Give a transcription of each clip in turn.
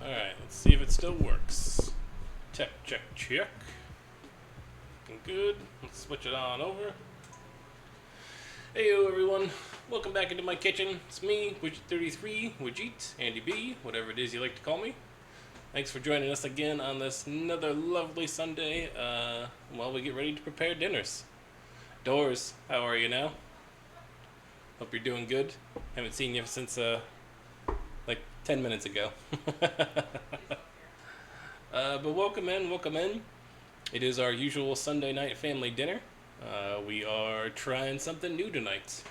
Alright, let's see if it still works. Check, check, check. Looking good. Let's switch it on over. Heyo everyone, welcome back into my kitchen. It's me, Widget33, Widget, Andy B, whatever it is you like to call me. Thanks for joining us again on this another lovely Sunday while we get ready to prepare dinners. Doors, how are you now? Hope you're doing good. Haven't seen you since like 10 minutes ago. But welcome in, welcome in. It is our usual Sunday night family dinner. We are trying something new tonight.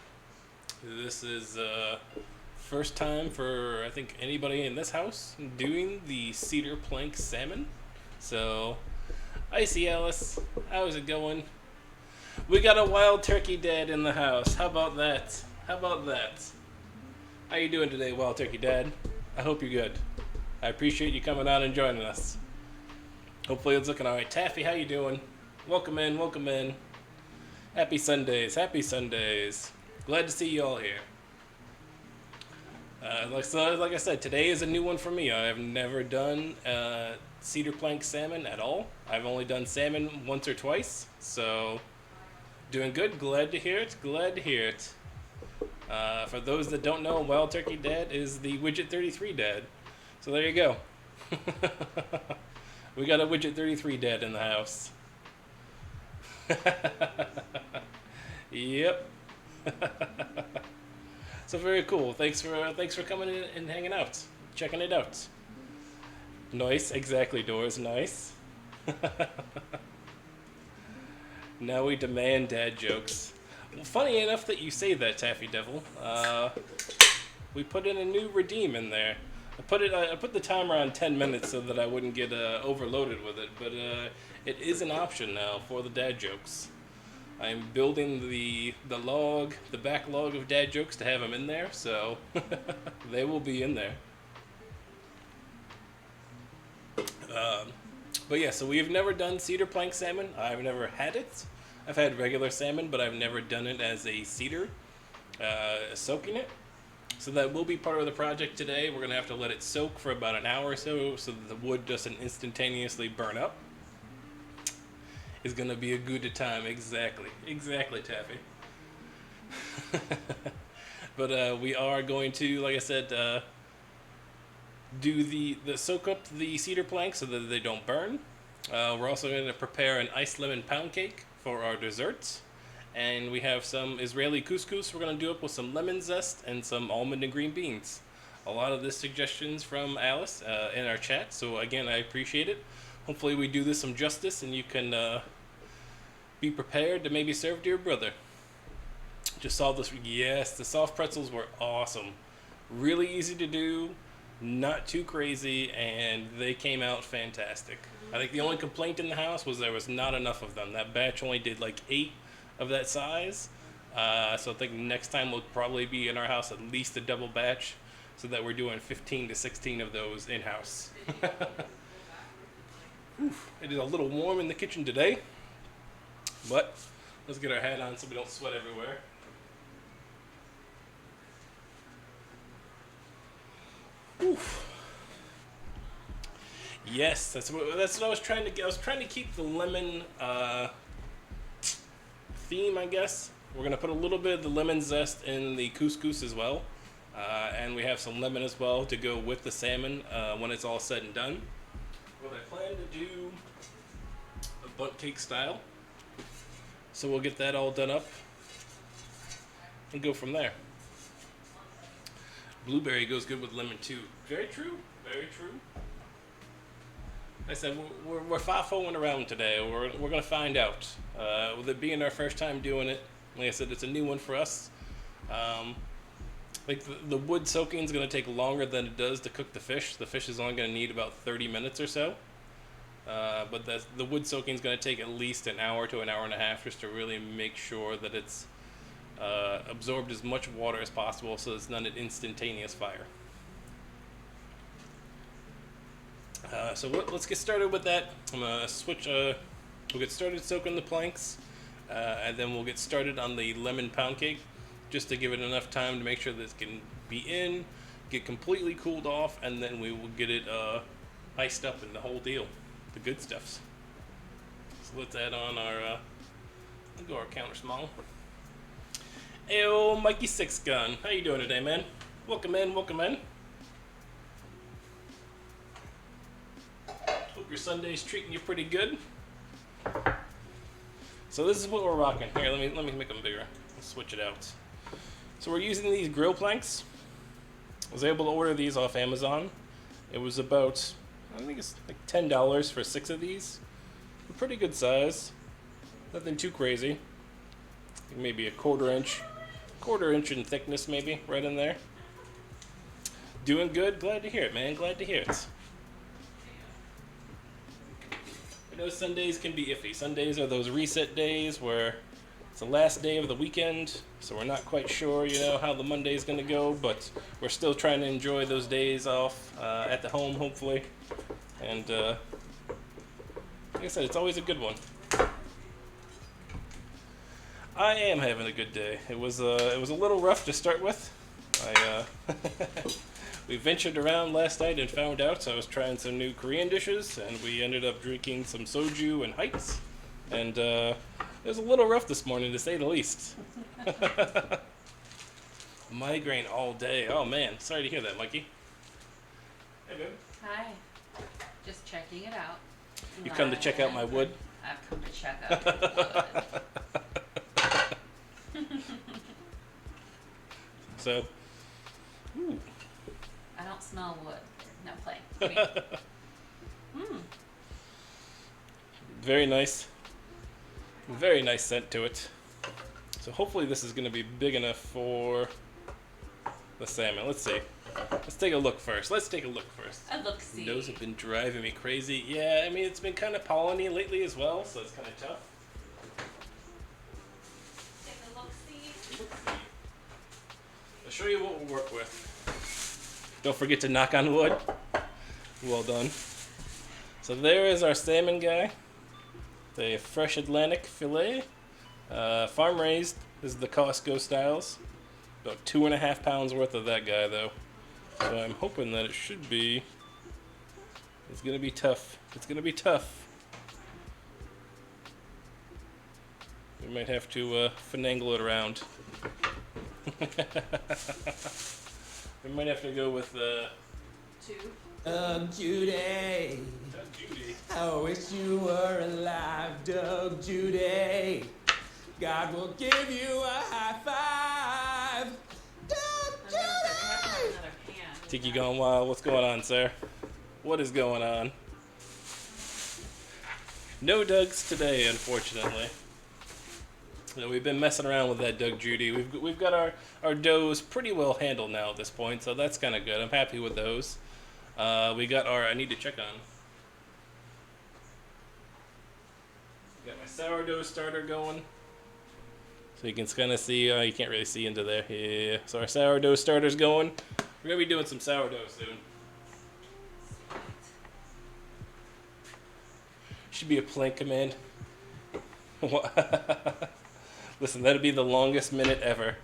This is first time for I think anybody in this house doing the cedar plank salmon. So, Icy Alice, how's it going? We got a wild turkey dad in the house. How about that? How about that? How you doing today, wild turkey dad? I hope you're good. I appreciate you coming out and joining us. Hopefully it's looking alright. Taffy, how you doing? Welcome in, welcome in. Happy Sundays, happy Sundays. Glad to see you all here. Like I said, today is a new one for me. I have never done cedar plank salmon at all. I've only done salmon once or twice, so doing good. Glad to hear it. Glad to hear it. For those that don't know, Wild Turkey Dad is the Widget33 Dad. So there you go. We got a Widget33 Dad in the house. Yep. So very cool. Thanks for coming in and hanging out, checking it out. Nice, exactly. Doors, nice. Now we demand dad jokes. Well, funny enough that you say that, Taffy Devil. We put in a new redeem in there. I put the timer on 10 minutes so that I wouldn't get overloaded with it, but it is an option now for the dad jokes. I'm building the backlog of dad jokes to have them in there, so they will be in there. But yeah, so we've never done cedar plank salmon. I've never had it. I've had regular salmon, but I've never done it as a cedar, soaking it. So that will be part of the project today. We're going to have to let it soak for about an hour or so that the wood doesn't instantaneously burn up. It's going to be a good time. Exactly. Exactly, Taffy. But we are going to, like I said, do the soak up the cedar plank so that they don't burn. We're also going to prepare an iced lemon pound cake for our desserts. And we have some Israeli couscous we're going to do up with some lemon zest and some almond and green beans. A lot of the suggestions from Alice in our chat, so again, I appreciate it. Hopefully we do this some justice and you can be prepared to maybe serve to your brother. Just saw this. Yes, the soft pretzels were awesome. Really easy to do, not too crazy, and they came out fantastic. I think the only complaint in the house was there was not enough of them. That batch only did like 8 of that size. So I think next time we'll probably be in our house at least a double batch so that we're doing 15 to 16 of those in-house. It is a little warm in the kitchen today, but let's get our hat on so we don't sweat everywhere. Oof. Yes, that's what I was trying to get. I was trying to keep the lemon theme, I guess. We're gonna put a little bit of the lemon zest in the couscous as well, and we have some lemon as well to go with the salmon when it's all said and done. What I plan to do, a bundt cake style. So we'll get that all done up and go from there. Blueberry goes good with lemon too. Very true. Very true. Like I said, we're FIFOing around today. We're gonna find out. With it being our first time doing it, like I said, it's a new one for us. Like the wood soaking is gonna take longer than it does to cook the fish. The fish is only gonna need about 30 minutes or so. But the wood soaking is gonna take at least an hour to an hour and a half just to really make sure that it's absorbed as much water as possible, so it's not an instantaneous fire. So let's get started with that. I'm gonna switch. We'll get started soaking the planks, and then we'll get started on the lemon pound cake, just to give it enough time to make sure that it can be in, get completely cooled off, and then we will get it iced up and the whole deal, the good stuffs. So let's add on our, we'll go our counter small. Ayo, Mikey Six Gun, how you doing today, man? Welcome in, welcome in. Hope your Sunday's treating you pretty good. So this is what we're rocking. Here, let me make them bigger. Let's switch it out. So we're using these grill planks. I was able to order these off Amazon. It was about, I think it's like $10 for 6 of these. A pretty good size. Nothing too crazy. Maybe a quarter inch in thickness, maybe, right in there. Doing good. Glad to hear it, man. Glad to hear it. I know Sundays can be iffy. Sundays are those reset days where it's the last day of the weekend, so we're not quite sure, how the Monday's going to go, but we're still trying to enjoy those days off at the home, hopefully. And like I said, it's always a good one. I am having a good day. It was a little rough to start with. We ventured around last night and found out, so I was trying some new Korean dishes, and we ended up drinking some soju and heights, and it was a little rough this morning, to say the least. Migraine all day. Oh, man. Sorry to hear that, Mikey. Hey, babe. Hi. Just checking it out. You come to check out my wood? I've come to check out your wood. So, ooh. I don't smell wood. No, play. Very nice. Very nice scent to it. So hopefully this is going to be big enough for the salmon. Let's see. Let's take a look first. A look-see. Those have been driving me crazy. Yeah, I mean, it's been kind of polleny lately as well, so it's kind of tough. Take a look-see. I'll show you what we'll work with. Don't forget to knock on wood. Well done. So there is our salmon guy. The fresh Atlantic fillet. Farm raised. This is the Costco styles. About 2.5 pounds worth of that guy though. So I'm hoping that it should be. It's gonna be tough. It's gonna be tough. We might have to finagle it around. We might have to go with Two. Doug Judy, Doug Judy. I wish you were alive, Doug Judy. God will give you a high five, Doug Judy. Tiki going wild. What's going on, sir? What is going on? No Dougs today, unfortunately. We've been messing around with that Doug Judy. We've got our doughs pretty well handled now at this point, so that's kind of good. I'm happy with those. We got our, I need to check on. Got my sourdough starter going. So you can kind of see, you can't really see into there. Yeah, so our sourdough starter's going. We're going to be doing some sourdough soon. Should be a plank command. Listen, that'd be the longest minute ever.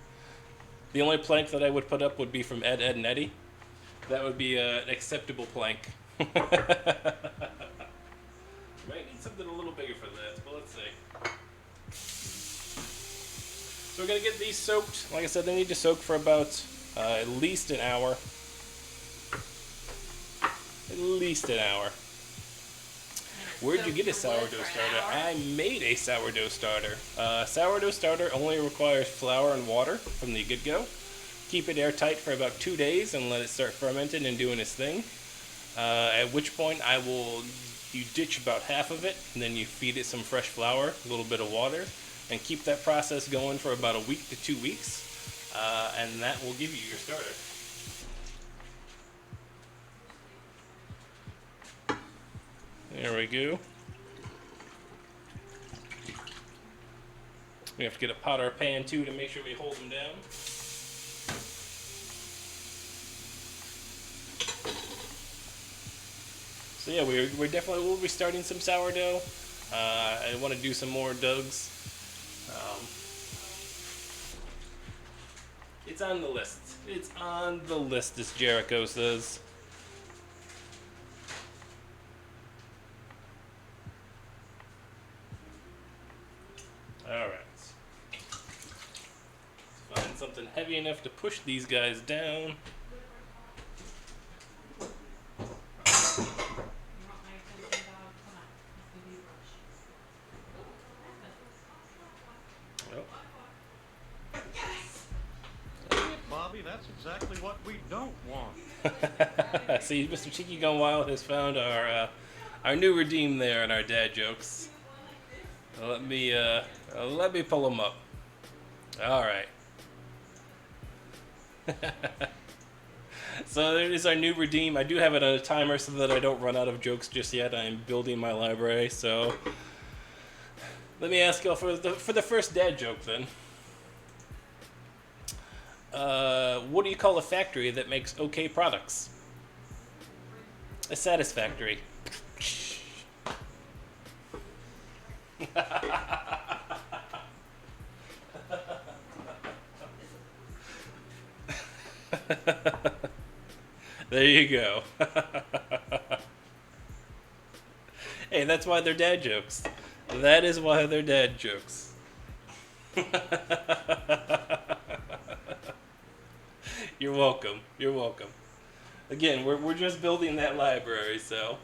The only plank that I would put up would be from Ed, and Eddie. That would be an acceptable plank. Might need something a little bigger for that, but let's see. So we're going to get these soaked. Like I said, they need to soak for about at least an hour. At least an hour. Where'd you get a sourdough starter? I made a sourdough starter. Sourdough starter only requires flour and water from the get-go. Keep it airtight for about 2 days and let it start fermenting and doing its thing. At which point you ditch about half of it, and then you feed it some fresh flour, a little bit of water, and keep that process going for about a week to 2 weeks, and that will give you your starter. There we go. We have to get a pot or a pan too to make sure we hold them down. So yeah, we're definitely, we'll be starting some sourdough. I want to do some more Dougs. It's on the list. It's on the list, as Jericho says. Alright. Find something heavy enough to push these guys down. Bobby, that's exactly what we don't want. See, Mr. Cheeky Gone Wild has found our new redeem there in our dad jokes. Let me pull them up. All right. So there is our new redeem. I do have it on a timer so that I don't run out of jokes just yet. I am building my library, so let me ask y'all for the first dad joke then. What do you call a factory that makes okay products? A satisfactory. There you go. Hey, that's why they're dad jokes. That is why they're dad jokes. You're welcome. You're welcome. Again, we're just building that library, so.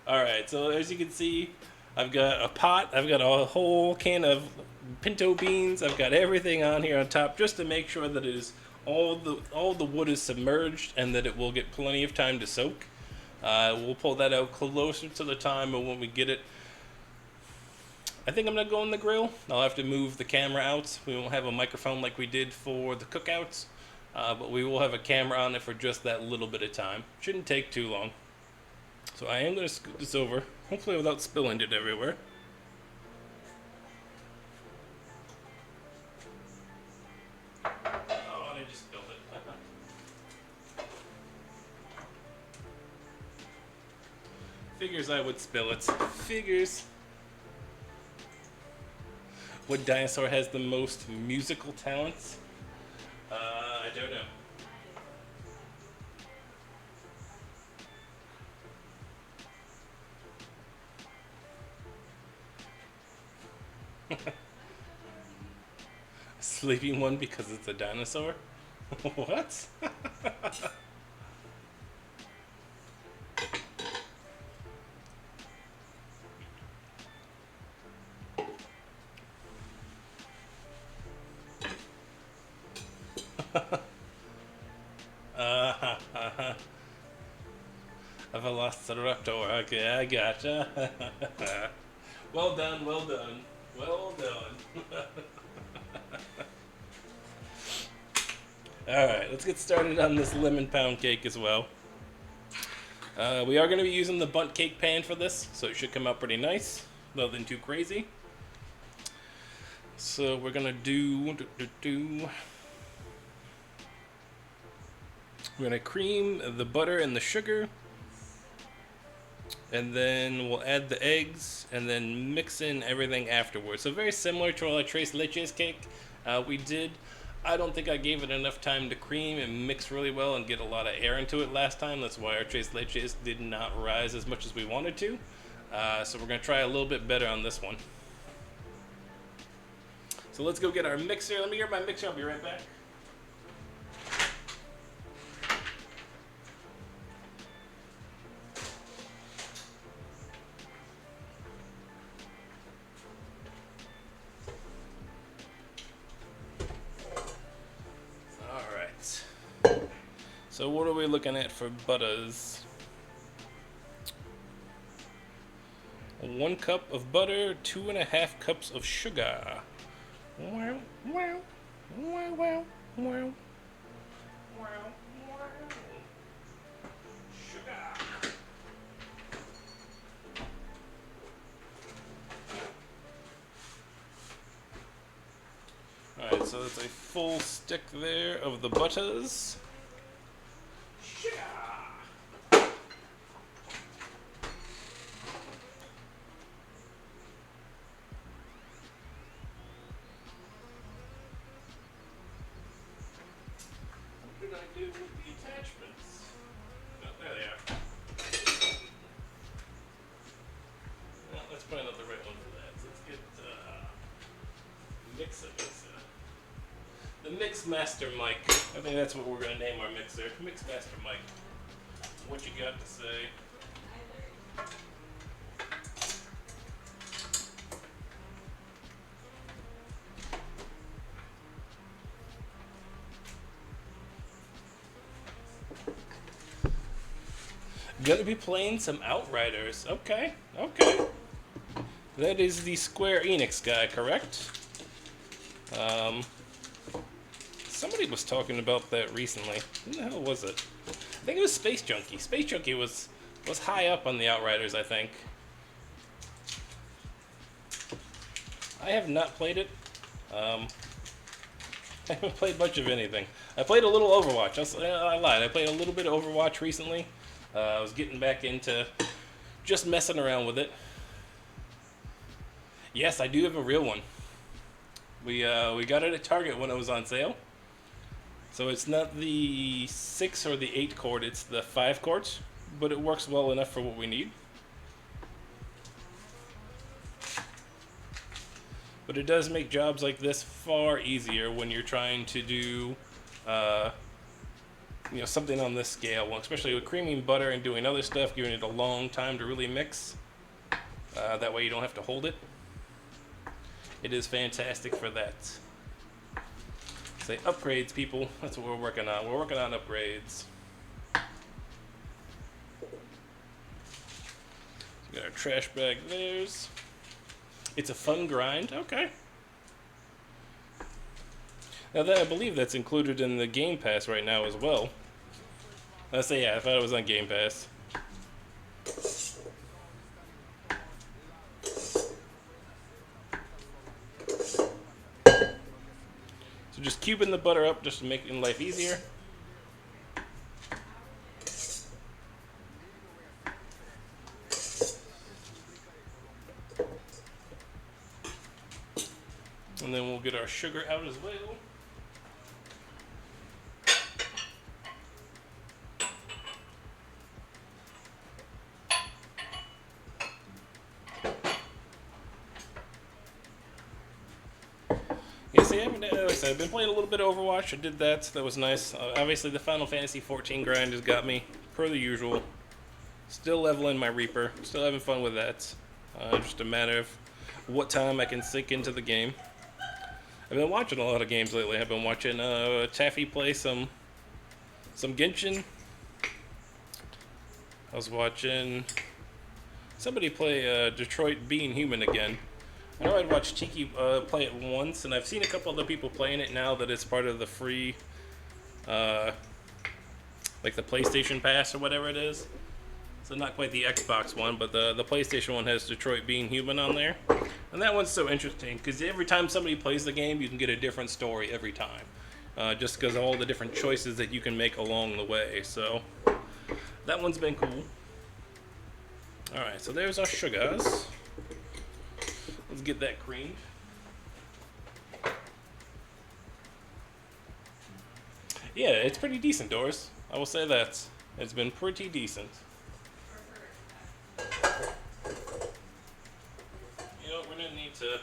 Alright, so as you can see, I've got a pot, I've got a whole can of pinto beans, I've got everything on here on top just to make sure that it is all the wood is submerged and that it will get plenty of time to soak. We'll pull that out closer to the time of when we get it. I think I'm going to go on the grill. I'll have to move the camera out. We won't have a microphone like we did for the cookouts, but we will have a camera on it for just that little bit of time. Shouldn't take too long. So I am going to scoot this over, hopefully without spilling it everywhere. Oh, and I just spilled it. Figures I would spill it. Figures. What dinosaur has the most musical talents? I don't know. Sleeping one because it's a dinosaur? What? A velociraptor. Okay, I gotcha. Well done, well done, well done. Alright, let's get started on this lemon pound cake as well. We are going to be using the bundt cake pan for this, so it should come out pretty nice. Nothing too crazy. So we're going to do... We're going to cream the butter and the sugar. And then we'll add the eggs and then mix in everything afterwards. So very similar to our tres leches cake we did. I don't think I gave it enough time to cream and mix really well and get a lot of air into it last time. That's why our tres leches did not rise as much as we wanted to. So we're going to try a little bit better on this one. So let's go get our mixer. Let me get my mixer. I'll be right back. So what are we looking at for butters? 1 cup of butter, 2.5 cups of sugar. Wow, wow, wow, wow, wow. Wow, wow. Sugar. Alright, so that's a full stick there of the butters. do with the attachments? Oh, there they are. Well, let's find out the right one for that. So let's get the Mix Master Mic. I think that's what we're going to name our mixer. Mix Master Mic. What you got to say? Gonna be playing some Outriders. Okay, okay. That is the Square Enix guy, correct? Somebody was talking about that recently. Who the hell was it? I think it was Space Junkie. Space Junkie was high up on the Outriders, I think. I have not played it. I haven't played much of anything. I played a little Overwatch. I lied. I played a little bit of Overwatch recently. I was getting back into just messing around with it. Yes, I do have a real one. We got it at Target when it was on sale. So it's not the 6 or the 8 cord, it's the 5 cords, but it works well enough for what we need. But it does make jobs like this far easier when you're trying to do something on this scale, especially with creaming butter and doing other stuff, giving it a long time to really mix. That way you don't have to hold it. It is fantastic for that. Say upgrades, people. That's what we're working on. We're working on upgrades. We got our trash bag there's. It's a fun grind. Okay. Now that I believe that's included in the Game Pass right now as well. I say yeah, I thought it was on Game Pass. So just cubing the butter up just to make life easier. And then we'll get our sugar out as well. I've been playing a little bit of Overwatch. I did that. That was nice. Obviously, the Final Fantasy 14 grind has got me, per the usual. Still leveling my Reaper. Still having fun with that. Just a matter of what time I can sink into the game. I've been watching a lot of games lately. I've been watching Taffy play some Genshin. I was watching somebody play Detroit Being Human again. I know I'd watched Tiki play it once, and I've seen a couple other people playing it now that it's part of the free, like the PlayStation Pass or whatever it is. So not quite the Xbox one, but the PlayStation one has Detroit Being Human on there. And that one's so interesting, because every time somebody plays the game, you can get a different story every time. Just because of all the different choices that you can make along the way. So that one's been cool. Alright, so there's our sugars. Let's get that creamed. Yeah, it's pretty decent, Doris. I will say that. It's been pretty decent. You know what, we're gonna need to...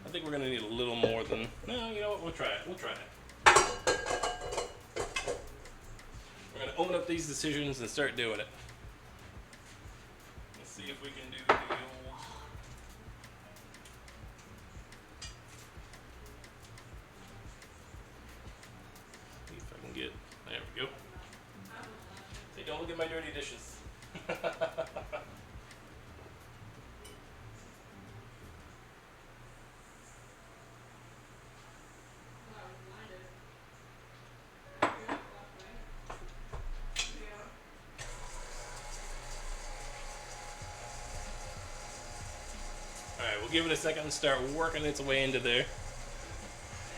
I think we're gonna need a little more than... No, you know what, we'll try it. We'll try it. We're gonna own up these decisions and start doing it. Let's see if we can do the old... There we go. Say, don't look at my dirty dishes. Alright, we'll give it a second and start working its way into there.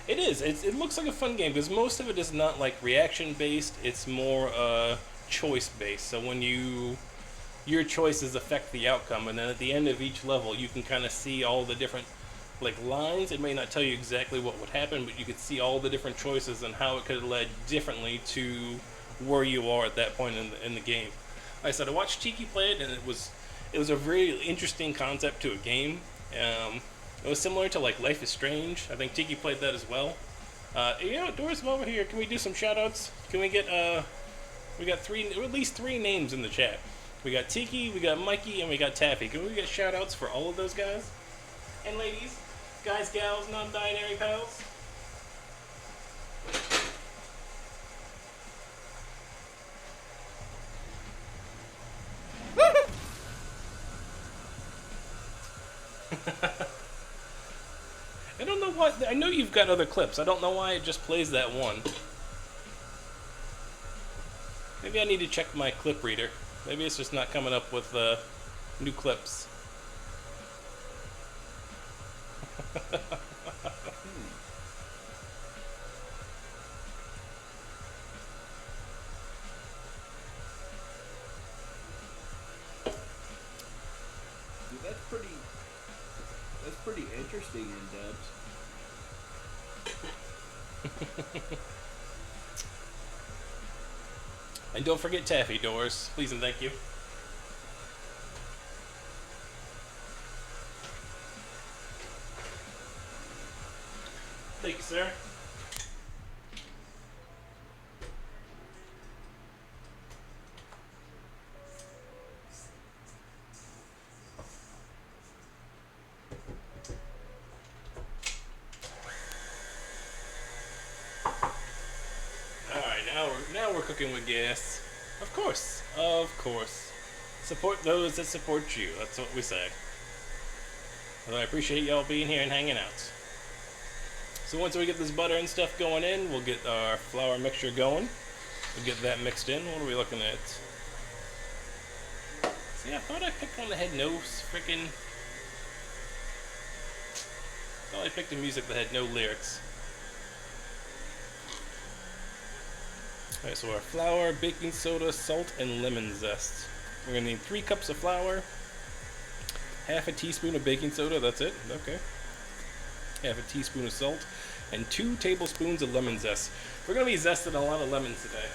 It is. It looks like a fun game because most of it is not like reaction based. It's more choice based. So when your choices affect the outcome, and then at the end of each level, you can kind of see all the different like lines. It may not tell you exactly what would happen, but you could see all the different choices and how it could have led differently to where you are at that point in the game. Like I said, I watched Tiki play it, and it was a very interesting concept to a game. It was similar to like Life is Strange. I think Tiki played that as well. Doris, come over here. Can we do some shout outs? Can we get we got at least three names in the chat. We got Tiki, we got Mikey, and we got Taffy. Can we get shout outs for all of those guys? And ladies, guys, gals, non-binary pals. I don't know why. I know you've got other clips. I don't know why it just plays that one. Maybe I need to check my clip reader. Maybe it's just not coming up with new clips. Dude, that's pretty interesting in dubs. And don't forget Taffy, Doris. Please and thank you. Thank you, sir. Now we're cooking with gas. Of course. Support those that support you. That's what we say. And I appreciate y'all being here and hanging out. So once we get this butter and stuff going in, we'll get our flour mixture going. We'll get that mixed in. What are we looking at? See, I thought I picked one that had no freaking... I thought I picked a music that had no lyrics. Alright, so our flour, baking soda, salt, and lemon zest. We're going to need 3 cups of flour, half a teaspoon of baking soda, that's it, okay. Half a teaspoon of salt, and 2 tablespoons of lemon zest. We're going to be zesting a lot of lemons today.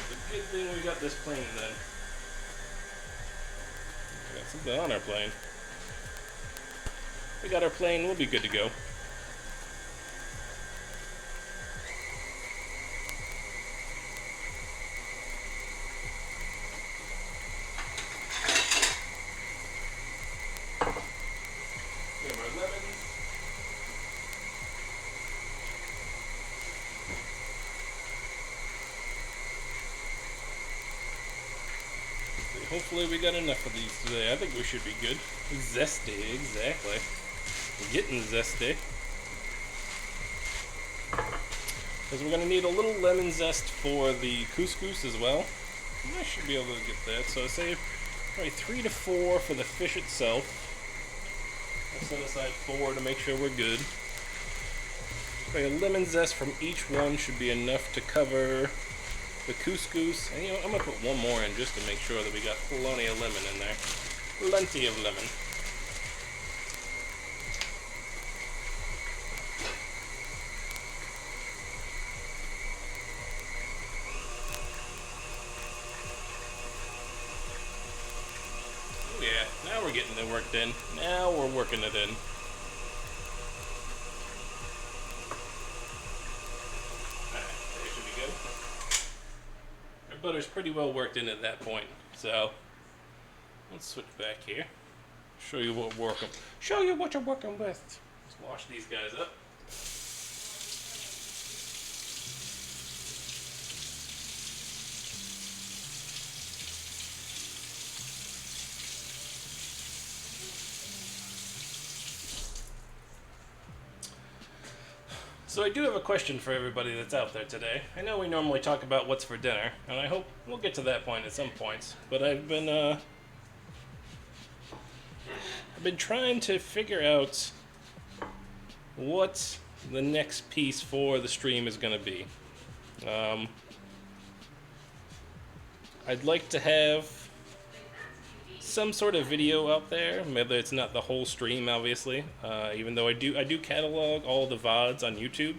It's a good thing we got this plane then. We got something on our plane. We got our plane, we'll be good to go. We have our lemons. Hopefully we got enough of these today. I think we should be good. Zesty, exactly. Getting zesty. Because we're going to need a little lemon zest for the couscous as well. I should be able to get that. So I say probably 3 to 4 for the fish itself. I'll set aside 4 to make sure we're good. Like a lemon zest from each one should be enough to cover the couscous. And I'm going to put one more in just to make sure that we got plenty of lemon in there. Plenty of lemon. Yeah, now we're getting it worked in. Now we're working it in. Alright, there should be good. Our butter's pretty well worked in at that point. So, let's switch back here. Show you what we're working. Show you what you're working with. Let's wash these guys up. So I do have a question for everybody that's out there today. I know we normally talk about what's for dinner, and I hope we'll get to that point at some point. But I've been trying to figure out what the next piece for the stream is going to be. I'd like to have some sort of video out there. Maybe it's not the whole stream, obviously. Even though I do catalog all the VODs on YouTube.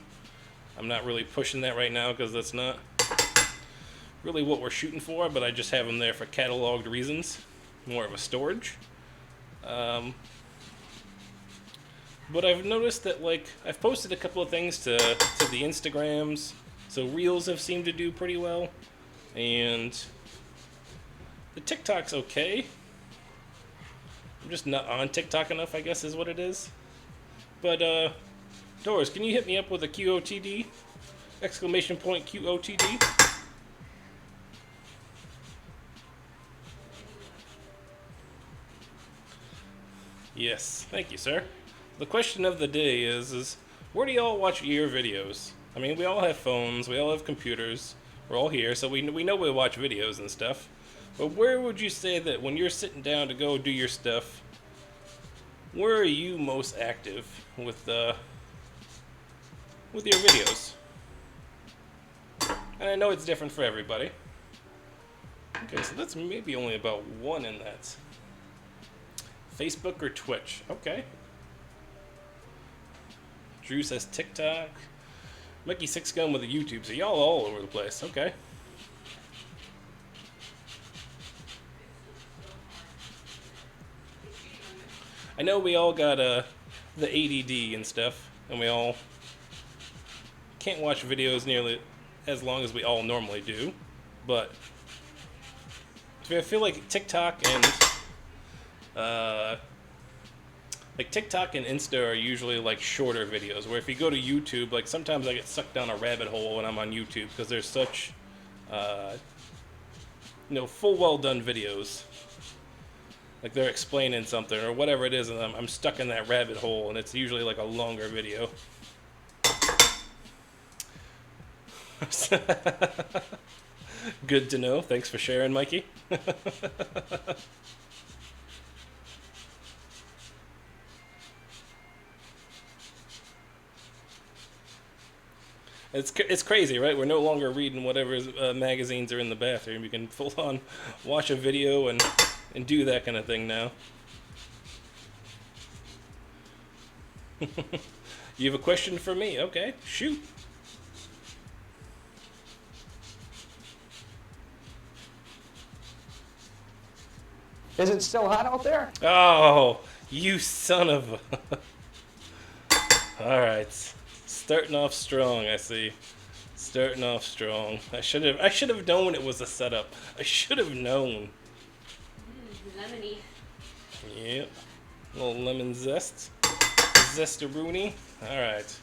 I'm not really pushing that right now because that's not really what we're shooting for, but I just have them there for cataloged reasons, more of a storage. But I've noticed that, like, I've posted a couple of things to the Instagrams, so Reels have seemed to do pretty well, and the TikTok's okay. I'm just not on TikTok enough, I guess is what it is. But, Doris, can you hit me up with a QOTD? Exclamation point QOTD? Yes, thank you, sir. The question of the day is where do y'all watch your videos? I mean, we all have phones, we all have computers, we're all here, so we know we watch videos and stuff. But where would you say that when you're sitting down to go do your stuff, where are you most active with your videos? And I know it's different for everybody. Okay, so that's maybe only about one in that. Facebook or Twitch? Okay. Drew says TikTok. Mickey Six Gun with a YouTube, so y'all all over the place. Okay. I know we all got the ADD and stuff, and we all can't watch videos nearly as long as we all normally do, but I feel like TikTok and Insta are usually like shorter videos, where if you go to YouTube, like sometimes I get sucked down a rabbit hole when I'm on YouTube because there's such full well done videos, like they're explaining something or whatever it is, and I'm stuck in that rabbit hole, and it's usually like a longer video. Good to know. Thanks for sharing, Mikey. It's crazy, right? We're no longer reading whatever magazines are in the bathroom. You can full on watch a video and do that kind of thing now. You have a question for me? Okay, shoot. Is it still hot out there? Oh, you son of a... All right. Starting off strong, I see. Starting off strong. I should have known it was a setup. I should have known. Lemony. Yep. A little lemon zest. Zestaroony. All right.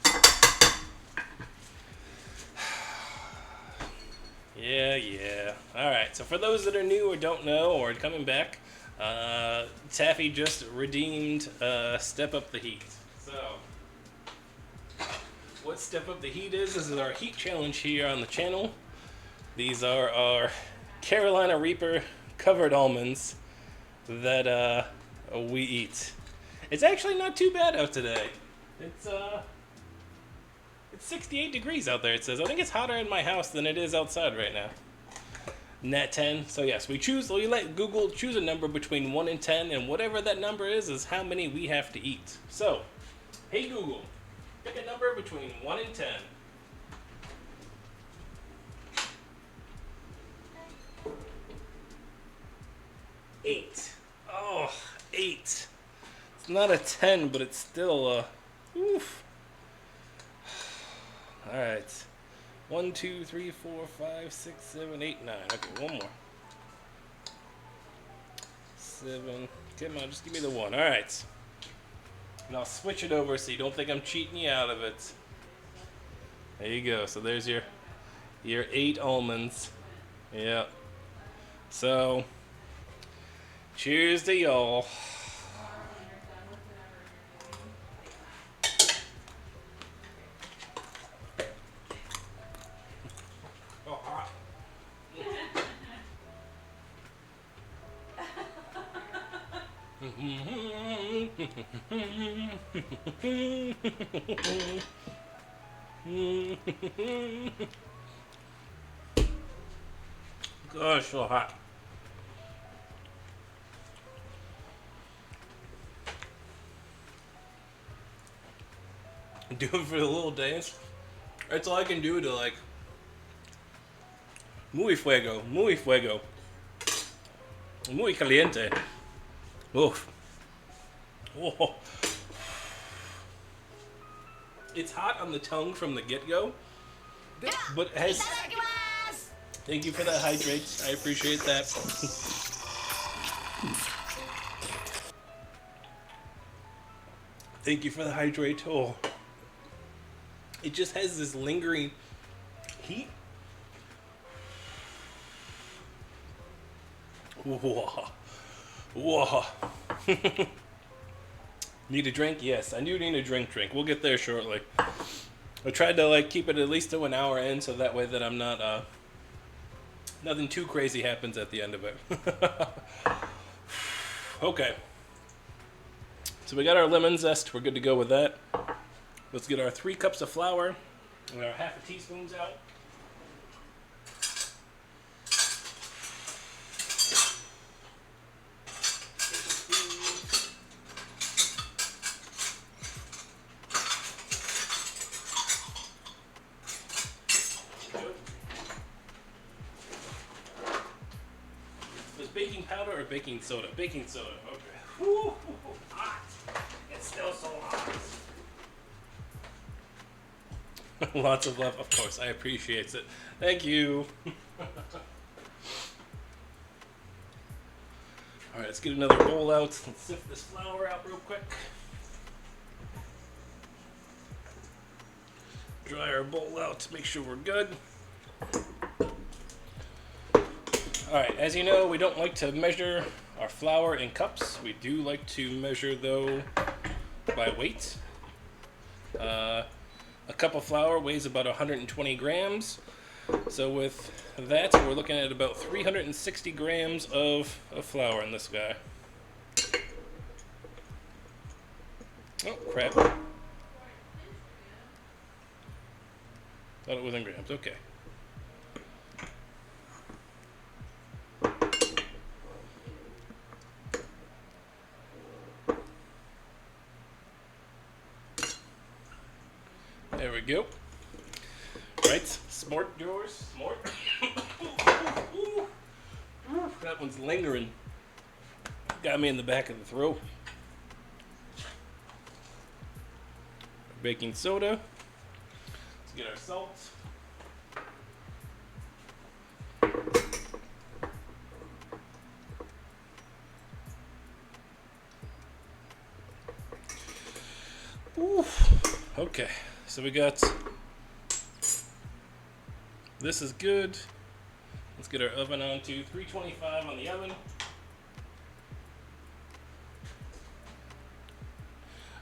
Yeah. All right. So for those that are new or don't know or are coming back, Taffy just redeemed Step Up the Heat. So, what Step Up the Heat is our heat challenge here on the channel. These are our Carolina Reaper covered almonds that we eat. It's actually not too bad out today. It's 68 degrees out there, it says. I think it's hotter in my house than it is outside right now. Nat 10. So yes, we let Google choose a number between 1 and 10, and whatever that number is how many we have to eat. So, hey Google, pick a number between 1 and 10. Eight. Oh, 8. It's not a 10, but it's still oof. All right. 1, 2, 3, 4, 5, 6, 7, 8, 9. Okay, one more. 7. Come on, just give me the 1. All right. And I'll switch it over so you don't think I'm cheating you out of it. There you go. So there's your 8 almonds. Yep. So, cheers to y'all. Gosh, so hot. Do it for the little dance. That's all I can do to like. Muy fuego, muy fuego, muy caliente. Oof. Oh. It's hot on the tongue from the get-go, but it has. Thank you for that hydrate. I appreciate that. Thank you for the hydrate. Oh, it just has this lingering heat. Whoa. Whoa. Need a drink? Yes, I do need a drink. We'll get there shortly. I tried to like keep it at least to an hour in, so that way that I'm not nothing too crazy happens at the end of it. Okay. So we got our lemon zest. We're good to go with that. Let's get our 3 cups of flour and our half a teaspoons out. Was baking powder or baking soda? Baking soda. Okay. Woo, hot. It's still so hot. Lots of love, of course. I appreciate it. Thank you. All right, let's get another bowl out. Let's sift this flour out real quick. Dry our bowl out to make sure we're good. All right, as you know, we don't like to measure our flour in cups. We do like to measure, though, by weight. A cup of flour weighs about 120 grams. So with that, we're looking at about 360 grams of flour in this guy. Oh, crap. Thought it was in grams. Okay. There we go. Right, smart yours, smart. That one's lingering. Got me in the back of the throat. Baking soda. Let's get our salt. Ooh. Okay, so we got. This is good. Let's get our oven on to 325 on the oven.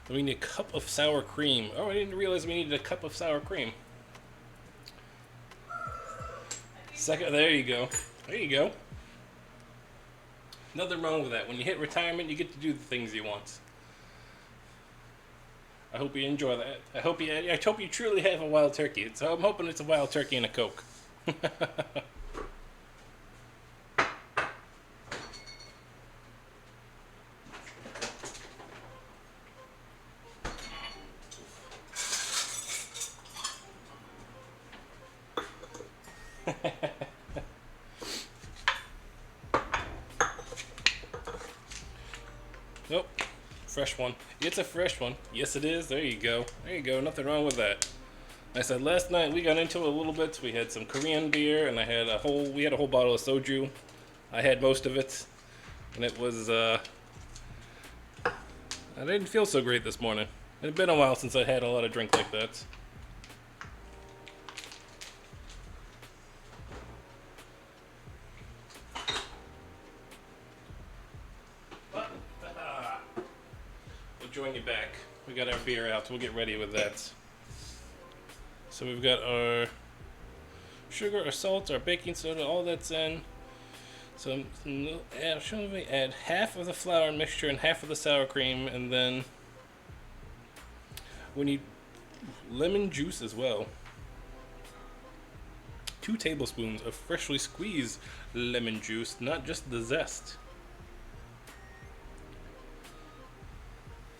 We need a cup of sour cream. Oh, I didn't realize we needed a cup of sour cream. Second, there you go. There you go. Nothing wrong with that. When you hit retirement, you get to do the things you want. I hope you enjoy that. I hope you truly have a wild turkey. So I'm hoping it's a wild turkey and a Coke. Nope. Fresh one. It's a fresh one. Yes, it is. There you go. There you go. Nothing wrong with that. I said last night we got into it a little bit. We had some Korean beer, and we had a whole bottle of soju. I had most of it, and it was I didn't feel so great this morning. It had been a while since I had a lot of drink like that. We'll join you back. We got our beer out. We'll get ready with that. So we've got our sugar, our salt, our baking soda, all that's in. So add half of the flour mixture and half of the sour cream, and then we need lemon juice as well. 2 tablespoons of freshly squeezed lemon juice, not just the zest.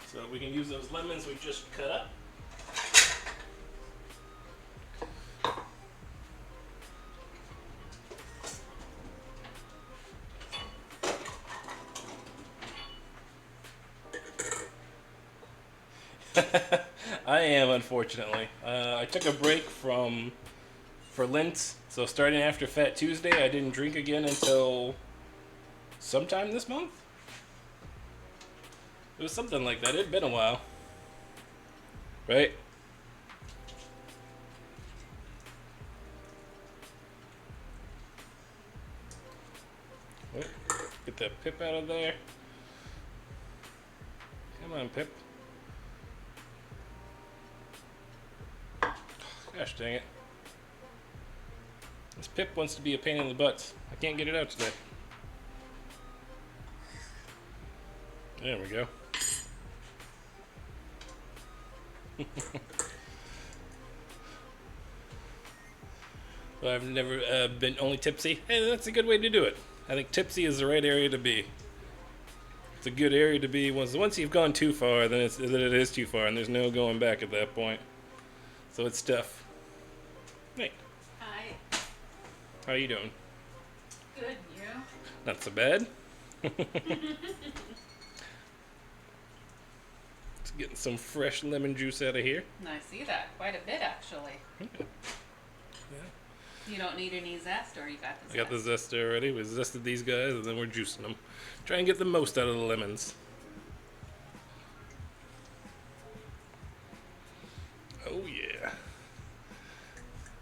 So we can use those lemons we just cut up. I am, unfortunately. I took a break for Lent, so starting after Fat Tuesday, I didn't drink again until sometime this month. It was something like that. It'd been a while, right? Wait, get that pip out of there. Come on, Pip. Gosh dang it. This Pip wants to be a pain in the butt. I can't get it out today. There we go. Well, I've never been only tipsy. Hey, that's a good way to do it. I think tipsy is the right area to be. It's a good area to be. Once you've gone too far, then it is too far, and there's no going back at that point. So it's tough. Hey, Hi. how you doing? Good, you? Not so bad. Just getting some fresh lemon juice out of here. I see that. Quite a bit, actually. Yeah. You don't need any zest, or you got the zest? I got the zest already. We zested these guys, and then we're juicing them. Try and get the most out of the lemons. Oh yeah.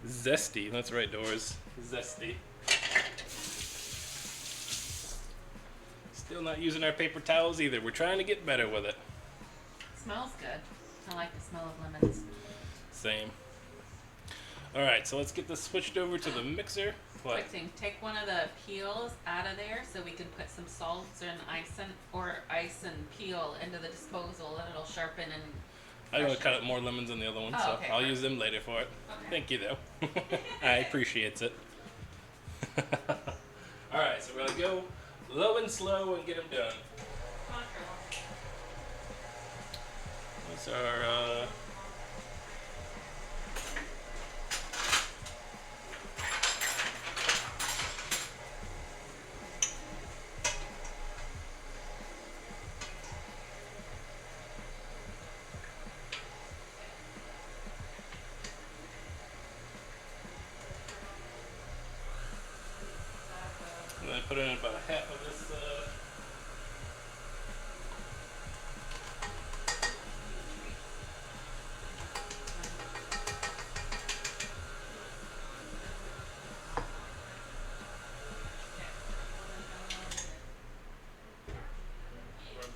Zesty. That's right, Doors. Zesty. Still not using our paper towels either. We're trying to get better with it. Smells good. I like the smell of lemons. Same. Alright, so let's get this switched over to the mixer. What? Quick thing, take one of the peels out of there so we can put some salts and ice and peel into the disposal, and it'll sharpen and. I'm going to cut up more lemons than the other one, Oh, so okay, I'll use them later for it. Okay. Thank you, though. I appreciate it. Alright, so we're going to go low and slow and get them done. Come on, girl. That's our, I'm going to put in about a half of this,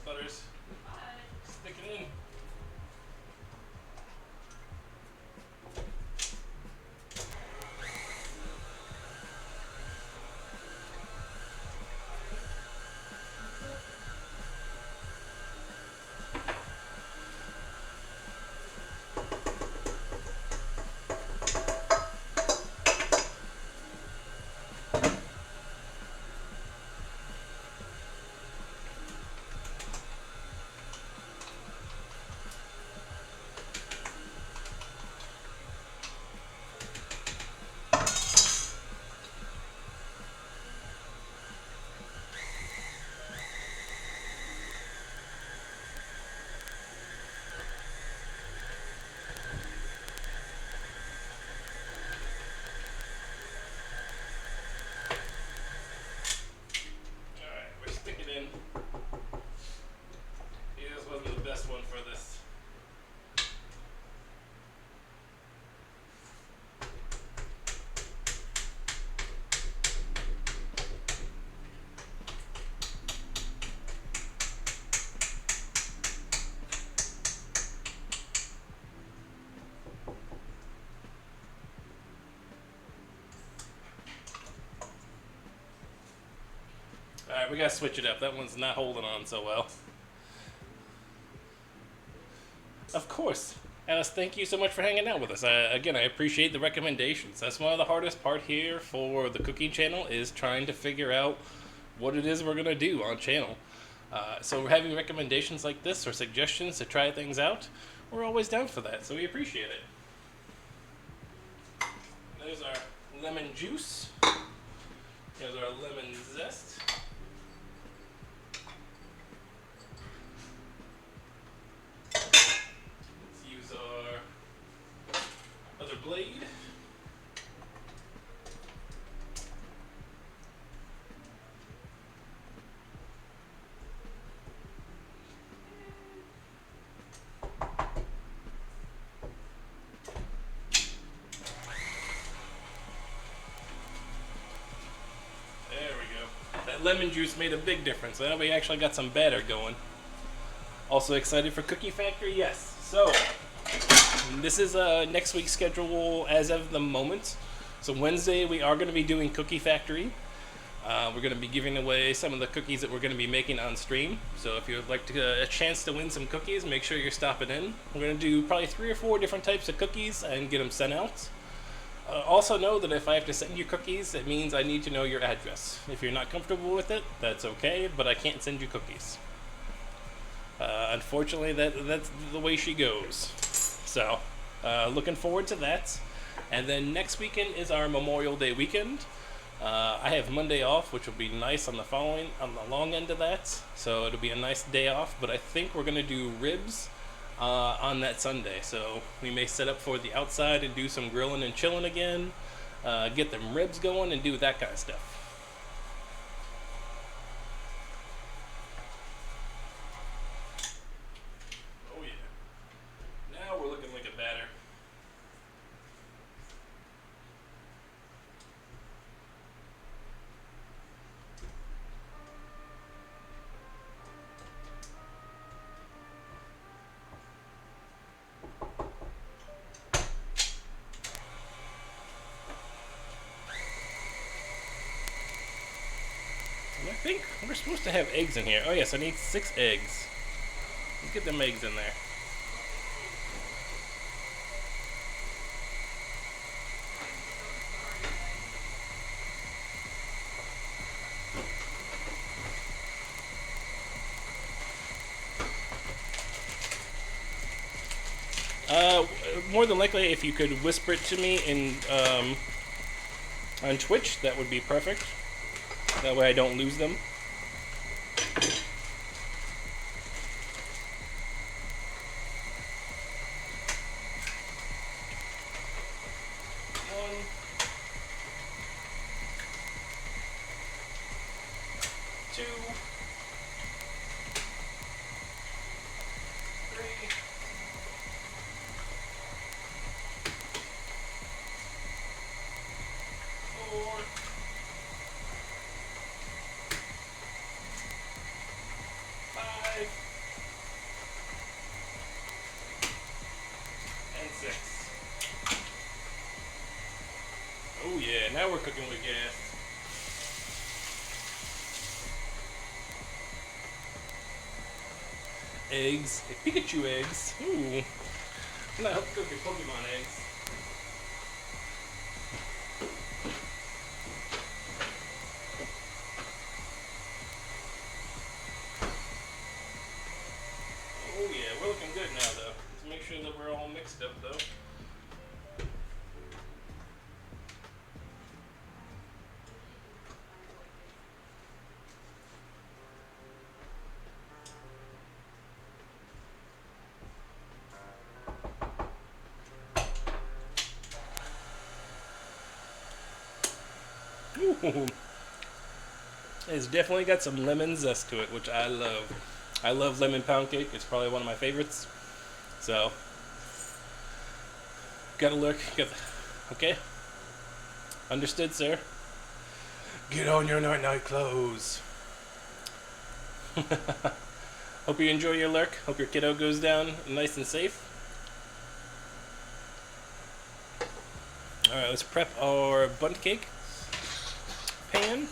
butters. Stick it in. Alright, we're sticking in. This wasn't the best one for this. Alright, we gotta switch it up. That one's not holding on so well. Of course. Alice, thank you so much for hanging out with us. Again, I appreciate the recommendations. That's one of the hardest part here for the cooking channel, is trying to figure out what it is we're gonna do on channel. So having recommendations like this or suggestions to try things out, we're always down for that. So we appreciate it. There's our lemon juice. Here's our lemon zest. blade. There we go. That lemon juice made a big difference. Now we actually got some batter going. Also excited for Cookie Factory? Yes. So, this is next week's schedule as of the moment. So Wednesday we are going to be doing Cookie Factory. We're going to be giving away some of the cookies that we're going to be making on stream. So if you would like a chance to win some cookies, make sure you're stopping in. We're going to do probably 3 or 4 different types of cookies and get them sent out. Also know that if I have to send you cookies, it means I need to know your address. If you're not comfortable with it, that's okay, but I can't send you cookies. Unfortunately, that's the way she goes. So, looking forward to that. And then next weekend is our Memorial Day weekend. I have Monday off, which will be nice on the long end of that. So it'll be a nice day off. But I think we're gonna do ribs on that Sunday. So we may set up for the outside and do some grilling and chilling again. Get them ribs going and do that kind of stuff. Oh yeah. Now we're looking like a batter. And I think we're supposed to have eggs in here. Oh yes, I need 6 eggs. Let's get them eggs in there. More than likely, if you could whisper it to me in on Twitch, that would be perfect. That way I don't lose them. One, two, 3, 4, 5, and 6. Oh yeah, now we're cooking with gas. Eggs, Pikachu eggs. Ooh, I'm not help cook your Pokemon eggs. Oh yeah, we're looking good now though. Let's make sure that we're all mixed up though. Ooh. It's definitely got some lemon zest to it, which I love. I love lemon pound cake. It's probably one of my favorites. So, gotta look. Okay? Understood, sir. Get on your night clothes. Hope you enjoy your lurk. Hope your kiddo goes down nice and safe. Alright, let's prep our bundt cake pan.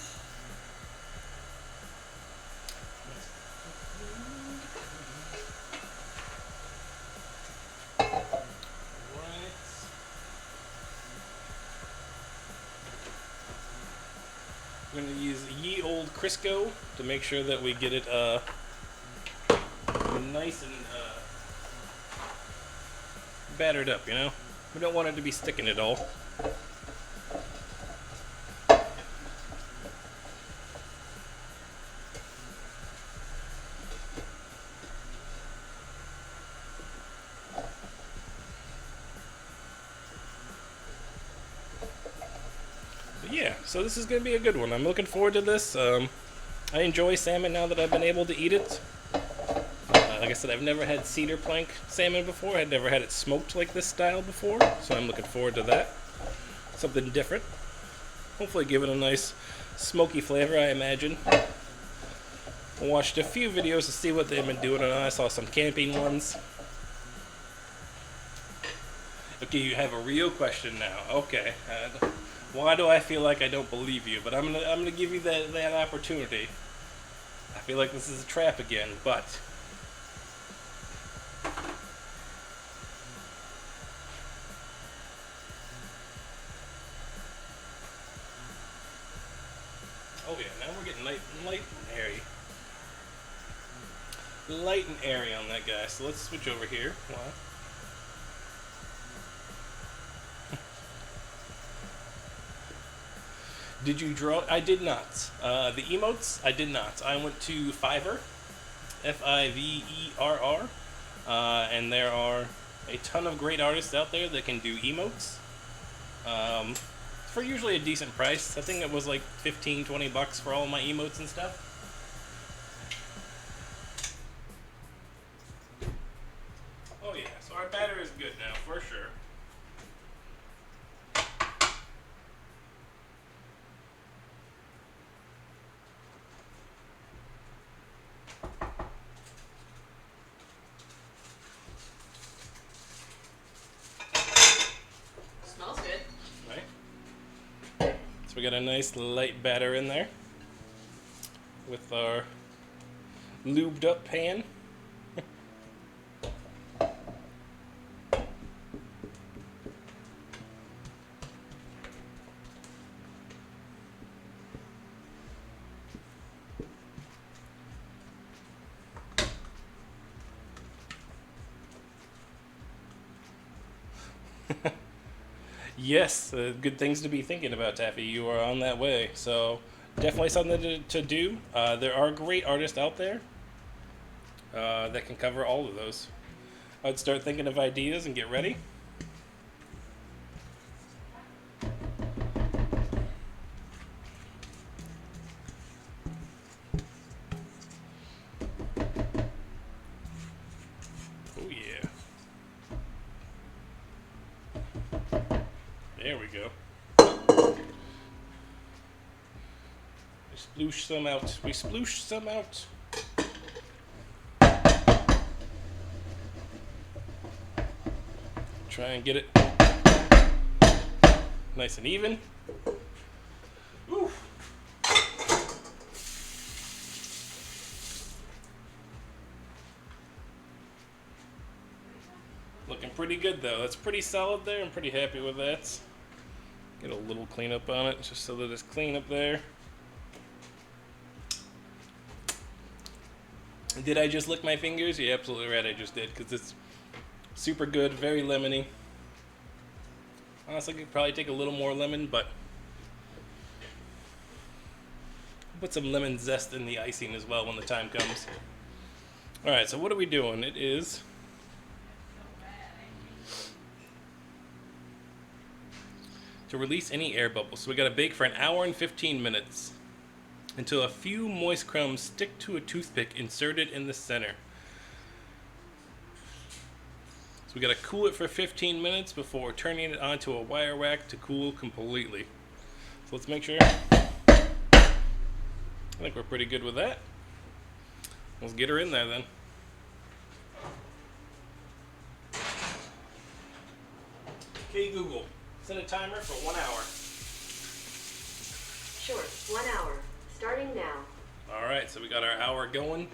We're going to use ye old Crisco to make sure that we get it nice and battered up, you know? We don't want it to be sticking at all. yeah, so this is going to be a good one. I'm looking forward to this. I enjoy salmon now that I've been able to eat it. Like I said, I've never had cedar plank salmon before. I'd never had it smoked like this style before, so I'm looking forward to that. Something different. Hopefully give it a nice smoky flavor, I imagine. I watched a few videos to see what they've been doing, and I saw some camping ones. Okay, you have a real question now. Okay. Why do I feel like I don't believe you? But I'm gonna give you that opportunity. I feel like this is a trap again, but oh yeah, now we're getting light and airy. Light and airy on that guy. So let's switch over here. Wow. Did you draw? I did not. The emotes, I did not. I went to Fiverr, Fiverr, and there are a ton of great artists out there that can do emotes for usually a decent price. I think it was like 15, 20 bucks for all of my emotes and stuff. Oh yeah, so our batter is good now, for sure. Smells good. Right? So we got a nice light batter in there with our lubed up pan. Yes, good things to be thinking about, Taffy. You are on that way. So definitely something to do. There are great artists out there that can cover all of those. I'd start thinking of ideas and get ready. Oh yeah. There we go. We sploosh some out. We sploosh some out. Try and get it nice and even. Woo. Looking pretty good though. That's pretty solid there. I'm pretty happy with that. Get a little cleanup on it just so that it's clean up there. Did I just lick my fingers? You're absolutely right, I just did, because it's super good, very lemony. Honestly, I could probably take a little more lemon, but put some lemon zest in the icing as well when the time comes. Alright, so what are we doing? It is to release any air bubbles. So we got to bake for an hour and 15 minutes until a few moist crumbs stick to a toothpick inserted in the center. So we got to cool it for 15 minutes before turning it onto a wire rack to cool completely. So let's make sure. I think we're pretty good with that. Let's get her in there then. Okay, Google, set a timer for 1 hour. Sure, 1 hour. Starting now. Alright, so we got our hour going.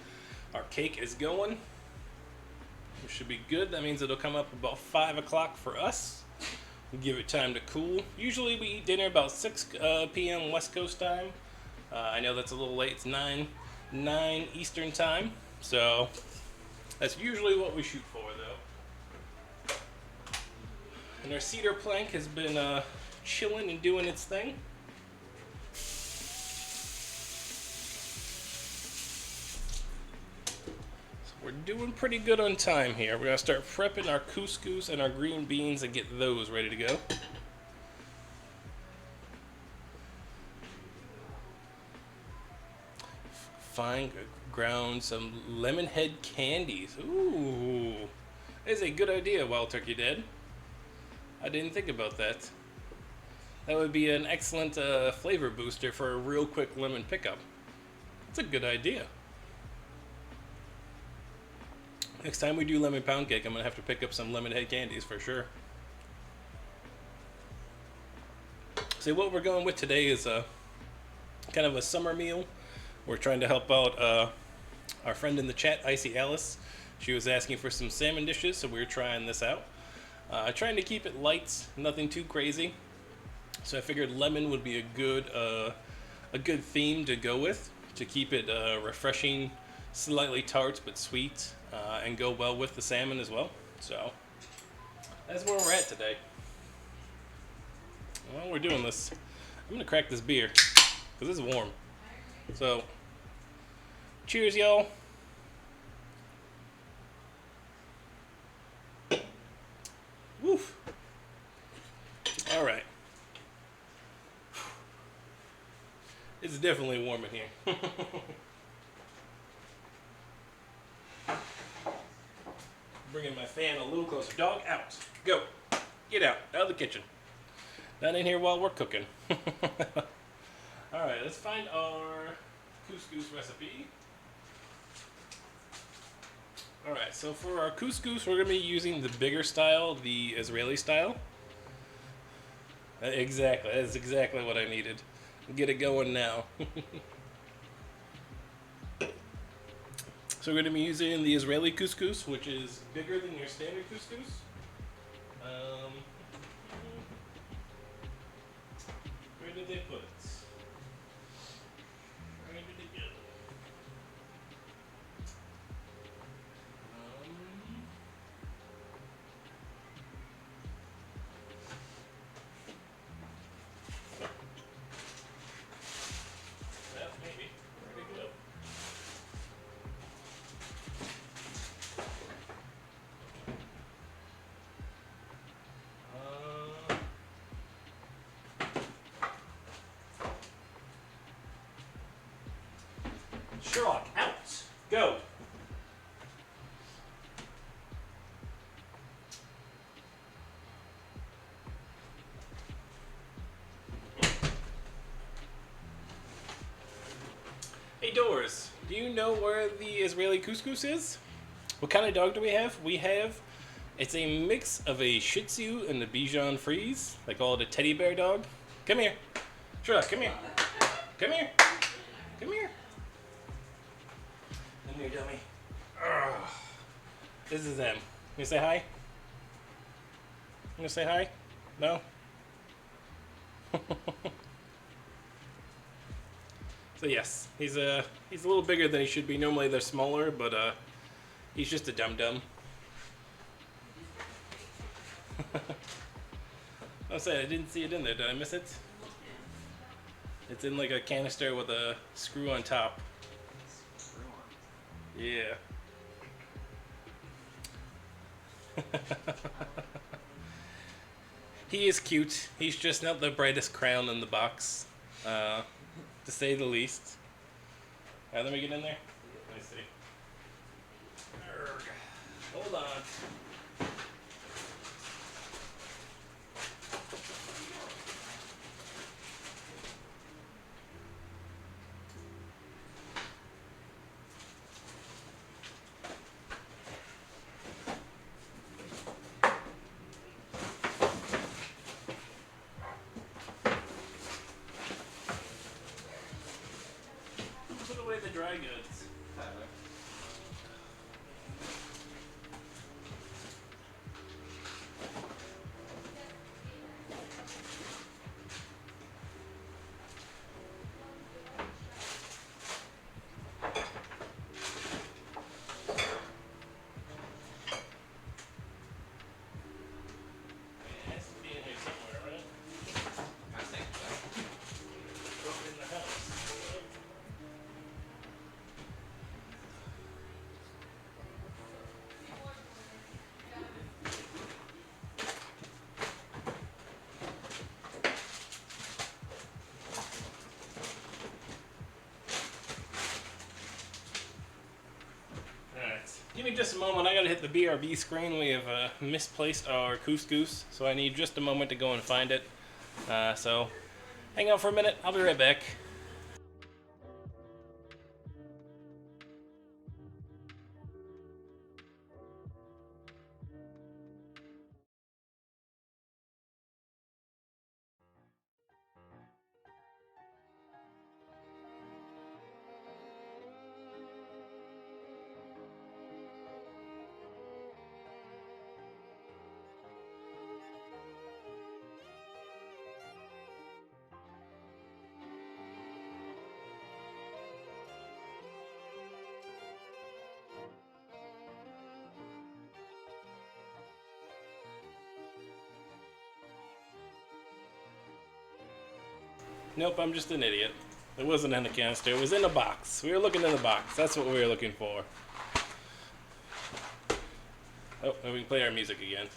Our cake is going. We should be good. That means it'll come up about 5 o'clock for us. We give it time to cool. Usually we eat dinner about 6 p.m. West Coast time. I know that's a little late. It's 9 Eastern time. So that's usually what we shoot for, though. And our cedar plank has been chilling and doing its thing. We're doing pretty good on time here. We're gonna start prepping our couscous and our green beans and get those ready to go. fine ground some lemon head candies. Ooh, that's a good idea, Wild Turkey Dad. I didn't think about that. That would be an excellent flavor booster for a real quick lemon pickup. That's a good idea. Next time we do lemon pound cake, I'm gonna have to pick up some lemon head candies for sure. So what we're going with today is kind of a summer meal. We're trying to help out our friend in the chat, Icy Alice. She was asking for some salmon dishes, so we were trying this out. Trying to keep it light, nothing too crazy. So I figured lemon would be a good theme to go with, to keep it refreshing, slightly tart but sweet, and go well with the salmon as well. So that's where we're at today. While we're doing this, I'm gonna crack this beer because it's warm. So cheers, y'all. Woof. All right. It's definitely warm in here. Bringing my fan a little closer. Dog, out. Go. Get out. Out of the kitchen. Not in here while we're cooking. Alright, let's find our couscous recipe. Alright, so for our couscous, we're going to be using the bigger style, the Israeli style. Exactly, that's exactly what I needed. Get it going now. So we're going to be using the Israeli couscous, which is bigger than your standard couscous. Where did they put it? Where did it go? Well, maybe. Where'd it go? Sherlock, out! Go! Hey Doris, do you know where the Israeli couscous is? What kind of dog do we have? It's a mix of a Shih Tzu and a Bichon Frise. They call it a teddy bear dog. Come here. Sherlock, come here. Come here. Come here. Come here, dummy. Ugh. This is them. You say hi? You say hi? No? So yes, he's a little bigger than he should be. Normally they're smaller, but he's just a dum-dum. I'm saying I didn't see it in there. Did I miss it? It's in like a canister with a screw on top. Yeah. He is cute. He's just not the brightest crown in the box, to say the least. Alright, let me get in there. Let me see. Urgh. Hold on. Put away the dry goods. It has to be in here somewhere, right? Throw it in the house. me just a moment. I gotta hit the BRB screen. We have misplaced our couscous, so I need just a moment to go and find it. So hang on for a minute. I'll be right back. Nope, I'm just an idiot. It wasn't in a canister. It was in a box. We were looking in the box. That's what we were looking for. Oh, and we can play our music again.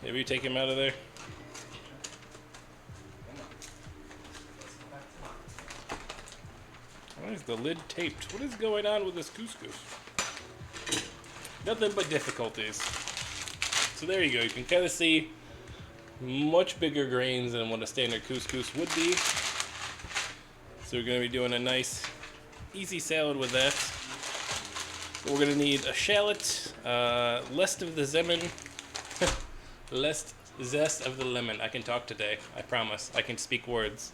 Maybe you take him out of there. Why is the lid taped? What is going on with this couscous? Nothing but difficulties. So there you go. You can kind of see much bigger grains than what a standard couscous would be. So we're going to be doing a nice, easy salad with that. We're going to need a shallot, less of the lemon, less zest of the lemon. I can talk today. I promise. I can speak words.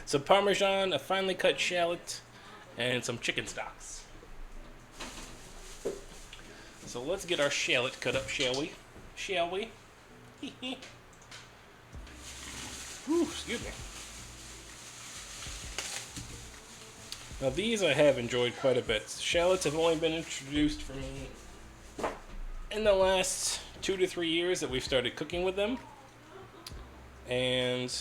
Some Parmesan, a finely cut shallot, and some chicken stocks. So let's get our shallot cut up, shall we? Shall we? Ooh, excuse me. Now these I have enjoyed quite a bit. Shallots have only been introduced for me in the last 2 to 3 years that we've started cooking with them. And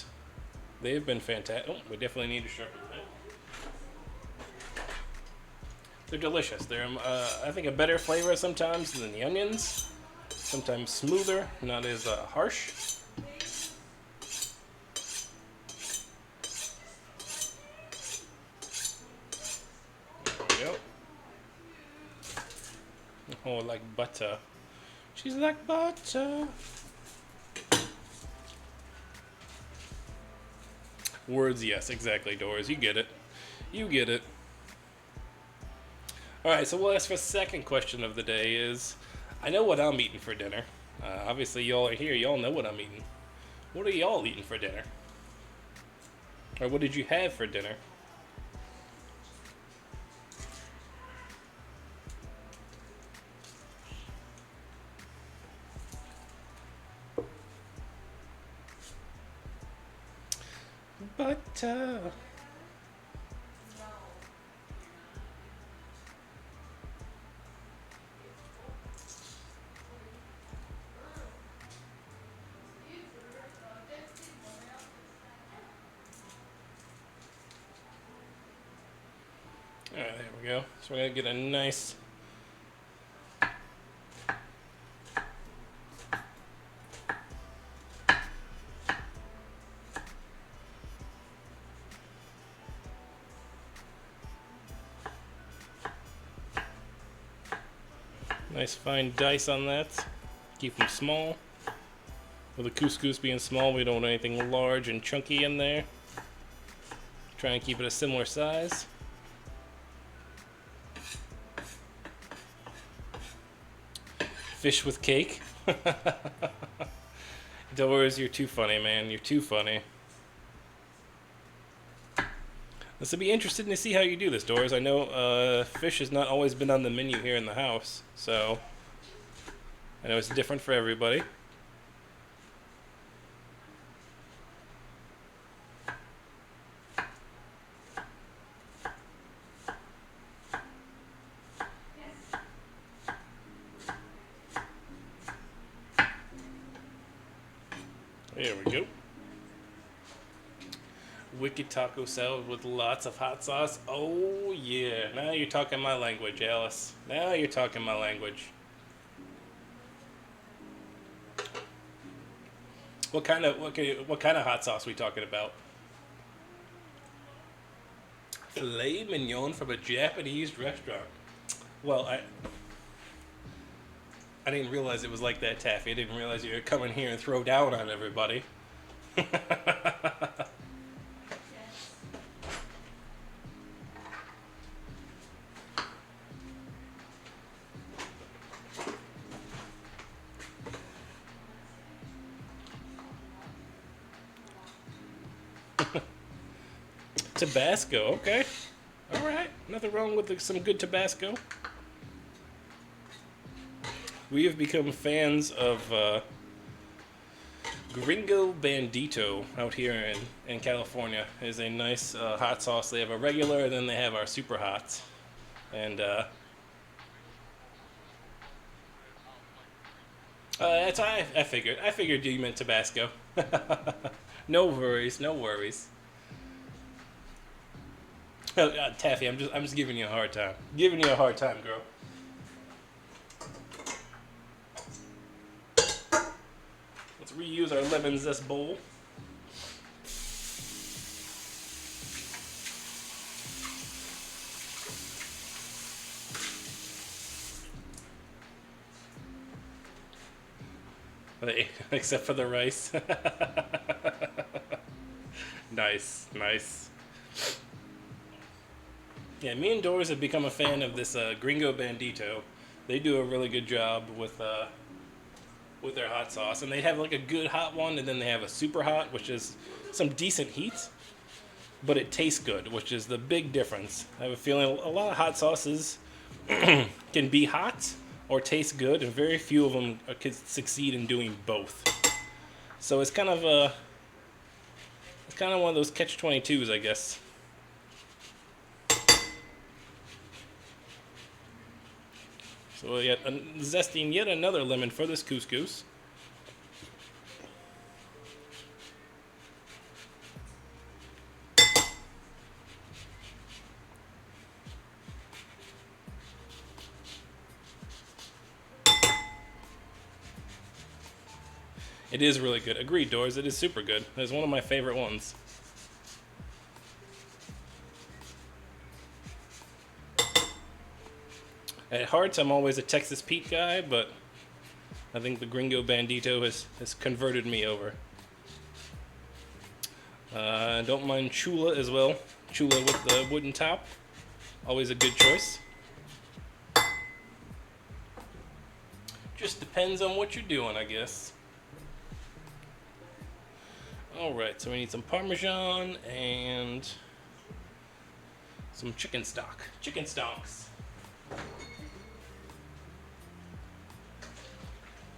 they've been fantastic. Oh, we definitely need to sharpen that. They're delicious. They're, I think, a better flavor sometimes than the onions. Sometimes smoother, not as harsh. There we go. Oh, like butter. She's like butter. Words, yes, exactly, Doris. You get it. You get it. Alright, so we'll ask for the second question of the day is, I know what I'm eating for dinner. Obviously, y'all are here. Y'all know what I'm eating. What are y'all eating for dinner? Or what did you have for dinner? Butter. Alright, there we go. So we're going to get a nice fine dice on that. Keep them small. With the couscous being small, we don't want anything large and chunky in there. Try and keep it a similar size. Fish with cake. Doris, you're too funny, man. You're too funny. This will be interesting to see how you do this, Doris. I know fish has not always been on the menu here in the house, so I know it's different for everybody. There we go. Wicked taco salad with lots of hot sauce. Oh yeah, now you're talking my language, Alice. Now you're talking my language. What kind of hot sauce are we talking about? Filet mignon from a Japanese restaurant. Well, I didn't realize it was like that, Taffy. I didn't realize you were coming here and throw down on everybody. Tabasco, okay. All right, nothing wrong with some good Tabasco. We have become fans of Gringo Bandito out here in California. It's a nice hot sauce. They have a regular, and then they have our super hots. And that's I figured. I figured you meant Tabasco. No worries, no worries. Oh, Taffy, I'm just giving you a hard time. Giving you a hard time, girl. Let's reuse our lemon zest bowl. Except for the rice. Nice, nice. Yeah, me and Doris have become a fan of this Gringo Bandito. They do a really good job with their hot sauce, and they have like a good hot one, and then they have a super hot, which is some decent heat, but it tastes good, which is the big difference. I have a feeling a lot of hot sauces can be hot or taste good, and very few of them can succeed in doing both. So it's kind of one of those catch-22s, I guess. So zesting yet another lemon for this couscous. It is really good. Agreed, Doors. It is super good. It's one of my favorite ones. At heart, I'm always a Texas Pete guy, but I think the Gringo Bandito has converted me over. Don't mind Chula as well. Chula with the wooden top. Always a good choice. Just depends on what you're doing, I guess. Alright, so we need some Parmesan and some chicken stock. Chicken stonks. Do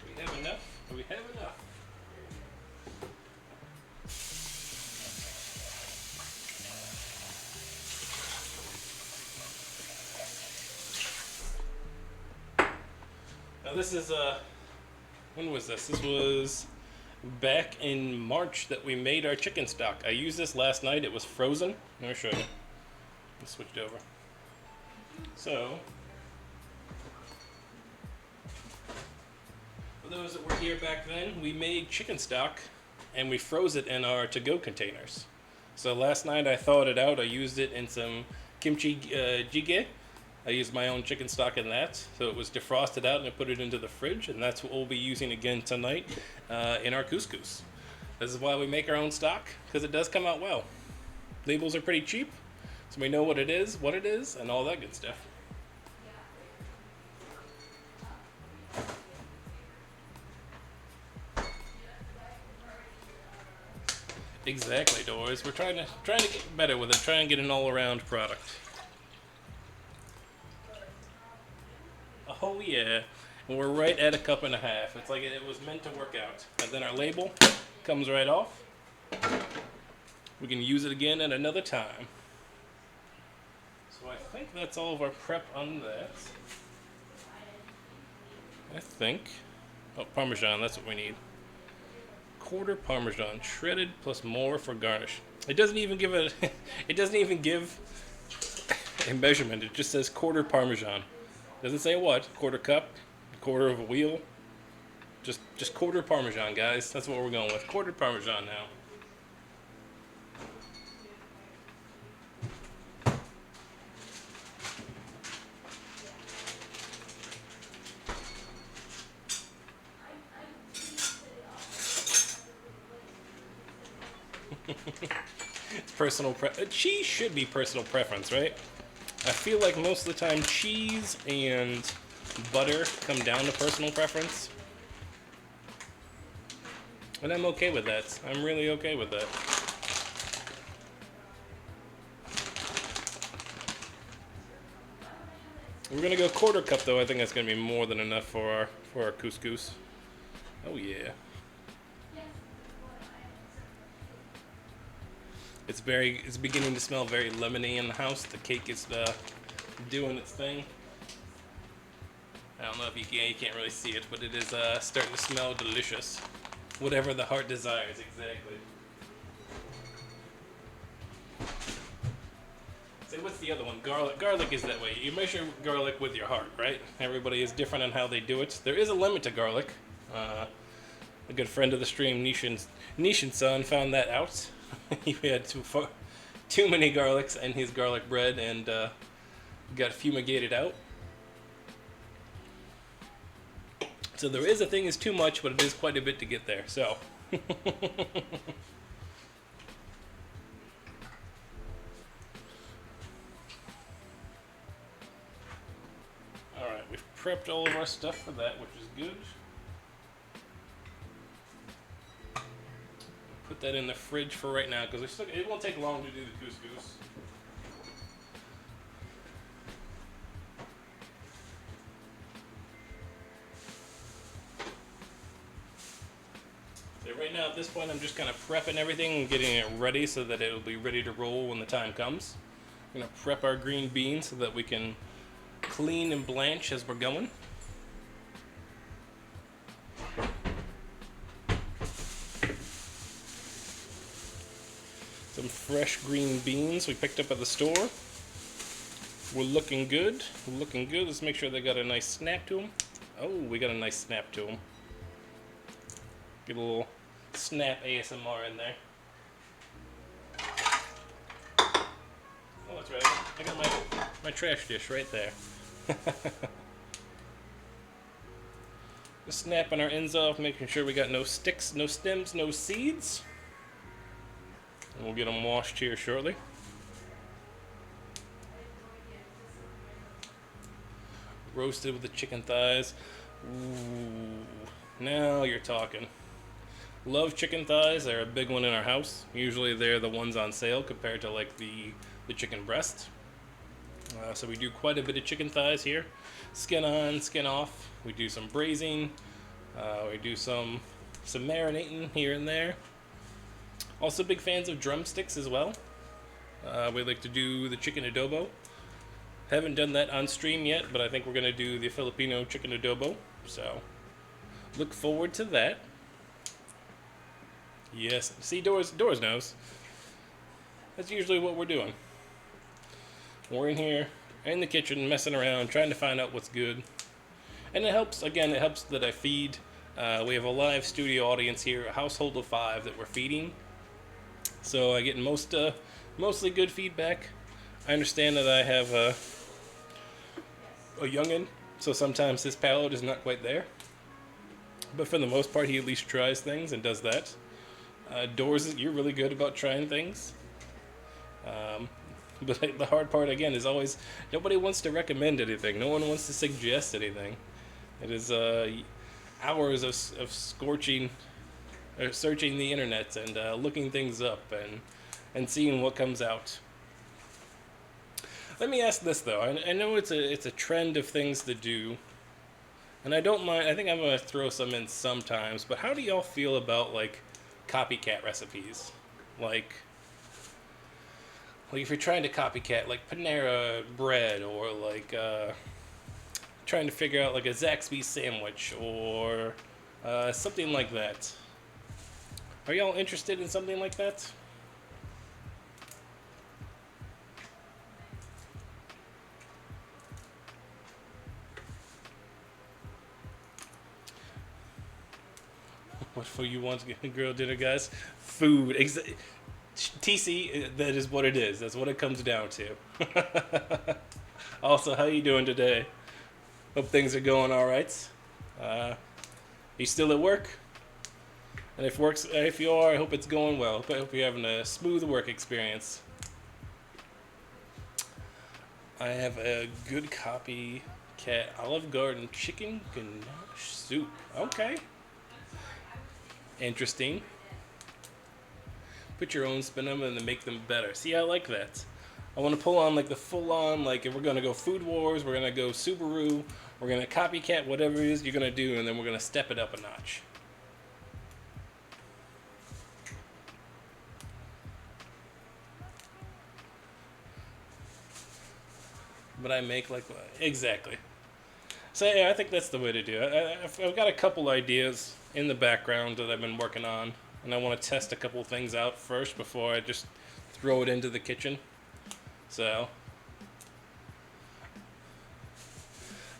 we have enough? Do we have enough? Now this is, when was this? This was back in March that we made our chicken stock. I used this last night. It was frozen. Let me show you. Let's switch it over. So, for those that were here back then, we made chicken stock and we froze it in our to-go containers. So last night I thawed it out. I used it in some kimchi jjigae. I used my own chicken stock in that, so it was defrosted out and I put it into the fridge, and that's what we'll be using again tonight in our couscous. This is why we make our own stock, because it does come out well. Labels are pretty cheap, so we know what it is, and all that good stuff. Exactly, Doris. We're trying to get better with it, try and get an all-around product. Oh yeah, and we're right at a cup and a half. It's like it was meant to work out. And then our label comes right off. We can use it again at another time. So I think that's all of our prep on that. I think. Oh, Parmesan, that's what we need. Quarter Parmesan, shredded plus more for garnish. It doesn't even give a it doesn't even give a measurement. It just says quarter Parmesan. Doesn't say what, quarter cup, quarter of a wheel. Just quarter Parmesan, guys. That's what we're going with. Quarter Parmesan now. Cheese should be personal preference, right? I feel like most of the time cheese and butter come down to personal preference. And I'm okay with that. I'm really okay with that. We're gonna go quarter cup though. I think that's gonna be more than enough for our couscous. Oh yeah. It's beginning to smell very lemony in the house. The cake is doing its thing. I don't know if you can't really see it, but it is starting to smell delicious. Whatever the heart desires, exactly. So what's the other one? Garlic. Garlic is that way. You measure garlic with your heart, right? Everybody is different on how they do it. There is a limit to garlic. A good friend of the stream, Nishan's son, found that out. He had too many garlics in his garlic bread and got fumigated out. So there is a thing is too much, but it is quite a bit to get there. So. Alright, we've prepped all of our stuff for that, which is good. Put that in the fridge for right now, because it won't take long to do the couscous. So right now, at this point, I'm just kind of prepping everything and getting it ready so that it'll be ready to roll when the time comes. I'm going to prep our green beans so that we can clean and blanch as we're going. Some fresh green beans we picked up at the store. We're looking good. We're looking good. Let's make sure they got a nice snap to them. Oh, we got a nice snap to them. Get a little snap ASMR in there. Oh, that's right. I got my trash dish right there. Just snapping our ends off, making sure we got no sticks, no stems, no seeds. And we'll get them washed here shortly. Roasted with the chicken thighs. Ooh, now you're talking. Love chicken thighs. They're a big one in our house. Usually they're the ones on sale compared to like the chicken breast. So we do quite a bit of chicken thighs here. Skin on, skin off. We do some braising. We do some marinating here and there. Also big fans of drumsticks as well. We like to do the chicken adobo. Haven't done that on stream yet, but I think we're going to do the Filipino chicken adobo. So look forward to that. Yes, see, Doors knows. That's usually what we're doing. We're in here, in the kitchen, messing around, trying to find out what's good. And it helps, again, it helps that I feed. We have a live studio audience here, a household of 5 that we're feeding. So I get mostly good feedback. I understand that I have a youngin', so sometimes his palate is not quite there. But for the most part, he at least tries things and does that. Doors, you're really good about trying things. But the hard part, again, is always nobody wants to recommend anything. No one wants to suggest anything. It is hours of searching the internet and looking things up and seeing what comes out. Let me ask this though. I know it's a trend of things to do, and I don't mind. I think I'm gonna throw some in sometimes. But how do y'all feel about like copycat recipes? Like if you're trying to copycat like Panera bread, or like trying to figure out like a Zaxby's sandwich, or something like that. Are y'all interested in something like that? What food you want to get grilled dinner, guys? Food. TC, that is what it is. That's what it comes down to. Also, how you doing today? Hope things are going all right. You still at work? And if you are, I hope it's going well. I hope you're having a smooth work experience. I have a good copycat Olive Garden chicken ganache soup. Okay. Interesting. Put your own spin on them and make them better. See, I like that. I want to pull on like the full on, like if we're going to go Food Wars, we're going to go Subaru, we're going to copycat whatever it is you're going to do, and then we're going to step it up a notch. But I make like exactly. So yeah, I think that's the way to do it. I've got a couple ideas in the background that I've been working on, and I want to test a couple things out first before I just throw it into the kitchen. So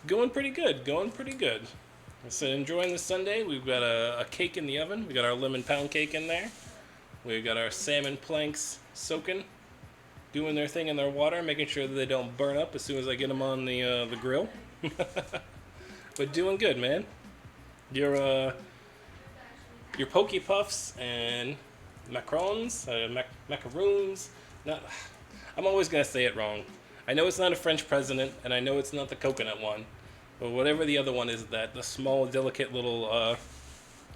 going pretty good. I said enjoying the Sunday. We've got a cake in the oven. We got our lemon pound cake in there. We've got our salmon planks soaking, doing their thing in their water, making sure that they don't burn up as soon as I get them on the grill. But doing good, man. Your Poke Puffs and macarons, macaroons. I'm always gonna say it wrong. I know it's not a French president, and I know it's not the coconut one, but whatever the other one is, the small, delicate little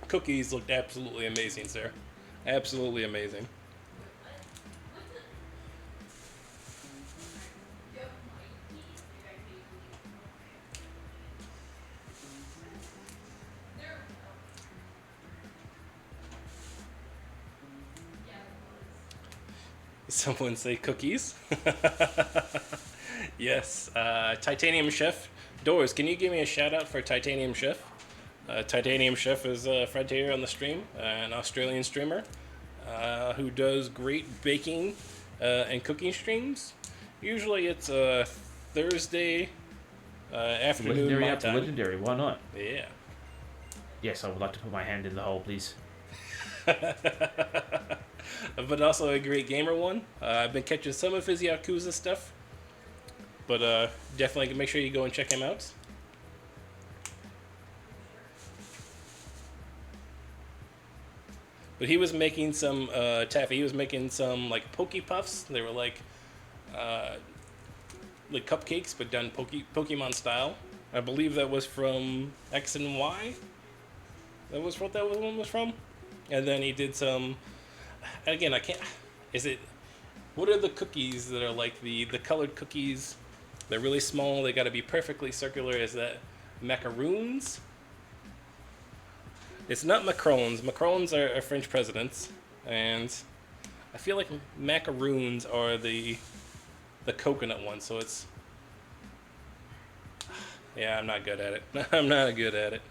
cookies looked absolutely amazing, sir. Absolutely amazing. Someone say cookies. Yes. Titanium Chef. Doors, can you give me a shout out for Titanium Chef? Titanium Chef is a friend here on the stream, an Australian streamer who does great baking and cooking streams. Usually it's Thursday afternoon. Legendary my after time. legendary, why not? Yeah. Yes, I would like to put my hand in the hole, please. But also a great gamer one. I've been catching some of his Yakuza stuff. But definitely make sure you go and check him out. But he was making some taffy. He was making some like Poke Puffs. They were like cupcakes, but done Pokemon style. I believe that was from X and Y. That was what that one was from. And then he did some. Again, I can't. Is it? What are the cookies that are like the colored cookies? They're really small. They got to be perfectly circular. Is that macaroons? It's not macarons. Macarons are French presidents, and I feel like macaroons are the coconut one. So it's. Yeah, I'm not good at it. I'm not good at it.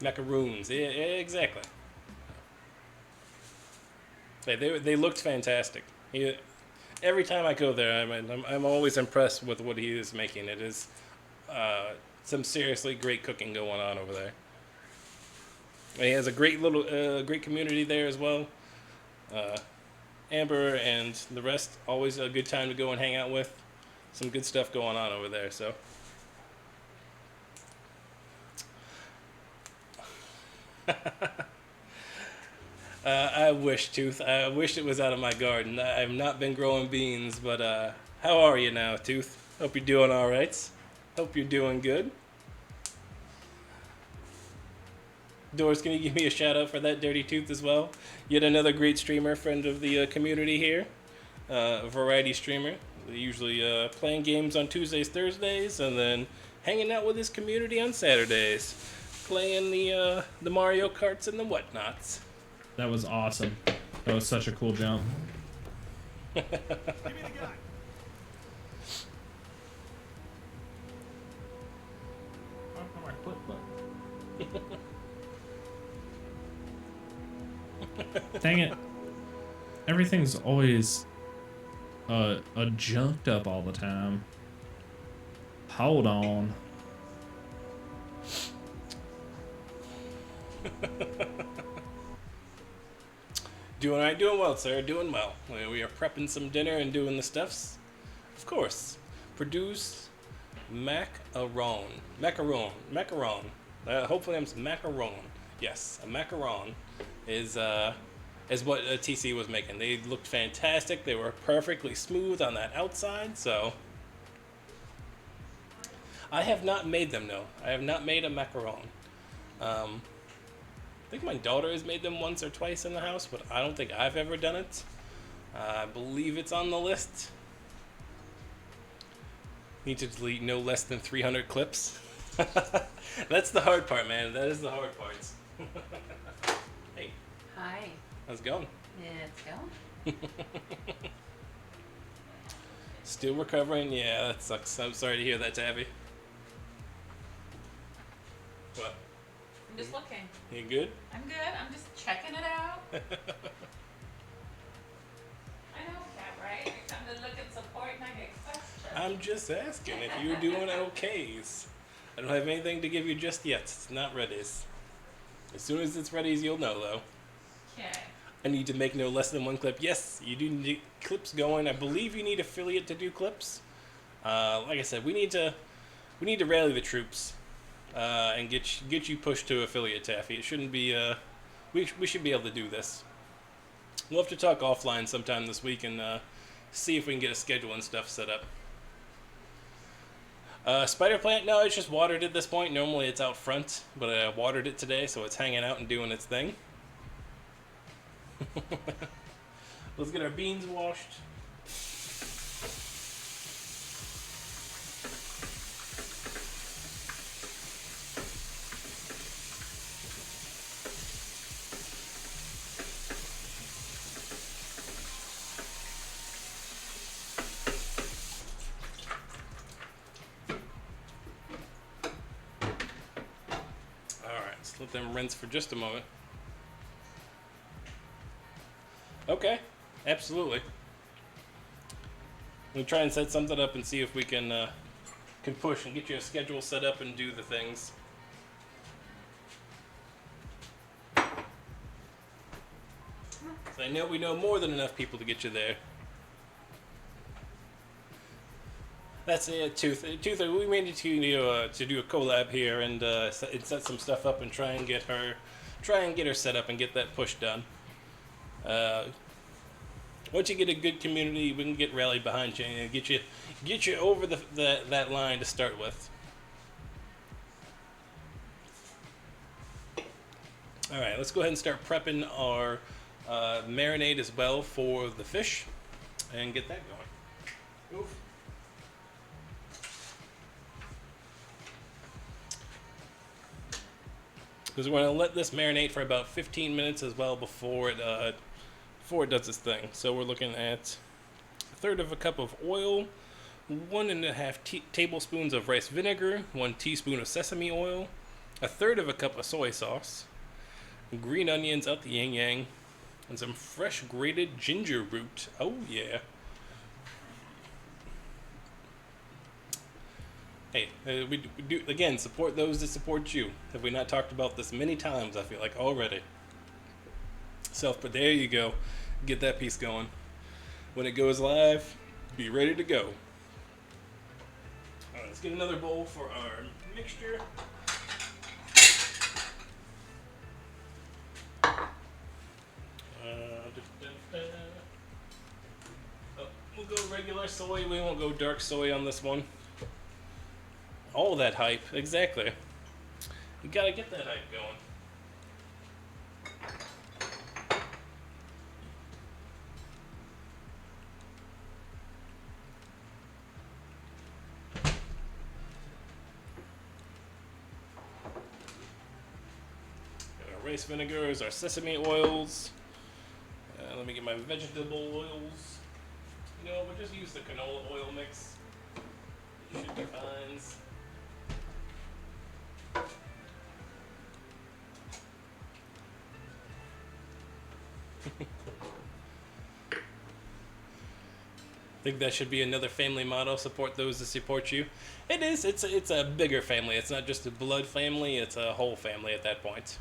Macaroons. Yeah, exactly. They looked fantastic. Every time I go there, I'm always impressed with what he is making. It is some seriously great cooking going on over there. And he has a great great community there as well. Amber and the rest, always a good time to go and hang out with. Some good stuff going on over there. So. I wish, Tooth. I wish it was out of my garden. I've not been growing beans, but how are you now, Tooth? Hope you're doing all right. Hope you're doing good. Doris, can you give me a shout out for that, Dirty Tooth, as well? Yet another great streamer, friend of the community here. Variety streamer. Usually playing games on Tuesdays, Thursdays, and then hanging out with his community on Saturdays. Playing the Mario Karts and the whatnots. That was awesome. That was such a cool jump. Give me the gun. Dang it. Everything's always junked up all the time. Hold on. Doing all right, doing well, sir. Doing well. We are prepping some dinner and doing the stuffs. Of course. Produce macaron. Hopefully I'm macaron. Yes, a macaron is what TC was making. They looked fantastic. They were perfectly smooth on that outside. So I have not made them. No, I have not made a macaron. I think my daughter has made them once or twice in the house, but I don't think I've ever done it. I believe it's on the list. Need to delete no less than 300 clips. That's the hard part, man. That is the hard part. Hey, Hi. how's it going? It's going. Still recovering? Yeah, that sucks. I'm sorry to hear that, Tabby. What? I'm just looking. You good? I'm good. I'm just checking it out. I know, Cat, right? You come to look at support and I get questions. I'm just asking if you're doing okay. I don't have anything to give you just yet. It's not ready. As soon as it's ready, you'll know, though. Okay. I need to make no less than one clip. Yes, you do need clips going. I believe you need affiliate to do clips. Like I said, we need to rally the troops and get you pushed to affiliate, Taffy. It shouldn't be. We should be able to do this. We'll have to talk offline sometime this week and see if we can get a schedule and stuff set up. Spider plant, no, it's just watered at this point. Normally it's out front, but I watered it today, so it's hanging out and doing its thing. Let's get our beans washed. Let them rinse for just a moment. Okay, absolutely. We'll try and set something up and see if we can push and get you a schedule set up and do the things. So I know we know more than enough people to get you there. That's it, Tooth. We may need to do a collab here and set some stuff up and try and get her set up and get that push done. Once you get a good community, we can get rallied behind you and get you over that line to start with. All right, let's go ahead and start prepping our marinade as well for the fish and get that going. Oof. Because we're going to let this marinate for about 15 minutes as well before it does its thing. So we're looking at 1/3 cup of oil, 1.5 tablespoons of rice vinegar, 1 teaspoon of sesame oil, 1/3 cup of soy sauce, green onions out the yin yang, and some fresh grated ginger root. Oh yeah. Hey, we do, again, support those that support you. Have we not talked about this many times, I feel like, already? But there you go. Get that piece going. When it goes live, be ready to go. All right, let's get another bowl for our mixture. We'll go regular soy. We won't go dark soy on this one. All that hype, exactly. You gotta get that hype going. Got our rice vinegars, our sesame oils. Let me get my vegetable oils. You know, we'll just use the canola oil mix. It should be fine. I think that should be another family motto: support those that support you. It is. It's a bigger family. It's not just a blood family. It's a whole family at that point.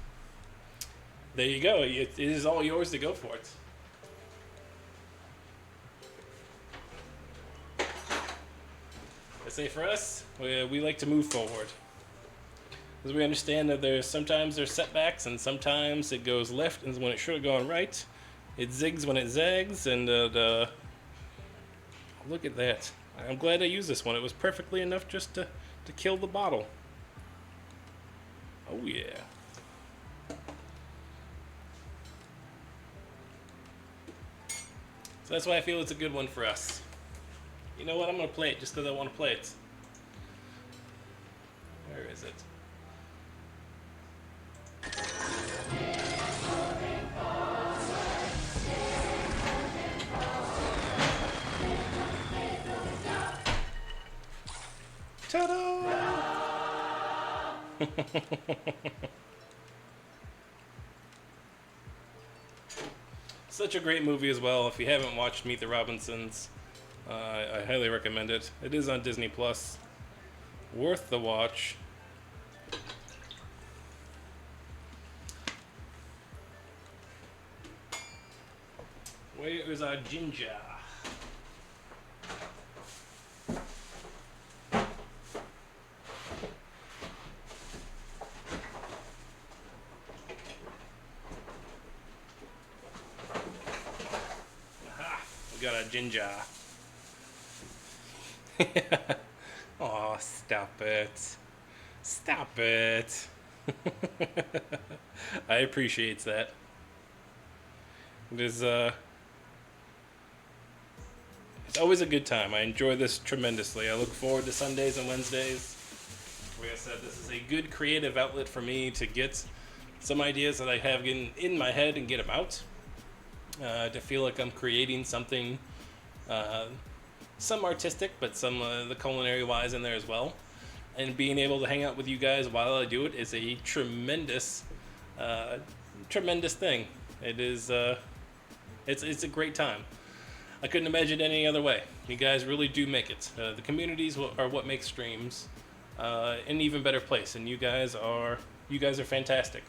There you go. It is all yours to go for it. I say for us, we like to move forward. As we understand that sometimes there's setbacks, and sometimes it goes left and when it should have gone right. It zigs when it zags, and look at that. I'm glad I used this one. It was perfectly enough just to kill the bottle. Oh yeah. So that's why I feel it's a good one for us. You know what? I'm going to play it just because I want to play it. Where is it? Ta-da! Such a great movie as well. If you haven't watched Meet the Robinsons, I highly recommend it. It is on Disney Plus. Worth the watch. Where is our ginger? Aha! We got our ginger. Oh, stop it. Stop it. I appreciate that. It's always a good time. I enjoy this tremendously. I look forward to Sundays and Wednesdays. Like I said, this is a good creative outlet for me to get some ideas that I have in my head and get them out. To feel like I'm creating something, some artistic, but some the culinary wise in there as well. And being able to hang out with you guys while I do it is a tremendous, tremendous thing. It is, it's a great time. I couldn't imagine it any other way. You guys really do make it. The communities are what makes streams an even better place, and you guys are fantastic.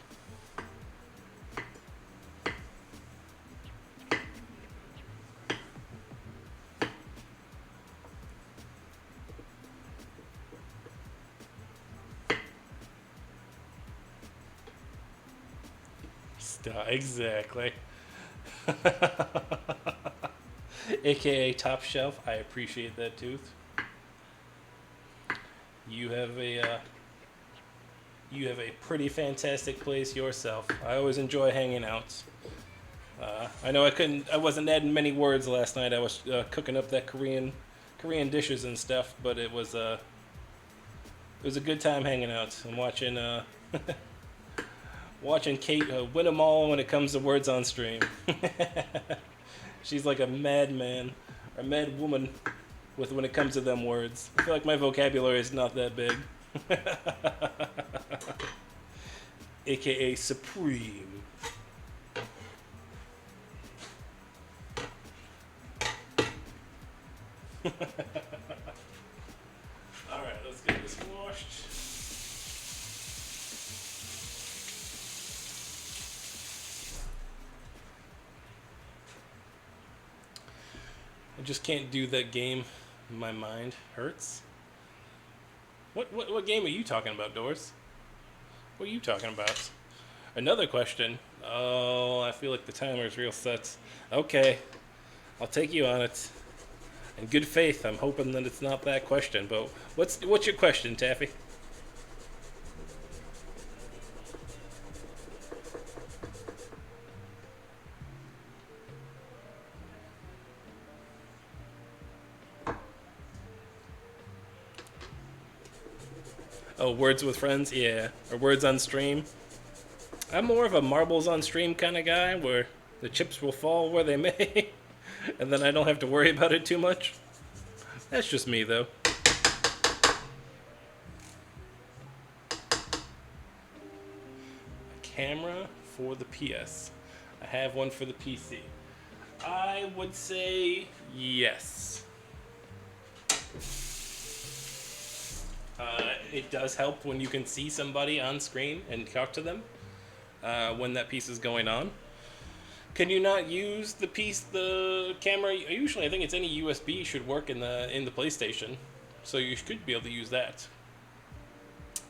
Exactly. AKA top shelf. I appreciate that, Tooth. You have a pretty fantastic place yourself. I always enjoy hanging out. I know I wasn't adding many words last night. I was cooking up that Korean dishes and stuff, but it was a good time hanging out and watching watching Kate win them all when it comes to words on stream. She's like a madman, or mad woman, when it comes to them words. I feel like my vocabulary is not that big. AKA Supreme. Alright, let's get this washed. I just can't do that game. My mind hurts. What game are you talking about, Doris? What are you talking about? Another question. Oh, I feel like the timer is real set. Okay, I'll take you on it. In good faith, I'm hoping that it's not that question. But what's your question, Taffy? Oh, words with friends? Yeah. Or words on stream? I'm more of a marbles on stream kind of guy where the chips will fall where they may. And then I don't have to worry about it too much. That's just me, though. A camera for the PS. I have one for the PC. I would say yes. It does help when you can see somebody on screen and talk to them when that piece is going on. Can you not use the camera? Usually, I think it's any USB should work in the PlayStation, so you should be able to use that.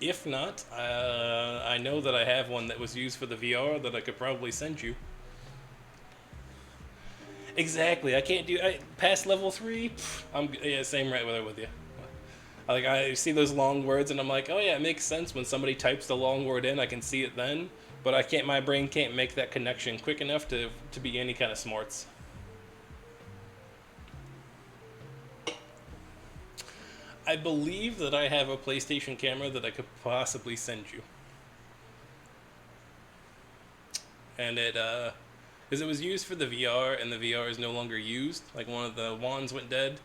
If not, I know that I have one that was used for the VR that I could probably send you. Exactly. I can't do past level 3. Yeah, same right with you. Like I see those long words and I'm like, oh yeah, it makes sense when somebody types the long word in. I can see it then, but I can't. My brain can't make that connection quick enough to be any kind of smarts. I believe that I have a PlayStation camera that I could possibly send you. And because it was used for the VR, and the VR is no longer used. Like one of the wands went dead,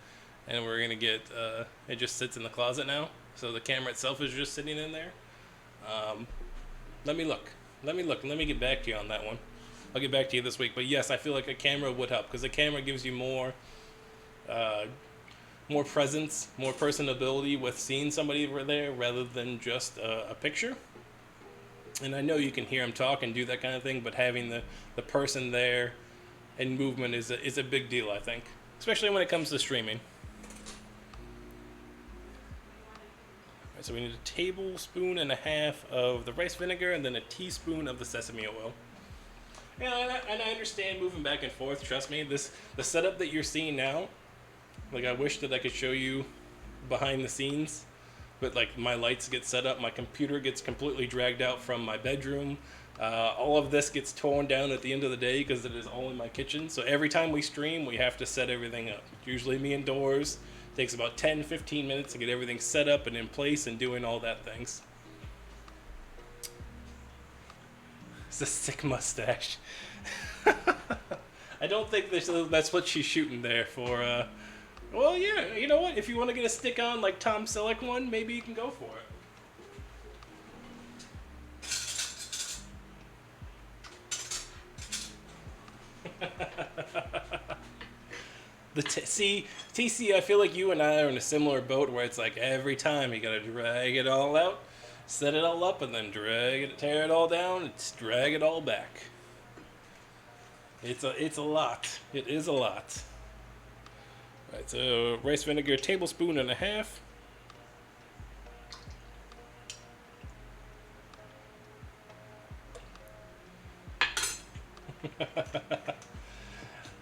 and we're gonna get, it just sits in the closet now. So the camera itself is just sitting in there. Let me look. Let me get back to you on that one. I'll get back to you this week. But yes, I feel like a camera would help, because a camera gives you more presence, more personability with seeing somebody there rather than just a picture. And I know you can hear them talk and do that kind of thing, but having the person there and movement is a big deal, I think. Especially when it comes to streaming. Alright, so we need a tablespoon and a half of the rice vinegar and then a teaspoon of the sesame oil. Yeah, and I understand moving back and forth, trust me. The setup that you're seeing now, like I wish that I could show you behind the scenes. But like my lights get set up, my computer gets completely dragged out from my bedroom. All of this gets torn down at the end of the day because it is all in my kitchen. So every time we stream, we have to set everything up. Usually me indoors. It takes about 10-15 minutes to get everything set up and in place and doing all that things. It's a sick mustache. I don't think that's what she's shooting there for. Well, yeah, you know what? If you want to get a stick-on like Tom Selleck one, maybe you can go for it. See, TC, I feel like you and I are in a similar boat where it's like every time you gotta drag it all out, set it all up, and then tear it all down, and drag it all back. It's a lot. It is a lot. Right, so rice vinegar, tablespoon and a half.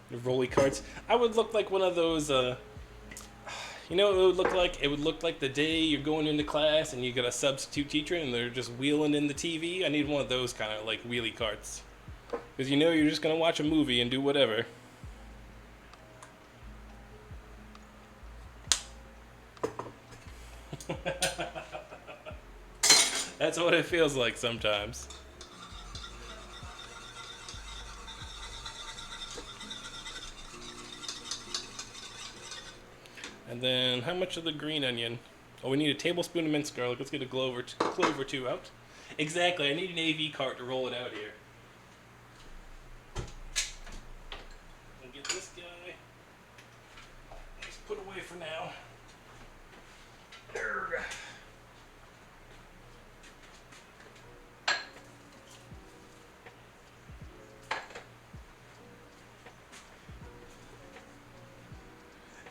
The rolly carts. I would look like one of those. You know what it would look like? It would look like the day you're going into class and you got a substitute teacher and they're just wheeling in the TV. I need one of those kind of like wheelie carts, because you know you're just gonna watch a movie and do whatever. That's what it feels like sometimes. And then how much of the green onion? Oh, we need a tablespoon of minced garlic. Let's get a clove or two out. Exactly, I need an AV cart to roll it out here. We'll get this guy. Just put away for now. Urgh.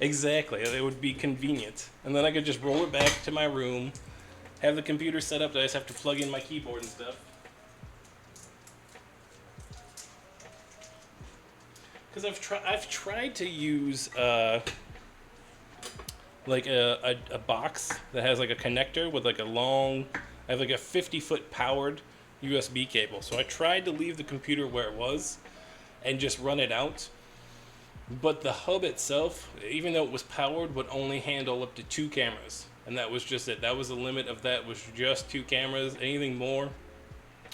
Exactly, it would be convenient. And then I could just roll it back to my room, have the computer set up, I just have to plug in my keyboard and stuff. Because I've tried to use like a box that has like a connector with like a long, I have like a 50-foot powered USB cable. So I tried to leave the computer where it was and just run it out. But the hub itself, even though it was powered, would only handle up to 2 cameras. And that was just it. That was the limit of that, was just 2 cameras. Anything more,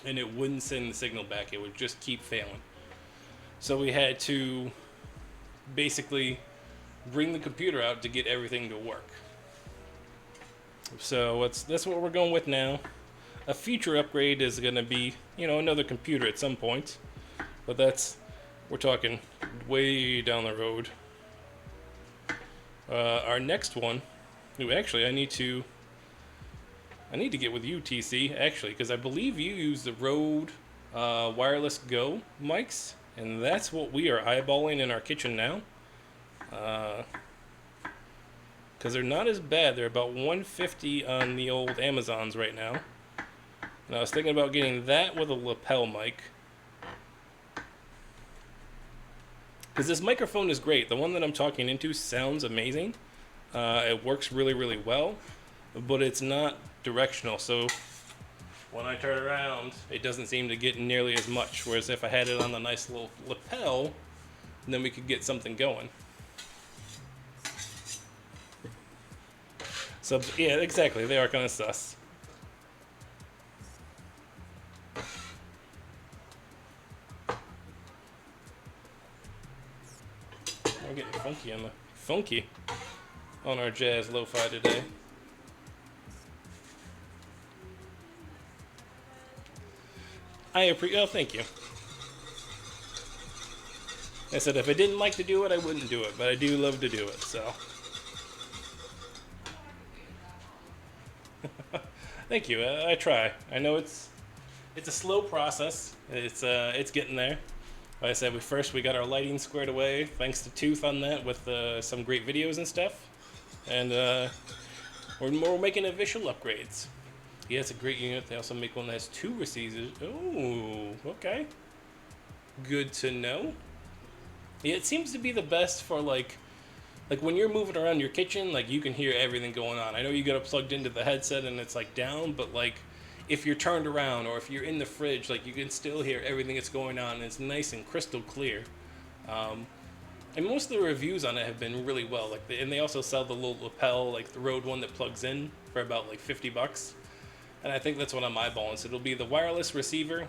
and it wouldn't send the signal back. It would just keep failing. So we had to basically bring the computer out to get everything to work. So that's what we're going with now. A future upgrade is going to be, another computer at some point. But we're talking way down the road. Our next one, actually I need to get with you, TC, actually, because I believe you use the Rode Wireless Go mics, and that's what we are eyeballing in our kitchen now. because they're not as bad. They're about 150 on the old Amazons right now. And I was thinking about getting that with a lapel mic. Because this microphone is great. The one that I'm talking into sounds amazing. It works really, really well. But it's not directional. So when I turn around, it doesn't seem to get nearly as much. Whereas if I had it on the nice little lapel, then we could get something going. So, yeah, exactly. They are kind of sus. We're getting funky on our jazz lo-fi today. Oh, thank you. I said if I didn't like to do it, I wouldn't do it, but I do love to do it, so. Thank you. I try. I know it's a slow process. It's getting there. Like I said, we got our lighting squared away, thanks to Tooth on that with some great videos and stuff, and we're making visual upgrades. Yeah, it's a great unit. They also make one that has 2 receivers. Oh, okay. Good to know. Yeah, it seems to be the best for like when you're moving around your kitchen, like you can hear everything going on. I know you got it plugged into the headset and it's like down, but like if you're turned around or if you're in the fridge, like you can still hear everything that's going on, and it's nice and crystal clear. And most of the reviews on it have been really well. And they also sell the little lapel, like the Rode one that plugs in for about like $50. And I think that's what I'm eyeballing. So it'll be the wireless receiver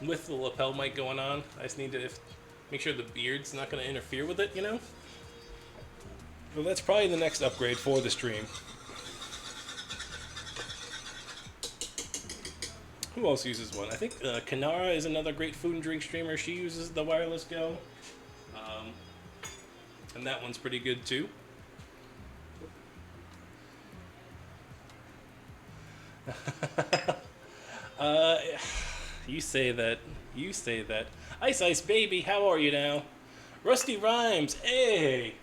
with the lapel mic going on. I just need to make sure the beard's not going to interfere with it, you know? Well, that's probably the next upgrade for the stream. Who else uses one? I think Kanara is another great food and drink streamer. She uses the wireless Go. And that one's pretty good too. You say that. You say that. Ice Baby, how are you now? Rusty Rhymes, hey!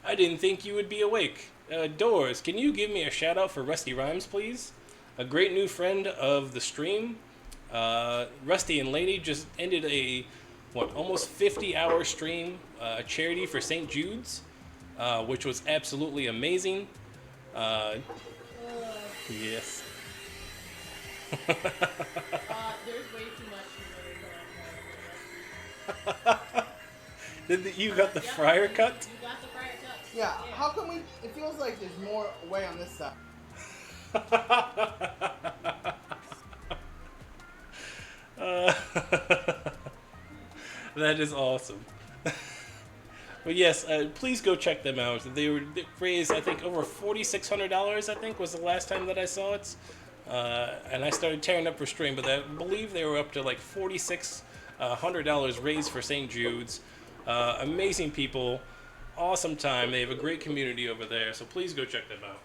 I didn't think you would be awake. Doors, can you give me a shout out for Rusty Rhymes, please? A great new friend of the stream. Rusty and Lady just ended a, almost 50-hour stream, charity for St. Jude's, which was absolutely amazing. Yes. There's way too much You got the fryer cut? You got the fryer cut. Yeah, how come it feels like there's more way on this side. That is awesome. But yes, please go check them out. They raised, I think, over $4,600, I think, was the last time that I saw it. And I started tearing up for stream, but I believe they were up to like $4,600 raised for St. Jude's. Amazing people, awesome time. They have a great community over there, so please go check them out.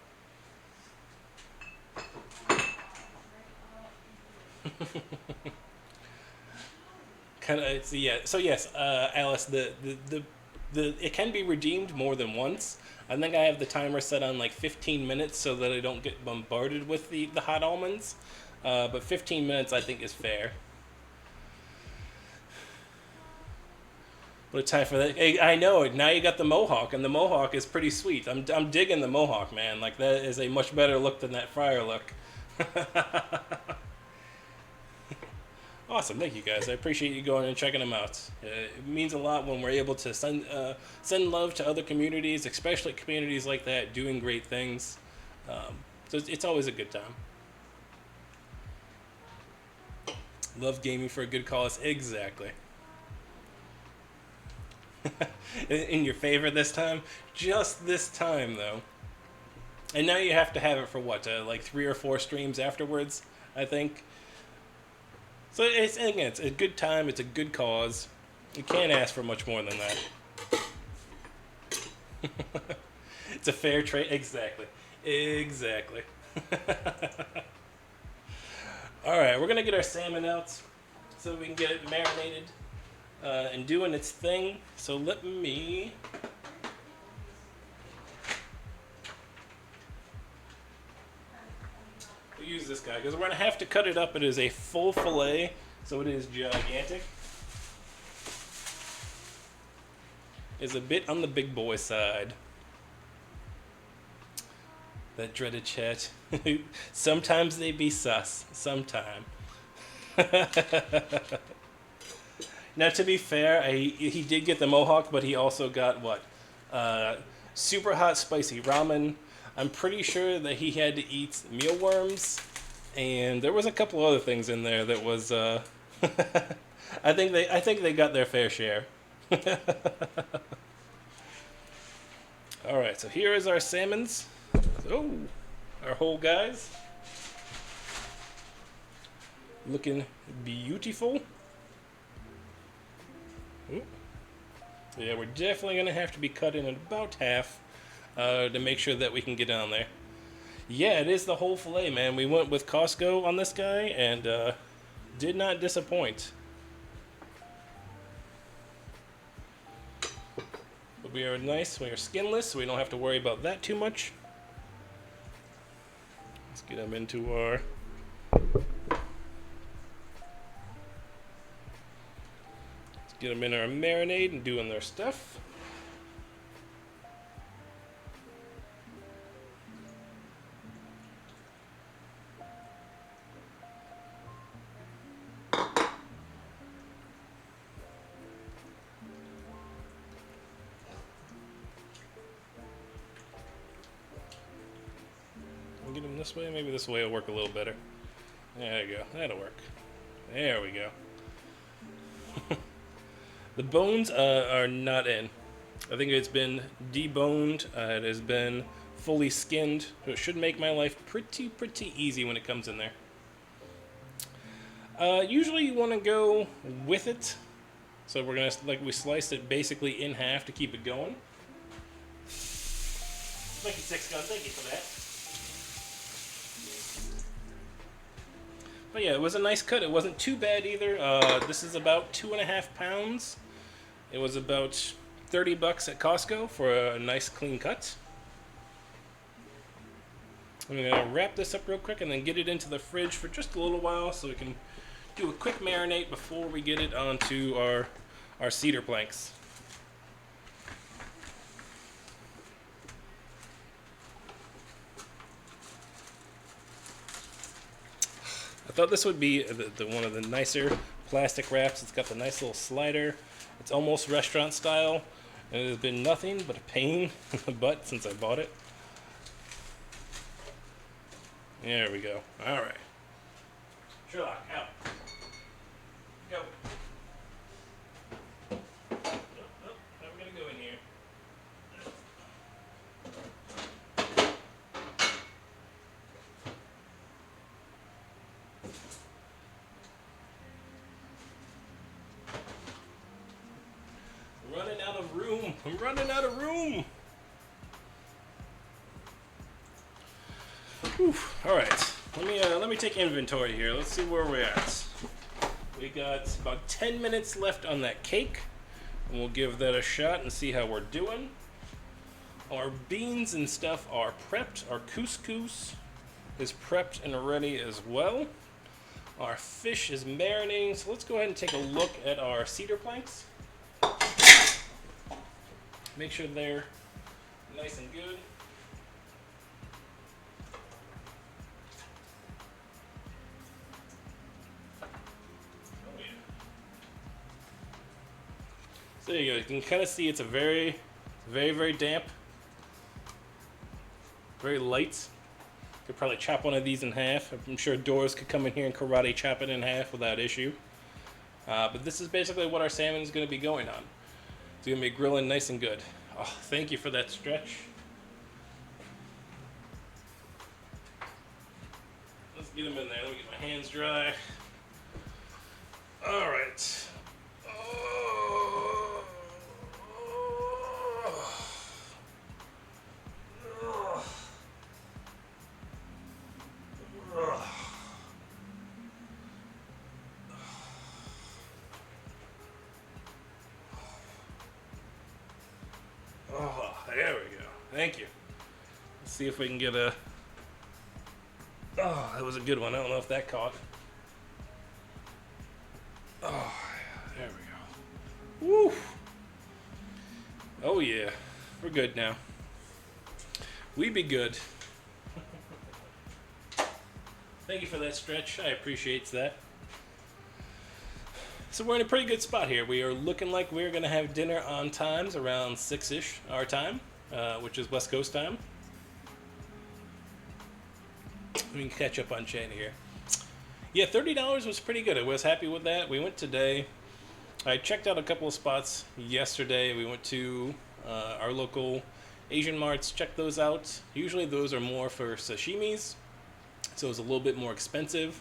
So yes, Alice, it can be redeemed more than once. I think I have the timer set on like 15 minutes so that I don't get bombarded with the hot almonds. But 15 minutes I think is fair. What a time for that. Hey, I know, now you got the mohawk, and the mohawk is pretty sweet. I'm digging the mohawk, man. Like, that is a much better look than that fryer look. Awesome, thank you guys. I appreciate you going and checking them out. It means a lot when we're able to send love to other communities, especially communities like that, doing great things. So it's always a good time. Love gaming for a good cause. Exactly. In your favor this time? Just this time, though. And now you have to have it for what? Like 3 or 4 streams afterwards, I think. So it's a good time. It's a good cause. You can't ask for much more than that. It's a fair trade. Exactly. All right, we're gonna get our salmon out so we can get it marinated and doing its thing. So let me use this guy because we're gonna have to cut it up. It is a full fillet, so it is gigantic. Is a bit on the big boy side. That dreaded chat. Sometimes they be sus. Sometime. Now, to be fair, he did get the mohawk, but he also got what? Super hot spicy ramen. I'm pretty sure that he had to eat mealworms, and there was a couple other things in there that was. I think they got their fair share. All right, so here is our salmons. Oh, our whole guys. Looking beautiful. Ooh. Yeah, we're definitely going to have to be cut in at about half to make sure that we can get down there. Yeah, it is the whole fillet, man. We went with Costco on this guy and did not disappoint. But we are nice, we are skinless, so we don't have to worry about that too much. Let's get them into our... Get them in our marinade and doing their stuff. I'll get them this way. Maybe this way will work a little better. There you go. That'll work. There we go. The bones are not in. I think it's been deboned. It has been fully skinned. So it should make my life pretty easy when it comes in there. Usually you want to go with it. So we're gonna we sliced it basically in half to keep it going. Thank you, Six Gun. Thank you for that. But yeah, it was a nice cut. It wasn't too bad either. This is about 2.5 pounds. It was about $30 at Costco for a nice clean cut. I'm gonna wrap this up real quick and then get it into the fridge for just a little while so we can do a quick marinade before we get it onto our cedar planks. I thought this would be one of the nicer plastic wraps. It's got the nice little slider. It's almost restaurant style, and it has been nothing but a pain in the butt since I bought it. There we go. All right. Sherlock, out. Go. Oh, how are we gonna go in here? Running out of room. I'm running out of room. Whew. All right. Let me take inventory here. Let's see where we're at. We got about 10 minutes left on that cake, and we'll give that a shot and see how we're doing. Our beans and stuff are prepped. Our couscous is prepped and ready as well. Our fish is marinating. So let's go ahead and take a look at our cedar planks. Make sure they're nice and good. Oh yeah. So there you go. You can kind of see it's a very damp. Very light. Could probably chop one of these in half. I'm sure Doors could come in here and karate chop it in half without issue. But this is basically what our salmon is going to be going on. It's going to be grilling nice and good. Oh, thank you for that stretch. Let's get them in there. Let me get my hands dry. All right. Oh. Oh. Oh. Oh, there we go. Thank you. Let's see if we can get a... Oh, Oh, that was a good one. I don't know if that caught. Oh, there we go. Woo! Oh yeah, we're good now. We be good. Thank you for that stretch. I appreciate that. So we're in a pretty good spot here. We are looking like we're going to have dinner on times around 6-ish our time, which is West Coast time. We can catch up on Shane here. Yeah, $30 was pretty good. I was happy with that. We went today. I checked out a couple of spots yesterday. We went to our local Asian marts, checked those out. Usually those are more for sashimis, so it's a little bit more expensive.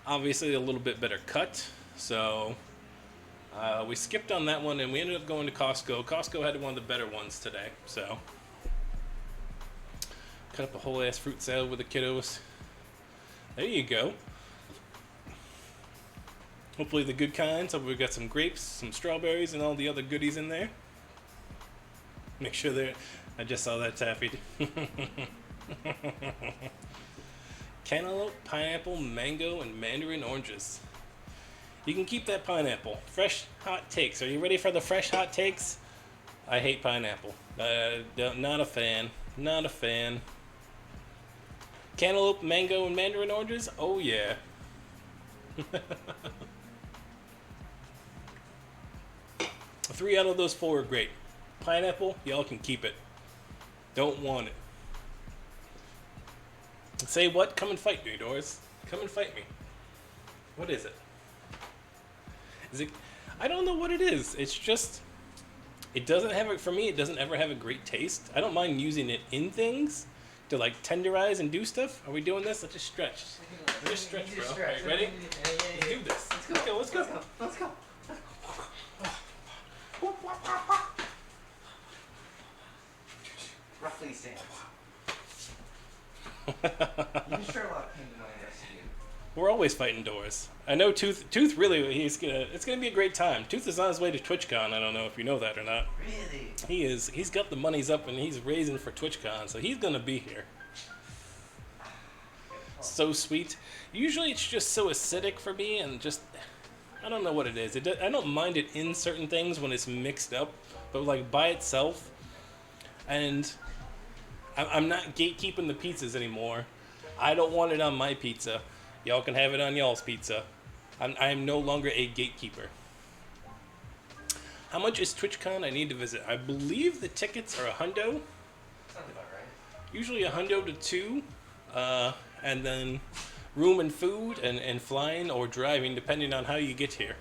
Obviously a little bit better cut. So we skipped on that one and we ended up going to Costco. Costco had one of the better ones today. So cut up a whole ass fruit salad with the kiddos. There you go. Hopefully the good kinds. Hopefully we've got some grapes, some strawberries, and all the other goodies in there. Make sure they're... I just saw that, Taffy. Cantaloupe, pineapple, mango, and mandarin oranges. You can keep that pineapple. Fresh hot takes. Are you ready for the fresh hot takes? I hate pineapple. Not a fan. Not a fan. Cantaloupe, mango, and mandarin oranges? Oh yeah. 3 out of those 4 are great. Pineapple, y'all can keep it. Don't want it. Say what? Come and fight me, Doris. Come and fight me. What is it? Is it? I don't know what it is. It's just... It doesn't have it... For me, it doesn't ever have a great taste. I don't mind using it in things to like tenderize and do stuff. Are we doing this? Let's just stretch. Let's just stretch, bro. Alright, ready? Let's do this. Let's go. Let's go. Let's go. Roughly stand. You Sherlock came to my rescue. We're always fighting Doors. I know Tooth really, it's gonna be a great time. Tooth is on his way to TwitchCon. I don't know if you know that or not. Really? He is. He's got the monies up and he's raising for TwitchCon, so he's gonna be here. So sweet. Usually it's just so acidic for me and just, I don't know what it is. I don't mind it in certain things when it's mixed up, but like by itself, and I'm not gatekeeping the pizzas anymore. I don't want it on my pizza. Y'all can have it on y'all's pizza. I am no longer a gatekeeper. How much is TwitchCon? I need to visit. I believe the tickets are $100. Sounds about right. Usually $100 to $2, and then room and food and flying or driving, depending on how you get here.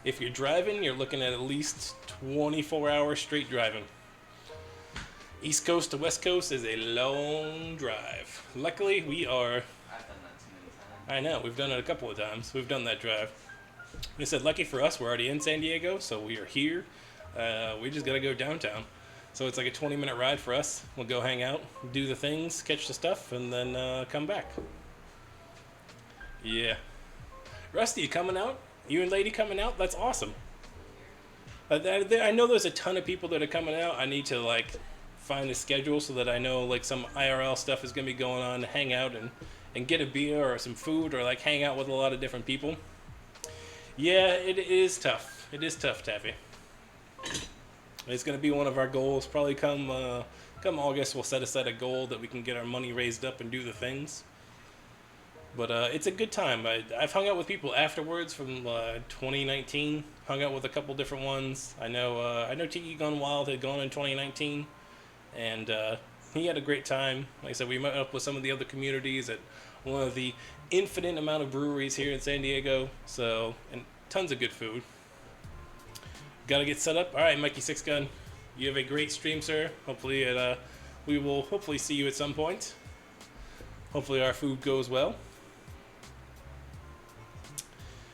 If you're driving, you're looking at least 24 hours straight driving. East Coast to West Coast is a long drive. Luckily, we are... I've done that too many times. I know, we've done it a couple of times. We've done that drive. They said, lucky for us, we're already in San Diego, so we are here. We just gotta go downtown. So it's like a 20-minute ride for us. We'll go hang out, do the things, catch the stuff, and then come back. Yeah. Rusty, you coming out? You and Lady coming out? That's awesome. I know there's a ton of people that are coming out. I need to, like... find a schedule so that I know like some IRL stuff is gonna be going on, hang out and get a beer or some food or like hang out with a lot of different people. Yeah, it is tough. It is tough, Taffy. It's gonna be one of our goals. Probably come August, we'll set aside a goal that we can get our money raised up and do the things. But it's a good time. I've hung out with people afterwards from 2019. Hung out with a couple different ones. I know Tiki Gone Wild had gone in 2019. And he had a great time. Like I said, we met up with some of the other communities at one of the infinite amount of breweries here in San Diego. So, and tons of good food. Gotta get set up. All right, Mikey Six Gun, you have a great stream, sir. Hopefully, we will hopefully see you at some point. Hopefully, our food goes well.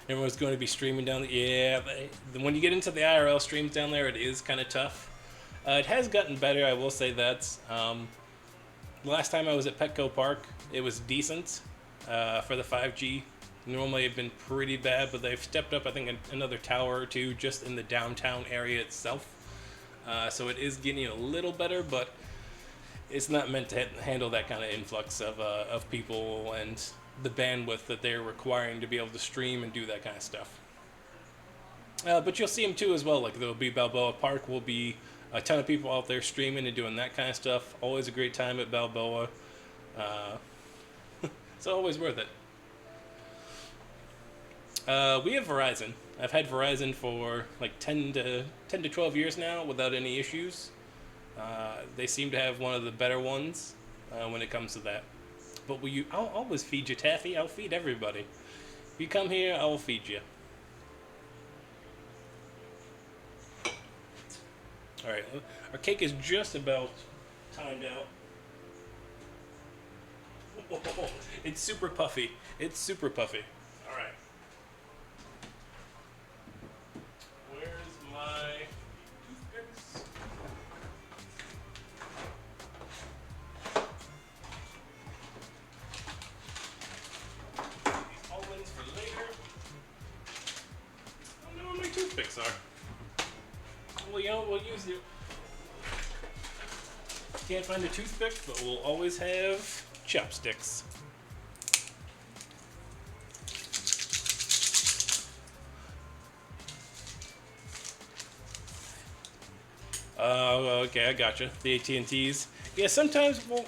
Everyone's going to be streaming down there. Yeah, when you get into the IRL streams down there, it is kind of tough. It has gotten better, I will say that. The last time I was at Petco Park, it was decent for the 5G. Normally it's been pretty bad, but they've stepped up, I think, another tower or two just in the downtown area itself. So it is getting a little better, but it's not meant to handle that kind of influx of people and the bandwidth that they're requiring to be able to stream and do that kind of stuff. But you'll see them too as well. Like there'll be Balboa Park. Will be a ton of people out there streaming and doing that kind of stuff. Always a great time at Balboa. It's always worth it. We have Verizon. I've had Verizon for like 10 to 12 years now without any issues. They seem to have one of the better ones when it comes to that. But I'll always feed you, Taffy. I'll feed everybody. If you come here, I'll feed you. Alright, our cake is just about timed out. Oh, it's super puffy. It's super puffy. Alright. Where's my toothpicks? These almonds for later. I don't know where my toothpicks are. Well, you know, we'll use it. Can't find a toothpick, but we'll always have chopsticks. Okay, I gotcha. The AT&Ts. Yeah, sometimes, well,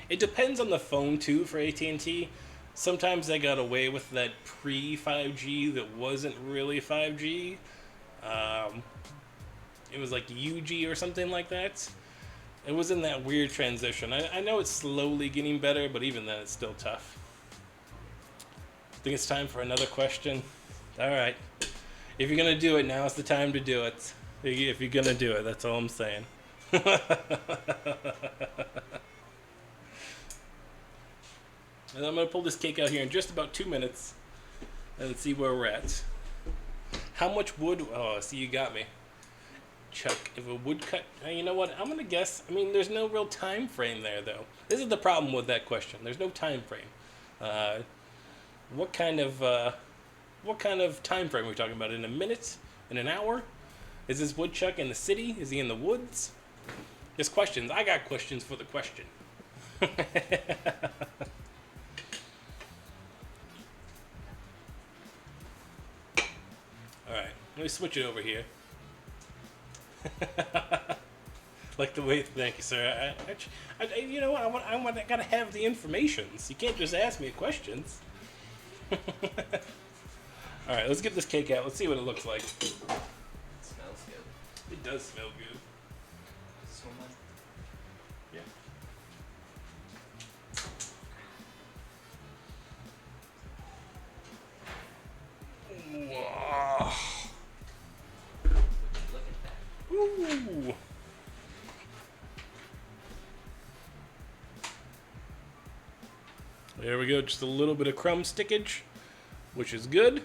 it depends on the phone too for AT&T. Sometimes they got away with that pre-5G that wasn't really 5G. It was like UG or something like that. It was in that weird transition. I know it's slowly getting better, but even then it's still tough. I think it's time for another question. Alright. If you're going to do it, now's the time to do it. If you're going to do it, that's all I'm saying. And I'm going to pull this cake out here in just about 2 minutes and see where we're at. How much wood? Oh, see, you got me. Chuck, if a woodcut, you know what? I'm gonna guess. I mean, there's no real time frame there, though. This is the problem with that question. There's no time frame. What kind of time frame are we talking about? In a minute? In an hour? Is this woodchuck in the city? Is he in the woods? There's questions. I got questions for the question. All right, let me switch it over here. Like the way, thank you, sir. You know what? I gotta have the informations. You can't just ask me questions. All right, let's get this cake out. Let's see what it looks like. It smells good. It does smell good. This one? Yeah. Wow. Look at that. Ooh. There we go. Just a little bit of crumb stickage, which is good.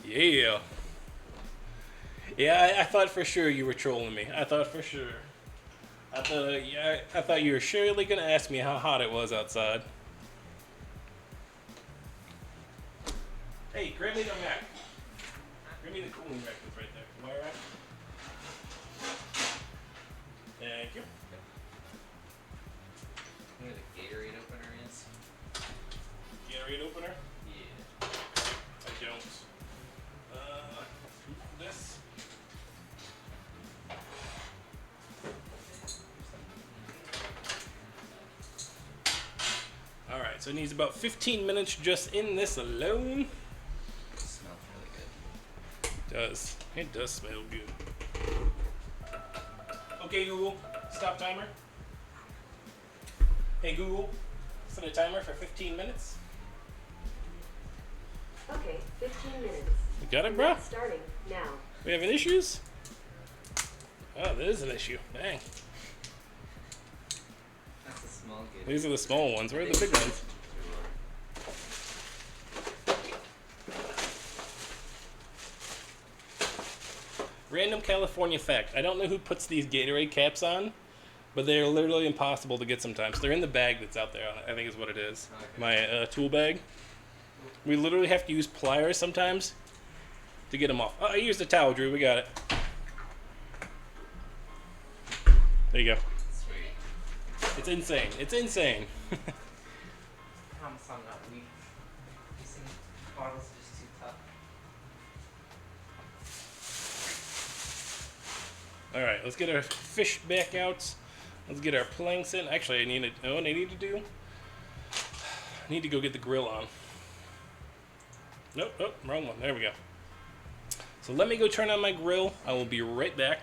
Yeah. Yeah, I thought for sure you were trolling me. I thought for sure. I thought you were surely gonna ask me how hot it was outside. Hey, grab me the rack. Grab me the cooling rack that's right there. Am I right? Thank you. You know what a Gatorade opener is? Gatorade opener? Yeah. I don't. This. Alright, so it needs about 15 minutes just in this alone. It smells really good. It does. It does smell good. Okay, Google, stop timer. Hey, Google, set a timer for 15 minutes. Okay, 15 minutes. You got it, bro? Starting now. We having issues? Oh, there is an issue. Dang. That's a small Gatorade. These are the small ones. Where are the big ones? Random California fact. I don't know who puts these Gatorade caps on, but they're literally impossible to get sometimes. They're in the bag that's out there, I think is what it is. Okay. My tool bag. We literally have to use pliers sometimes to get them off. Oh, I used a towel, Drew. We got it. There you go. Sweet. It's insane. It's insane. Promise I'm not weak. These things, bottles are just too tough. All right, let's get our fish back out. Let's get our planks in. Actually, I need to. Oh, what I need to do? I need to go get the grill on. Nope, oh, wrong one. There we go. So let me go turn on my grill. I will be right back.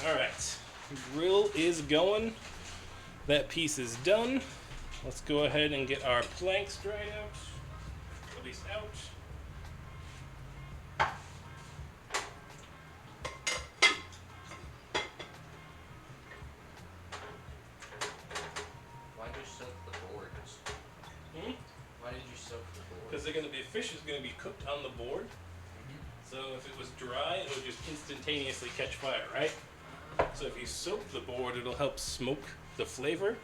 Alright, grill is going. That piece is done. Let's go ahead and get our planks dried out. At least out. Why did you soak the boards? Why did you soak the boards? Because they're going to be, fish is going to be cooked on the board. So if it was dry, it would just instantaneously catch fire, right? So if you soak the board, it'll help smoke the flavor,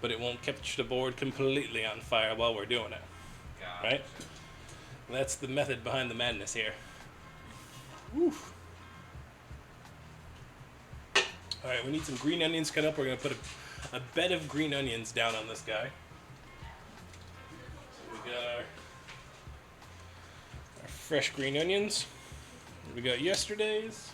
but it won't catch the board completely on fire while we're doing it, right? That's the method behind the madness here. Woo. All right, we need some green onions cut up. We're gonna put a bed of green onions down on this guy. So we got our fresh green onions. We got yesterday's.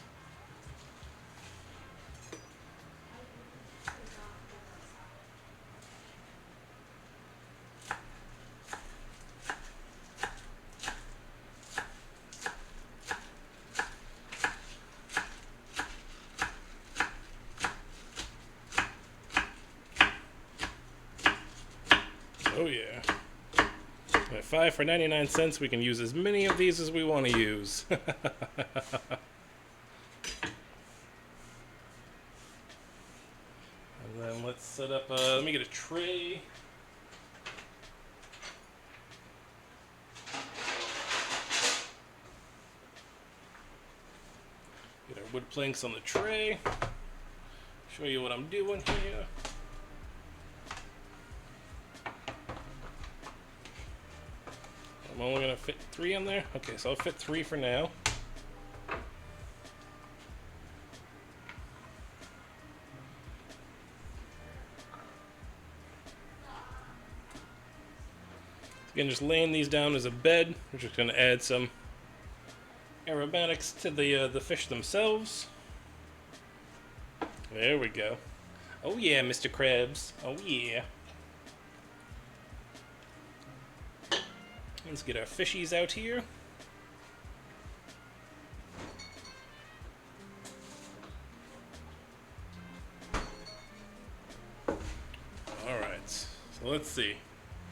Oh yeah. At 5 for 99 cents, we can use as many of these as we want to use. And then let's set up, let me get a tray. Get our wood planks on the tray. Show you what I'm doing here. I'm only gonna fit 3 in there. Okay, so I'll fit 3 for now. Again, just laying these down as a bed. We're just gonna add some aromatics to the fish themselves. There we go. Oh yeah, Mr. Krabs. Oh yeah. Let's get our fishies out here. Alright, so let's see.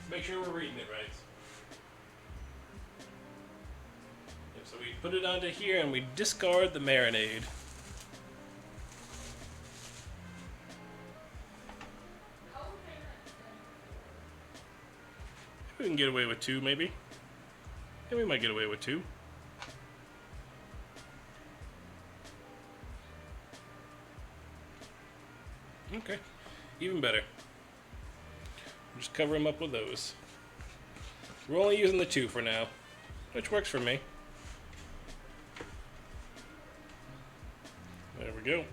Make sure we're reading it right. Yep, so we put it onto here and we discard the marinade. We can get away with 2, maybe. Yeah, we might get away with 2. Okay, even better. Just cover them up with those. We're only using the 2 for now, which works for me. There we go.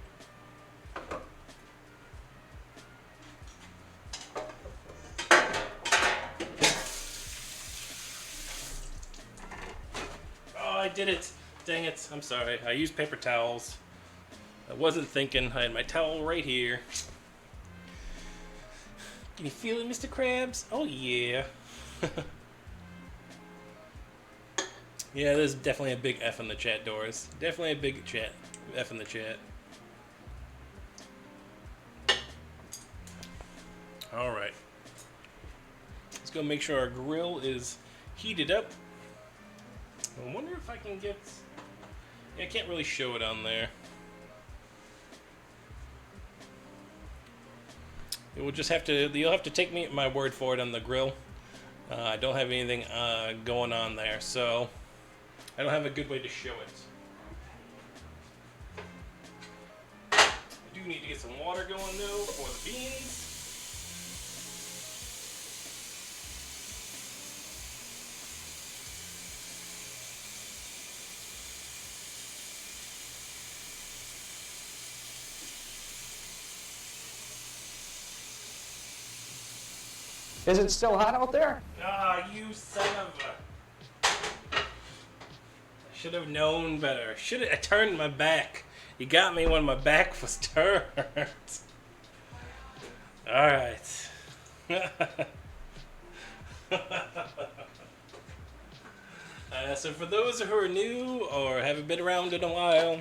I did it. Dang it. I'm sorry. I used paper towels. I wasn't thinking. I had my towel right here. Can you feel it, Mr. Krabs? Oh, yeah. Yeah, there's definitely a big F in the chat doors. Definitely a big chat. F in the chat. All right. Let's go make sure our grill is heated up. I wonder if I can get... Yeah, I can't really show it on there. It will just have to... You'll have to take me at my word for it on the grill. I don't have anything going on there, so I don't have a good way to show it. I do need to get some water going though for the beans. Is it still hot out there? Ah, you son of a... I should have known better. I turned my back. You got me when my back was turned. Alright. So for those who are new or haven't been around in a while,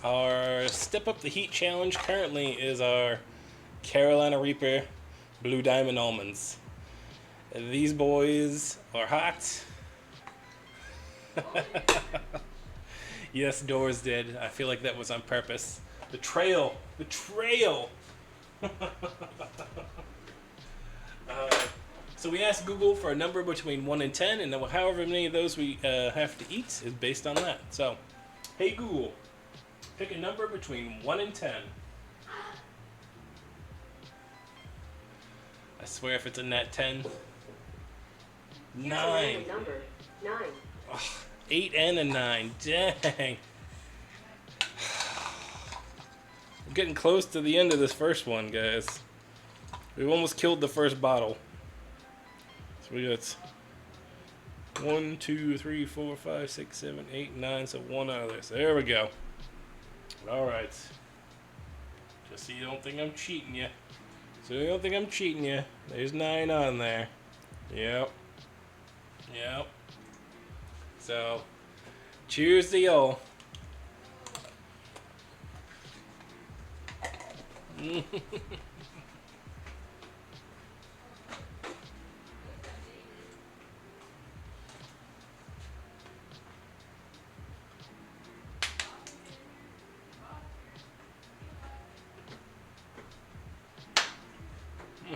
our Step Up the Heat challenge currently is our Carolina Reaper Blue Diamond Almonds. These boys are hot. Yes, Doors did. I feel like that was on purpose. The trail. So we asked Google for a number between 1 and 10, and then however many of those we have to eat is based on that. So, hey Google, pick a number between 1 and 10. I swear if it's a nat 10. 9. Number 9. Oh, 8 and a 9. Dang. We're getting close to the end of this first one, guys. We've almost killed the first bottle. So we got 1, 2, 3, 4, 5, 6, 7, 8, 9. So one out of this. There we go. Alright. Just so you don't think I'm cheating you. There's 9 on there. Yep. So, cheers to y'all. It's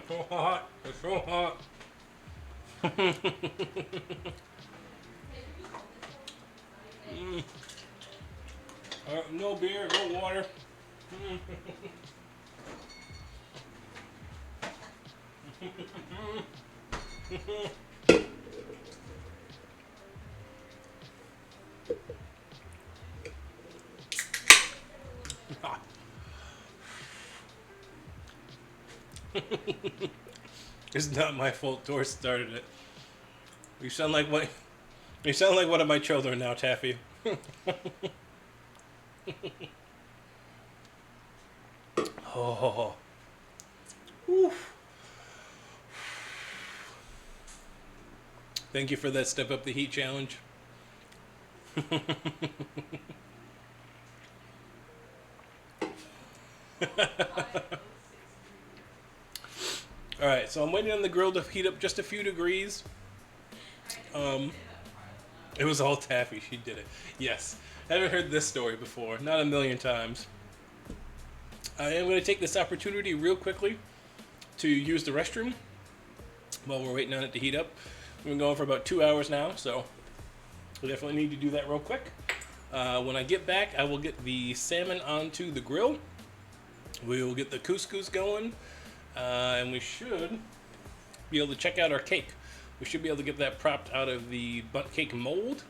so hot. It's so hot. No beer, no water. It's not my fault. Doris started it. You sound like one of my children now, Taffy. Oh. Oof. Thank you for that Step Up the Heat challenge. Alright, so I'm waiting on the grill to heat up just a few degrees. It was all Taffy. She did it. Yes. Haven't heard this story before. Not a million times. I am going to take this opportunity real quickly to use the restroom while we're waiting on it to heat up. We've been going for about 2 hours now, so we definitely need to do that real quick. When I get back, I will get the salmon onto the grill. We will get the couscous going, and we should be able to check out our cake. We should be able to get that propped out of the bundt cake mold,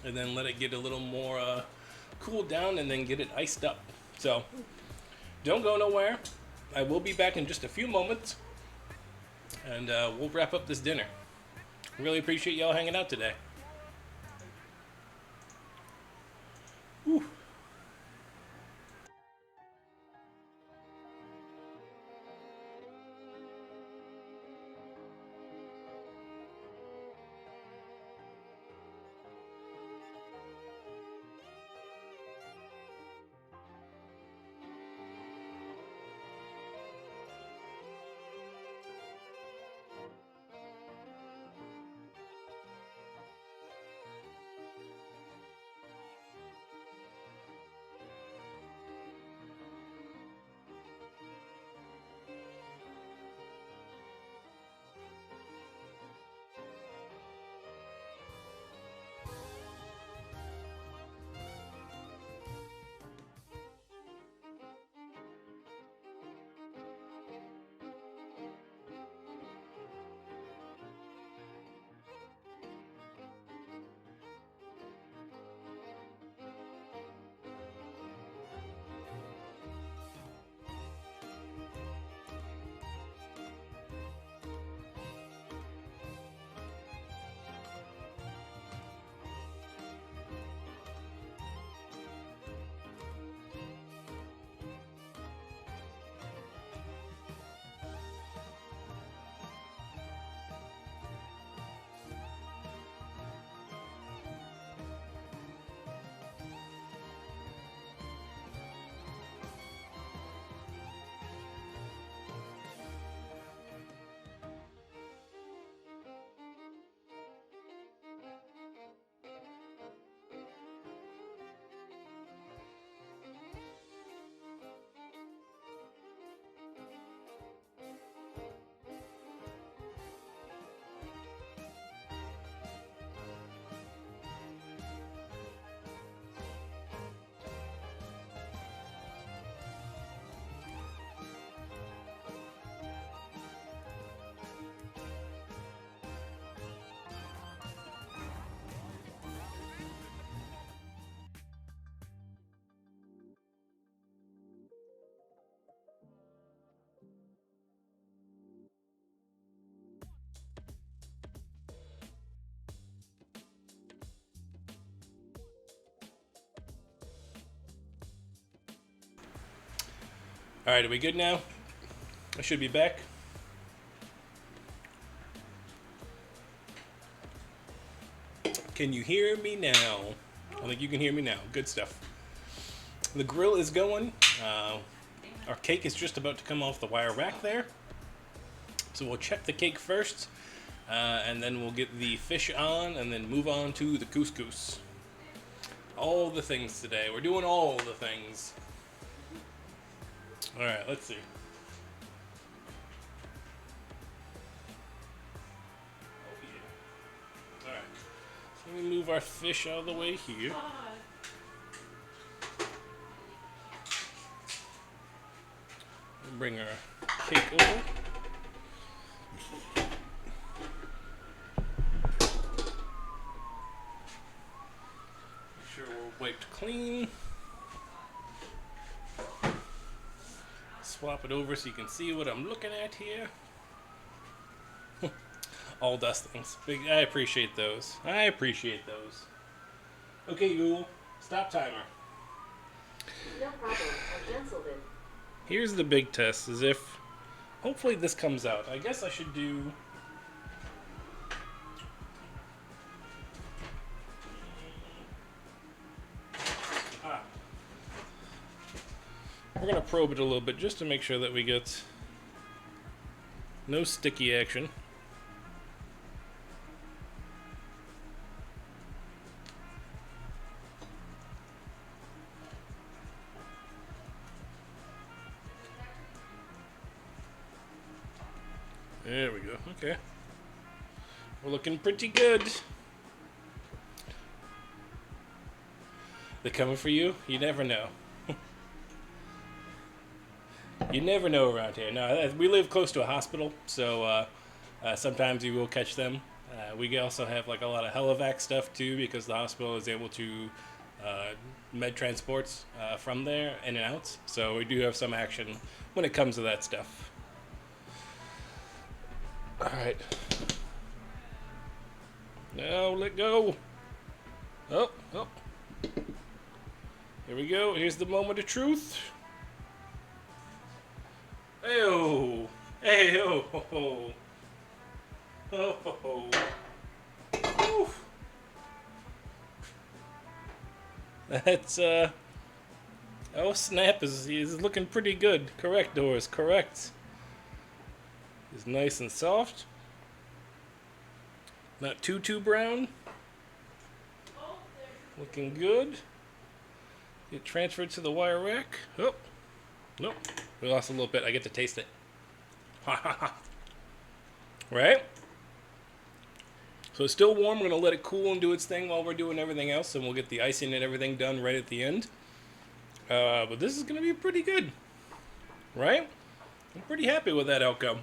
and then let it get a little more cooled down, and then get it iced up. So, don't go nowhere. I will be back in just a few moments, and we'll wrap up this dinner. Really appreciate y'all hanging out today. Whew. Alright, are we good now? I should be back. Can you hear me now? I think you can hear me now. Good stuff. The grill is going. Our cake is just about to come off the wire rack there. So we'll check the cake first, and then we'll get the fish on, and then move on to the couscous. All the things today. We're doing all the things. Alright, let's see. Oh yeah. Alright. So let me move our fish out of the way here. Bring our cake over. Make sure we're wiped clean. Swap it over so you can see what I'm looking at here. All dustings. Big. I appreciate those. I appreciate those. Okay, Google. Stop timer. No problem. I canceled it. Here's the big test, is if hopefully this comes out. I guess I should do we're gonna probe it a little bit just to make sure that we get no sticky action. There we go. Okay. We're looking pretty good. They're coming for you? You never know. You never know around here. No, we live close to a hospital, so sometimes you will catch them. We also have like a lot of helivac stuff too, because the hospital is able to med transports from there in and out. So we do have some action when it comes to that stuff. Alright. Now let go. Oh. Here we go. Here's the moment of truth. Hey-oh. Hey-oh. Oh. Oof. That's, oh, snap is looking pretty good. Correct, Doris. Correct. Is nice and soft. Not too brown. Looking good. Get transferred to the wire rack. Oh, nope. We lost a little bit. I get to taste it. Right? So it's still warm. We're going to let it cool and do its thing while we're doing everything else, and we'll get the icing and everything done right at the end. But this is going to be pretty good. Right? I'm pretty happy with that outcome.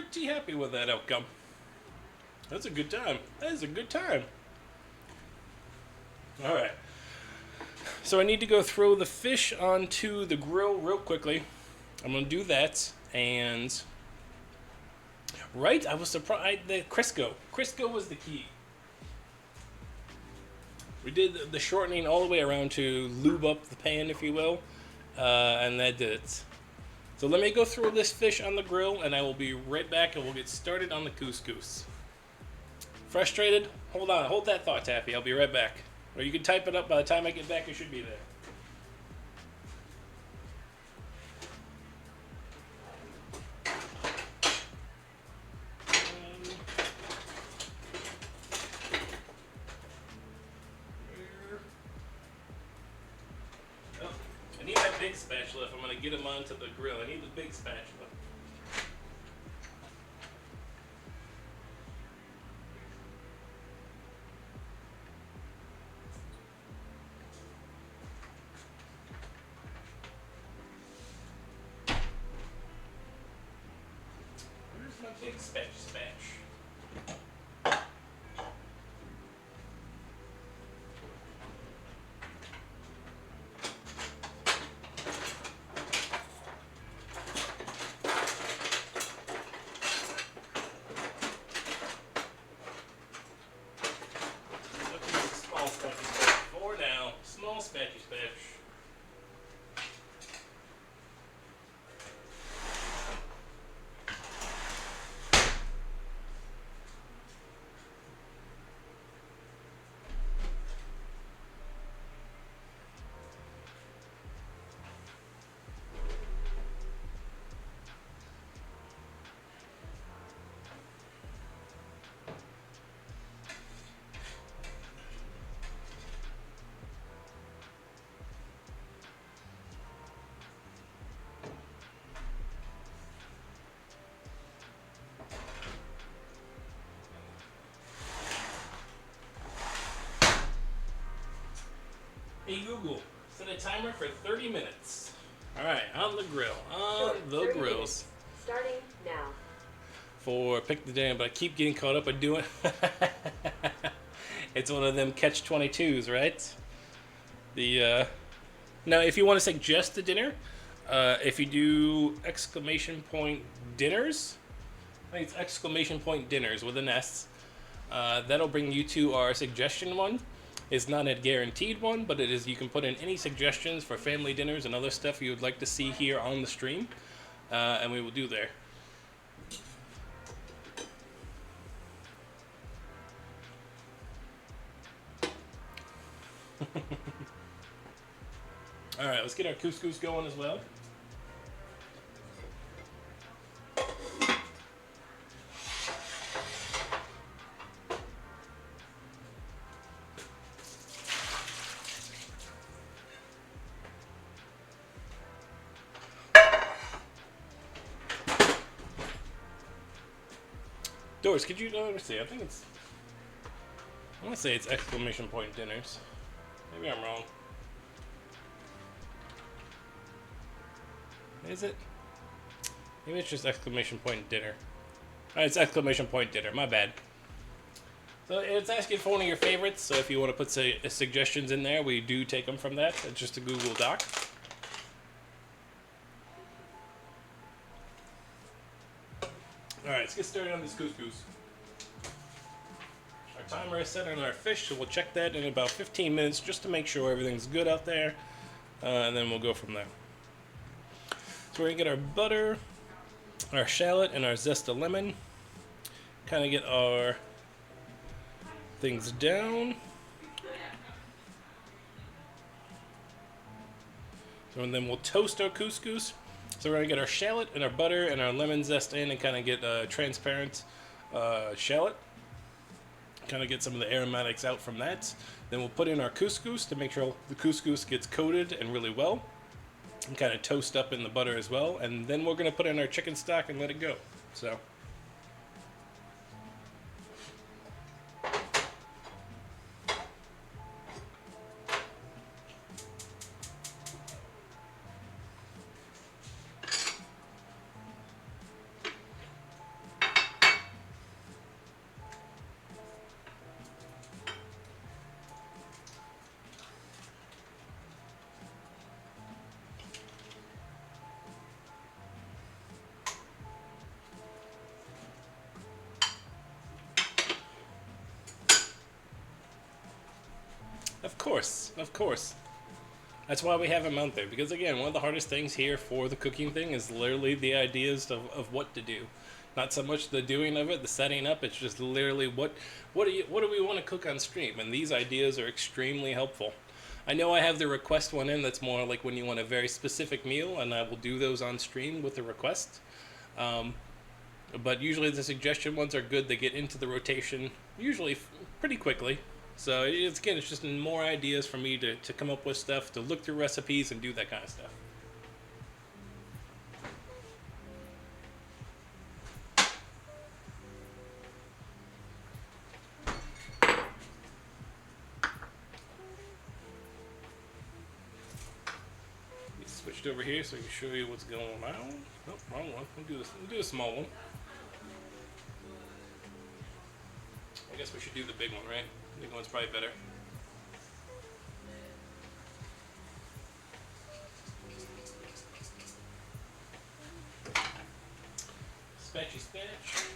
Pretty happy with that outcome. That's a good time. That is a good time. Alright. So I need to go throw the fish onto the grill real quickly. I'm going to do that. And... Right? I was surprised. The Crisco. Crisco was the key. We did the shortening all the way around to lube up the pan, if you will. And that did it. So let me go throw this fish on the grill, and I will be right back, and we'll get started on the couscous. Frustrated? Hold on. Hold that thought, Taffy. I'll be right back. Or you can type it up. By the time I get back, it should be there. I need my big spatula if I'm going to get them onto the grill. I need the big spatula. Where's my big spatch? Hey Google, set a timer for 30 minutes. All right, on the grill, on Sure, the 30 grills. minutes. Starting now. For pick the day, but I keep getting caught up in doing. It's one of them catch-22s, right? The now, if you want to suggest a dinner, if you do exclamation point dinners, I think it's exclamation point dinners with an S. That'll bring you to our suggestion one. It's not a guaranteed one, but it is. You can put in any suggestions for family dinners and other stuff you would like to see here on the stream, and we will do there. All right, let's get our couscous going as well. Doris, could you let me see? I think it's. I want to say it's exclamation point dinners. Maybe I'm wrong. Is it? Maybe it's just exclamation point dinner. It's exclamation point dinner. My bad. So it's asking for one of your favorites. So if you want to put suggestions in there, we do take them from that. It's just a Google Doc. All right, let's get started on this couscous. Our timer is set on our fish, so we'll check that in about 15 minutes just to make sure everything's good out there, and then we'll go from there. So we're gonna get our butter, our shallot, and our zest of lemon. Kind of get our things down. So and then we'll toast our couscous. So we're gonna get our shallot and our butter and our lemon zest in and kind of get a transparent shallot. Kind of get some of the aromatics out from that. Then we'll put in our couscous to make sure the couscous gets coated and really well. And kind of toast up in the butter as well. And then we're gonna put in our chicken stock and let it go. So. Of course. That's why we have them out there. Because again, one of the hardest things here for the cooking thing is literally the ideas of what to do. Not so much the doing of it, the setting up. It's just literally what do we want to cook on stream? And these ideas are extremely helpful. I know I have the request one in that's more like when you want a very specific meal, and I will do those on stream with the request. But usually the suggestion ones are good. They get into the rotation usually pretty quickly. So it's just more ideas for me to come up with stuff, to look through recipes and do that kind of stuff. We switched over here so I can show you what's going on. Nope, wrong one. We'll do a small one. I guess we should do the big one, right? The big one's probably better. Spatchy spatch.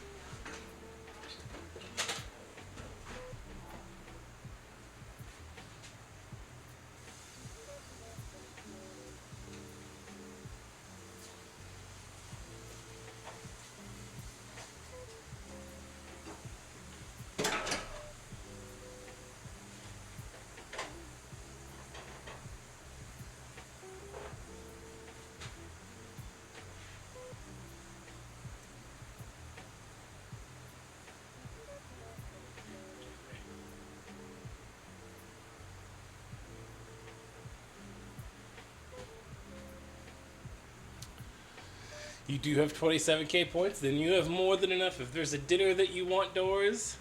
You do have 27k points, then you have more than enough. If there's a dinner that you want, Doris,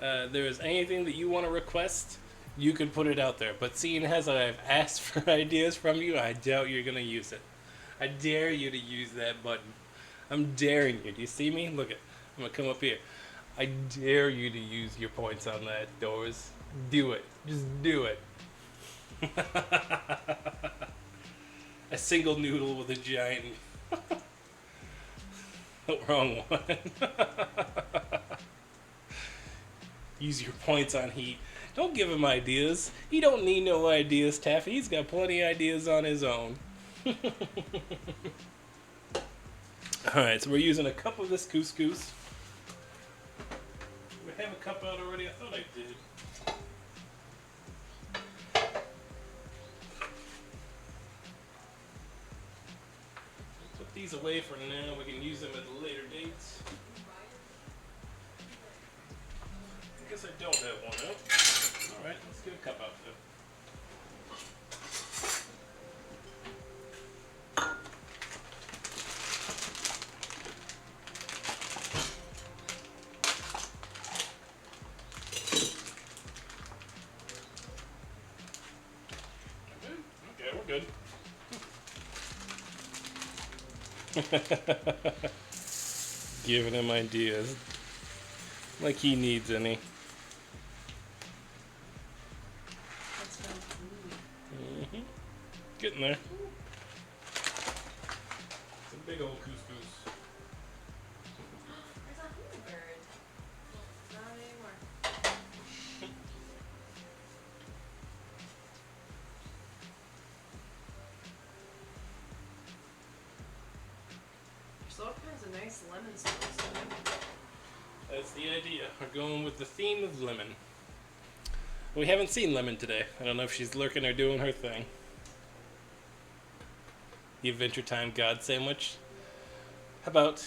there is anything that you want to request, you can put it out there. But seeing as I've asked for ideas from you, I doubt you're gonna use it. I dare you to use that button. I'm daring you. Do you see me? Look it. I'm gonna come up here. I dare you to use your points on that, Doors. Do it. Just do it. A single noodle with a giant. Wrong one. Use your points on heat. Don't give him ideas. He don't need no ideas, Taffy. He's got plenty of ideas on his own. Alright, so we're using a cup of this couscous. We have a cup out already? I thought I did. Put these away for now. We can use them at a later date. I guess I don't have one out. Alright, let's get a cup out though. Okay, we're good. Giving him ideas. Like he needs any. Getting there. It's a big old couscous. There's a hummingbird. Not anymore. There's all kinds of nice lemon sauce in there. That's the idea. We're going with the theme of lemon. We haven't seen Lemon today. I don't know if she's lurking or doing her thing. The Adventure Time God sandwich. How about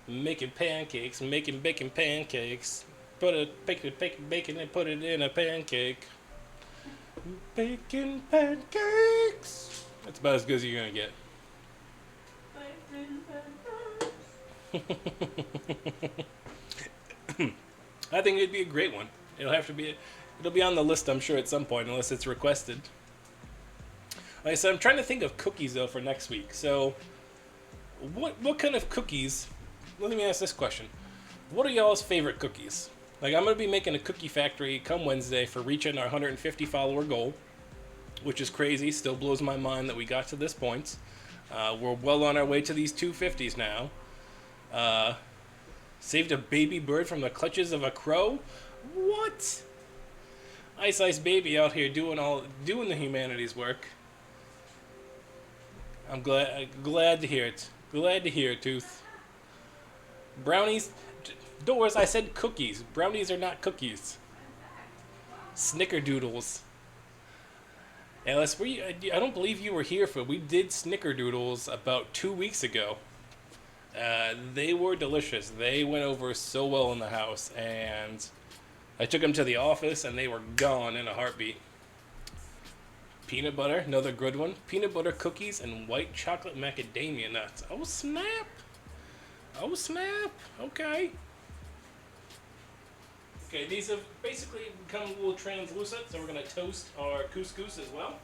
making pancakes, making bacon pancakes? Bacon and put it in a pancake. Bacon pancakes. That's about as good as you're gonna get. I think it'd be a great one. It'll be on the list, I'm sure, at some point, unless it's requested. Like I said, I'm trying to think of cookies though for next week. So, what kind of cookies? Let me ask this question: what are y'all's favorite cookies? Like, I'm gonna be making a cookie factory come Wednesday for reaching our 150 follower goal, which is crazy. Still blows my mind that we got to this point. We're well on our way to these 250s now. Saved a baby bird from the clutches of a crow. What? Ice Ice Baby out here doing the humanities work. I'm glad to hear it. Glad to hear it, Tooth. Brownies, Doors. I said cookies. Brownies are not cookies. Snickerdoodles. Alice, I don't believe you were here for. We did snickerdoodles about 2 weeks ago. They were delicious. They went over so well in the house, and I took them to the office, and they were gone in a heartbeat. Peanut butter, another good one. Peanut butter cookies and white chocolate macadamia nuts. Oh, snap. Oh, snap. Okay. Okay, these have basically become a little translucent, so we're going to toast our couscous as well.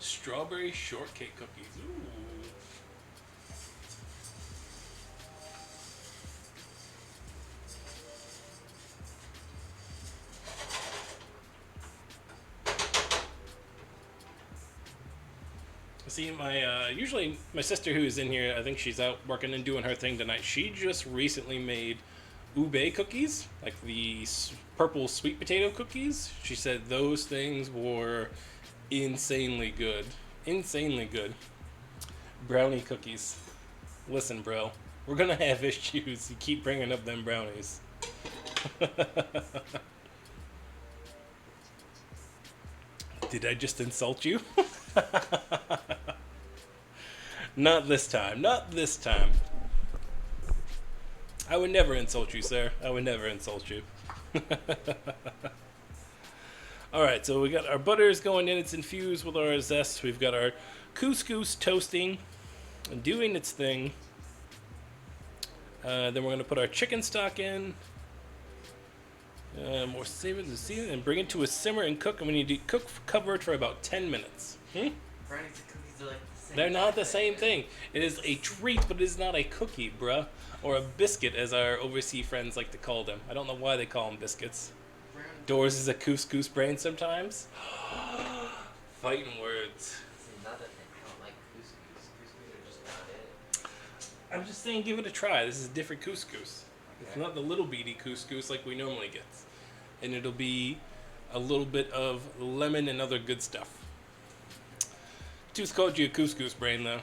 Strawberry shortcake cookies. Ooh. See, usually my sister who is in here, I think she's out working and doing her thing tonight. She just recently made ube cookies, like the purple sweet potato cookies. She said those things were insanely good. Insanely good. Brownie cookies. Listen, bro, we're gonna have issues. You keep bringing up them brownies. Did I just insult you? Not this time. Not this time. I would never insult you, sir. I would never insult you. Alright, so we got our butters going in. It's infused with our zest. We've got our couscous toasting and doing its thing. Then we're going to put our chicken stock in. More savor the season and bring it to a simmer and cook. And we need to cover it for about 10 minutes. Brownies and cookies are like the same. They're not the same thing. It is a treat, but it is not a cookie, bruh. Or a biscuit, as our overseas friends like to call them. I don't know why they call them biscuits. Doors is a couscous brain sometimes. Fighting words. That's another thing. I don't like couscous. Couscous are just not it. I'm just saying, give it a try. This is different couscous. It's not the little beady couscous like we normally get. And it'll be a little bit of lemon and other good stuff. Tooth called you a couscous brain, though.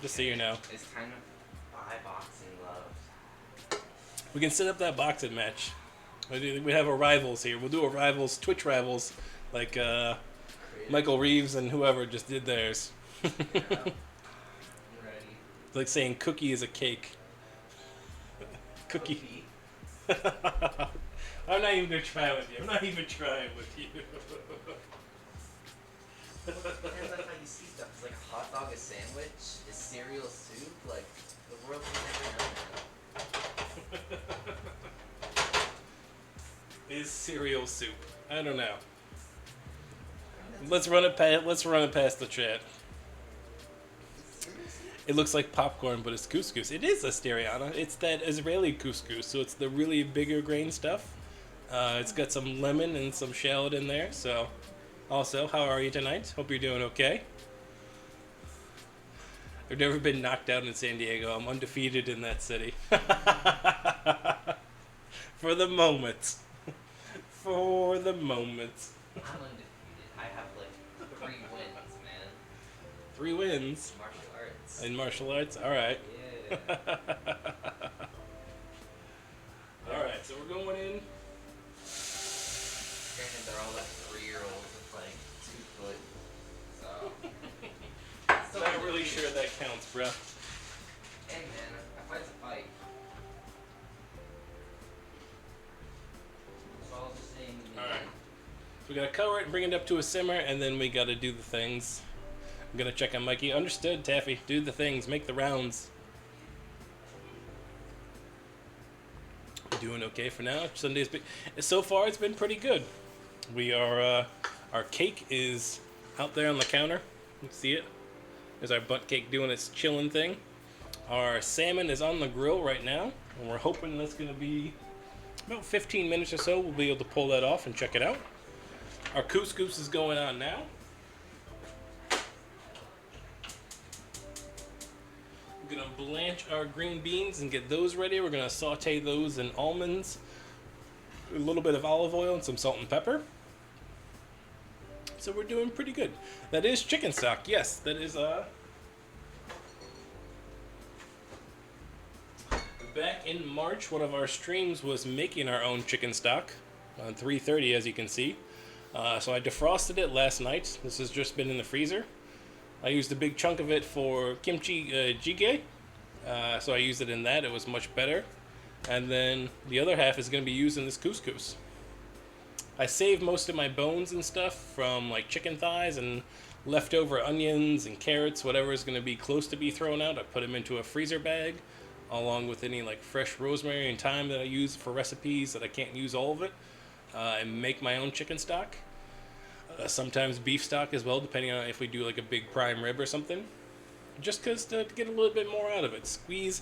Just so you know. It's time to buy boxing gloves. We can set up that boxing match. We have our rivals here. We'll do a rivals, Twitch rivals, like Michael Reeves and whoever just did theirs. Yeah. I'm ready. It's like saying cookie is a cake. Cookie. I'm not even gonna try with you. I'm not even trying with you. Depends on how you see stuff. It's like a hot dog, a sandwich, is cereal soup. Like, the world can never know. Is cereal soup? I don't know. Let's run it past the chat. It looks like popcorn, but it's couscous. It is Asteriana. It's that Israeli couscous, so it's the really bigger grain stuff. It's got some lemon and some shallot in there. So, also, how are you tonight? Hope you're doing okay. I've never been knocked out in San Diego. I'm undefeated in that city. For the moment. For the moment. I'm undefeated. I have like 3 wins, man. 3 wins? Martial arts. In martial arts? Alright. Yeah. Alright, so we're going in. Granted, they're all like 3-year-olds with like 2 foot. So. I'm not really sure that counts, bruh. Hey man, a fight's a fight. So I'll just say. Alright. We gotta cover it and bring it up to a simmer, and then we gotta do the things. I'm gonna check on Mikey. Understood, Taffy. Do the things. Make the rounds. Doing okay for now. Sunday's been, so far it's been pretty good. We are our cake is out there on the counter. You can see it. There's our butt cake doing its chilling thing. Our salmon is on the grill right now, and we're hoping that's gonna be about 15 minutes or so. We'll be able to pull that off and check it out. Our couscous is going on now. We're gonna blanch our green beans and get those ready. We're gonna saute those in almonds, a little bit of olive oil and some salt and pepper. So we're doing pretty good. That is chicken stock. Yes, that is back in March, one of our streams was making our own chicken stock on 3:30, as you can see. So I defrosted it last night. This has just been in the freezer. I used a big chunk of it for kimchi jjigae. So I used it in that. It was much better. And then the other half is going to be used in this couscous. I saved most of my bones and stuff from like chicken thighs and leftover onions and carrots, whatever is going to be close to be thrown out. I put them into a freezer bag along with any like fresh rosemary and thyme that I use for recipes that I can't use all of it, and make my own chicken stock. Sometimes beef stock as well, depending on if we do like a big prime rib or something. Just because to get a little bit more out of it. Squeeze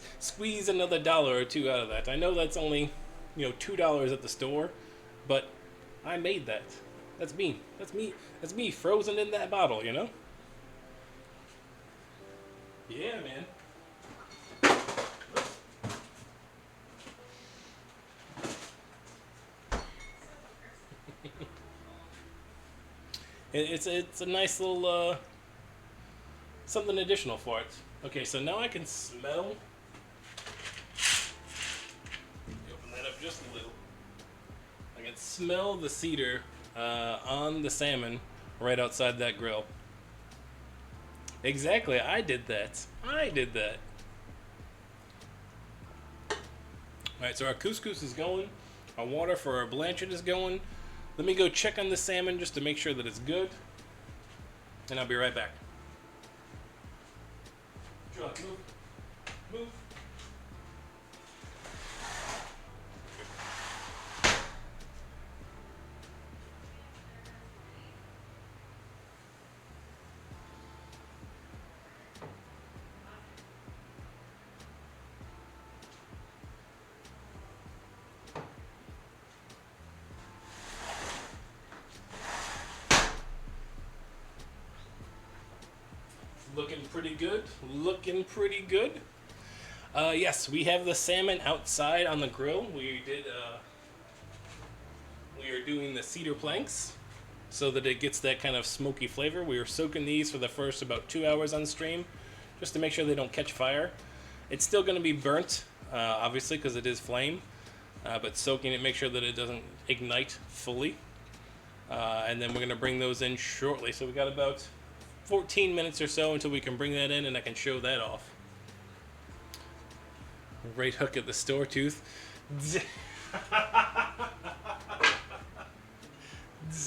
another $1 or $2 out of that. I know that's only, $2 at the store, but I made that. That's me. That's me frozen in that bottle, Yeah, man. It's a nice little something additional for it. Okay, so now I can smell. Open that up just a little. I can smell the cedar on the salmon right outside that grill. Exactly, I did that. Alright, so our couscous is going. Our water for our blanchet is going. Let me go check on the salmon just to make sure that it's good. And I'll be right back. Move. Looking pretty good. Looking pretty good. Yes, we have the salmon outside on the grill. We are doing the cedar planks so that it gets that kind of smoky flavor. We are soaking these for the first about 2 hours on stream just to make sure they don't catch fire. It's still going to be burnt, obviously, because it is flame, but soaking it, make sure that it doesn't ignite fully. And then we're going to bring those in shortly. So we got about 14 minutes or so until we can bring that in and I can show that off. Right hook at the store tooth.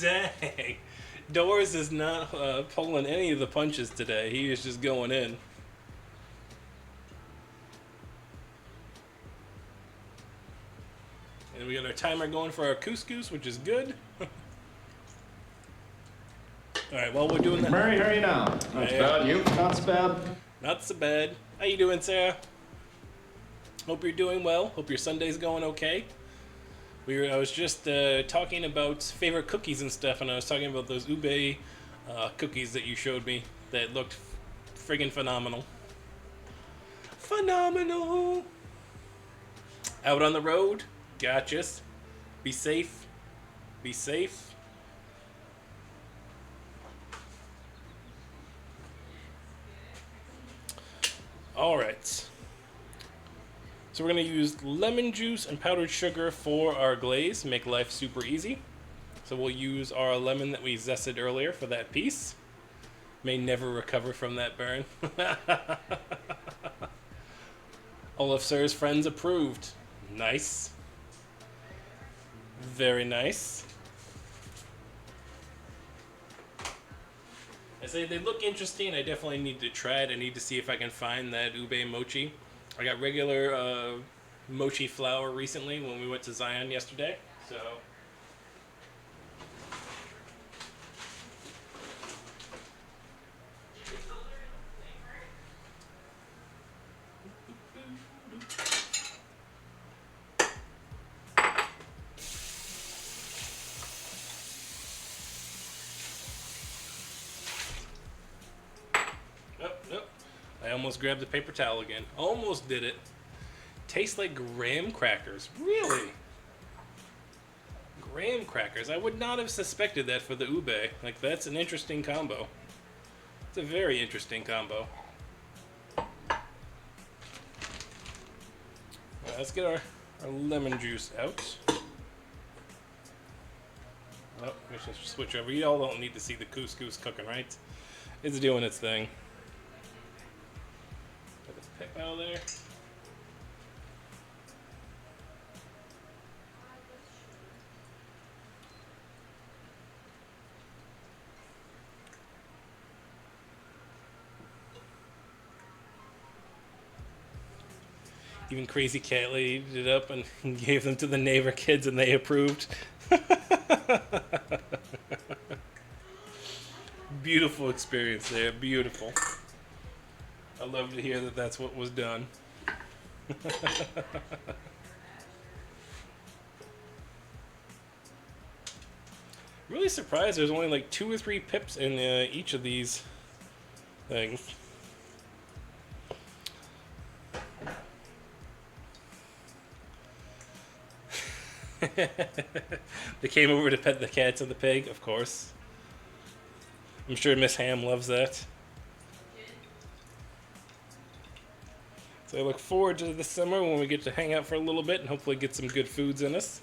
Dang. Doors is not pulling any of the punches today. He is just going in. And we got our timer going for our couscous, which is good. Alright, while we're doing that... Murray, how are you now? Not so bad. You? Not so bad. Not so bad. How you doing, Sarah? Hope you're doing well. Hope your Sunday's going okay. I was just talking about favorite cookies and stuff, and I was talking about those ube cookies that you showed me that looked friggin' phenomenal. Phenomenal! Out on the road. Gotcha. Be safe. Be safe. Alright. So we're going to use lemon juice and powdered sugar for our glaze, make life super easy. So we'll use our lemon that we zested earlier for that piece. May never recover from that burn. Olaf Sir's friends approved. Nice. Very nice. I say they look interesting. I definitely need to try it. I need to see if I can find that ube mochi. I got regular mochi flour recently when we went to Zion yesterday. So I almost grabbed the paper towel again. Almost did it. Tastes like graham crackers. Really? Graham crackers. I would not have suspected that for the ube. Like, that's an interesting combo. It's a very interesting combo. Right, let's get our lemon juice out. Oh, we should switch over. You all don't need to see the couscous cooking, right? It's doing its thing. Get this pip out of there. Even Crazy Cat Lady did it up and gave them to the neighbor kids and they approved. Beautiful experience there, beautiful. I love to hear that that's what was done. Really surprised there's only like 2 or 3 pips in each of these things. They came over to pet the cats and the pig, of course. I'm sure Miss Ham loves that. So I look forward to the summer when we get to hang out for a little bit and hopefully get some good foods in us.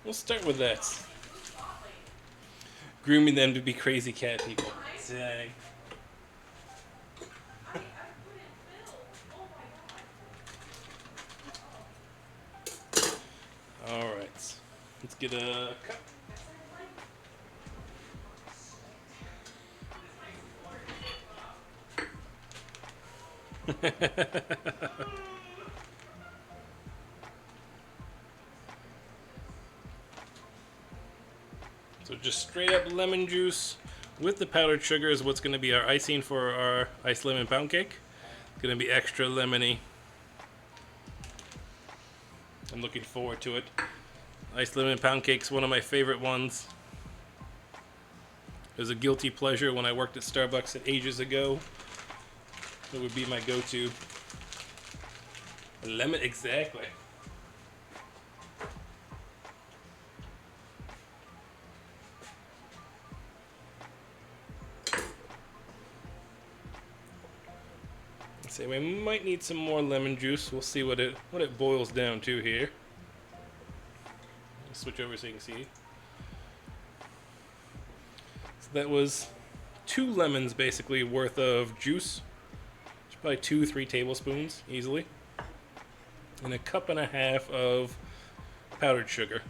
We'll start with that. Grooming them to be crazy cat people. Dang. Alright. Let's get a cup. So just straight up lemon juice with the powdered sugar is what's going to be our icing for our iced lemon pound cake. It's going to be extra lemony. I'm looking forward to it. Iced lemon pound cake's one of my favorite ones. It was a guilty pleasure when I worked at Starbucks ages ago. It would be my go-to. Lemon, exactly. So we might need some more lemon juice. We'll see what it boils down to here. Switch over so you can see. So that was 2 lemons basically worth of juice. It's probably 2-3 tablespoons easily. And a cup and a half of powdered sugar.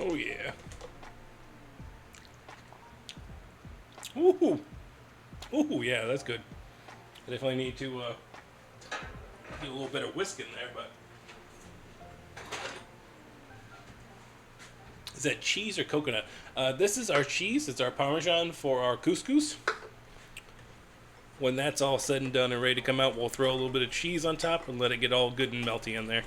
Oh yeah. Ooh. Ooh, yeah, that's good. I definitely need to get a little bit of whisk in there, but is that cheese or coconut? This is our cheese. It's our Parmesan for our couscous. When that's all said and done and ready to come out, we'll throw a little bit of cheese on top and let it get all good and melty in there.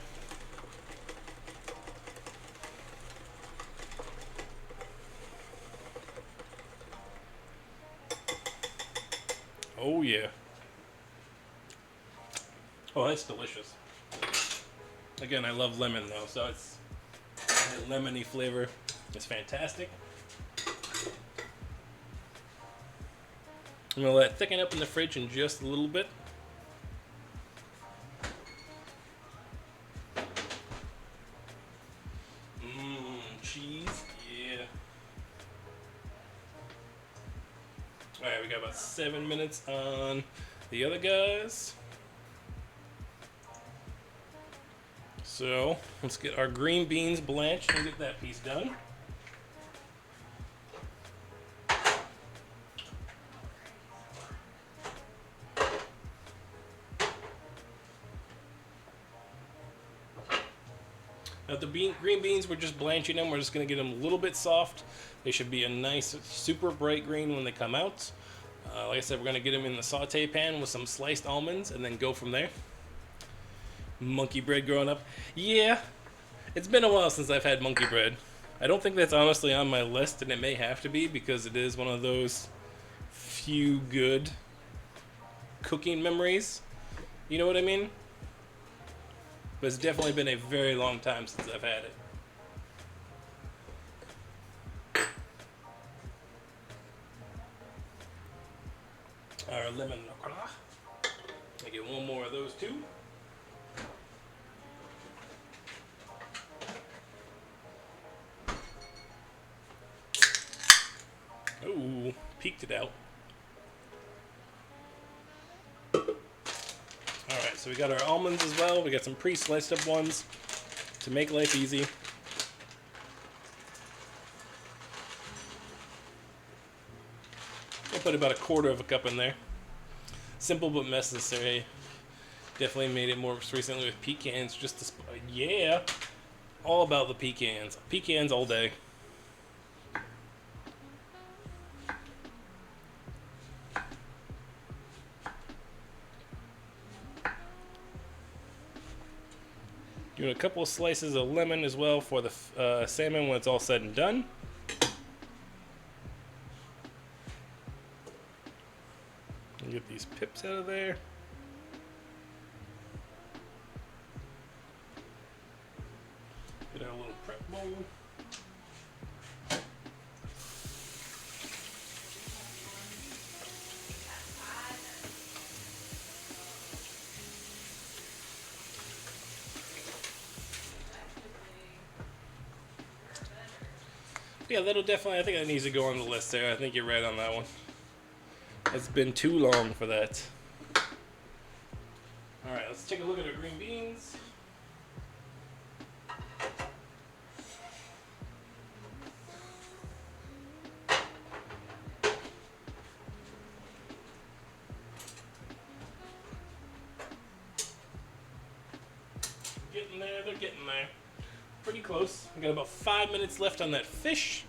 Oh yeah. Oh, that's delicious. Again, I love lemon though, so it's that lemony flavor is fantastic. I'm gonna let it thicken up in the fridge in just a little bit. Cheese, yeah. Alright, we got about 7 minutes on the other guys. So, let's get our green beans blanched and get that piece done. Now the green beans, we're just blanching them. We're just going to get them a little bit soft. They should be a nice, super bright green when they come out. Like I said, we're going to get them in the saute pan with some sliced almonds and then go from there. Monkey bread growing up. Yeah, it's been a while since I've had monkey bread. I don't think that's honestly on my list, and it may have to be because it is one of those few good cooking memories. You know what I mean? But it's definitely been a very long time since I've had it. Our lemon lacroix. I get one more of those too. Ooh, peeked it out. Alright, so we got our almonds as well. We got some pre-sliced up ones to make life easy. I'll put about 1/4 of a cup in there. Simple but necessary. Definitely made it more recently with pecans. Just to yeah, all about the pecans. Pecans all day. Doing a couple of slices of lemon as well for the salmon when it's all said and done. And get these pips out of there. Get our little prep bowl. Yeah, that'll definitely, I think that needs to go on the list there. I think you're right on that one. It's been too long for that. Alright, let's take a look at our green beans. they're getting there. Pretty close. We got about 5 minutes left on that fish.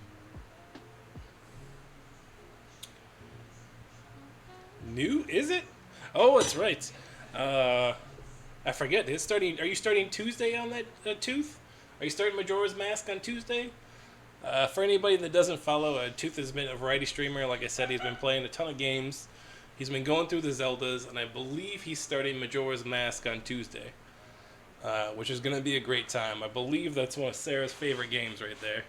New? Is it? Oh, that's right. I forget. It's starting. Are you starting Tuesday on that Tooth? Are you starting Majora's Mask on Tuesday? For anybody that doesn't follow, Tooth has been a variety streamer. Like I said, he's been playing a ton of games. He's been going through the Zeldas, and I believe he's starting Majora's Mask on Tuesday, which is going to be a great time. I believe that's one of Sarah's favorite games right there.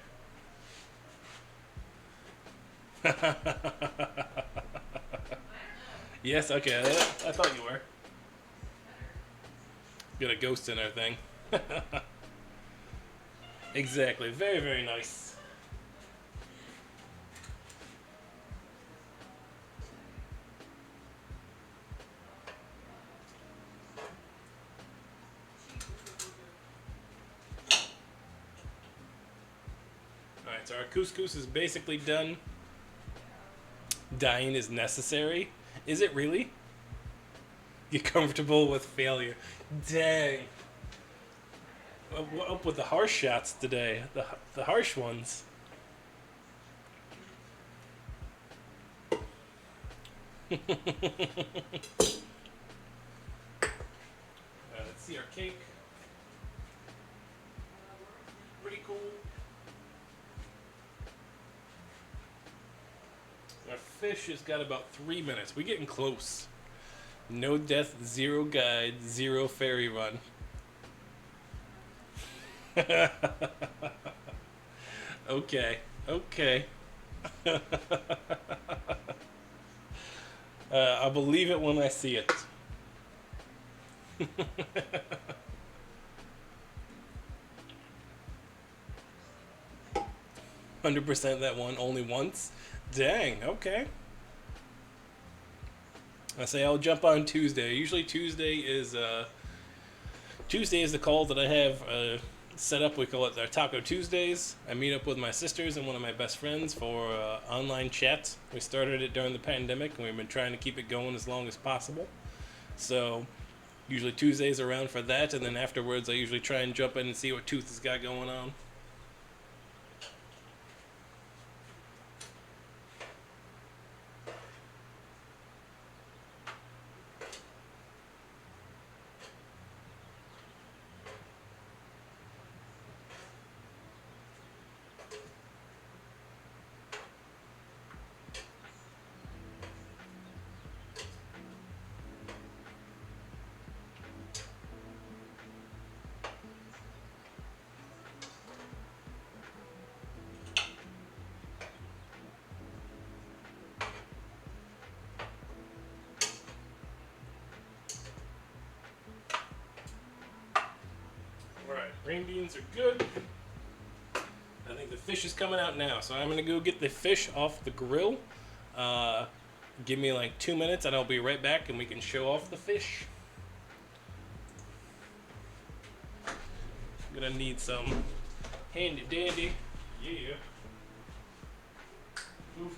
Yes, okay, I thought you were. Got a ghost in our thing. Exactly, very, very nice. Alright, so our couscous is basically done. Dying is necessary. Is it really? Get comfortable with failure. Dang. What up with the harsh shots today? The harsh ones. Let's see our cake. Pretty cool. Our fish has got about 3 minutes. We're getting close. No death, zero guide, zero ferry run. Okay, okay. I believe it when I see it. 100% that one only once? Dang, okay. I say I'll jump on Tuesday. Usually Tuesday is the call that I have set up. We call it our Taco Tuesdays. I meet up with my sisters and one of my best friends for online chat. We started it during the pandemic, and we've been trying to keep it going as long as possible. So usually Tuesdays are around for that, and then afterwards I usually try and jump in and see what Tooth has got going on. Green beans are good. I think the fish is coming out now, so I'm gonna go get the fish off the grill. Give me like 2 minutes and I'll be right back and we can show off the fish. I'm gonna need some handy dandy. Yeah. Oof.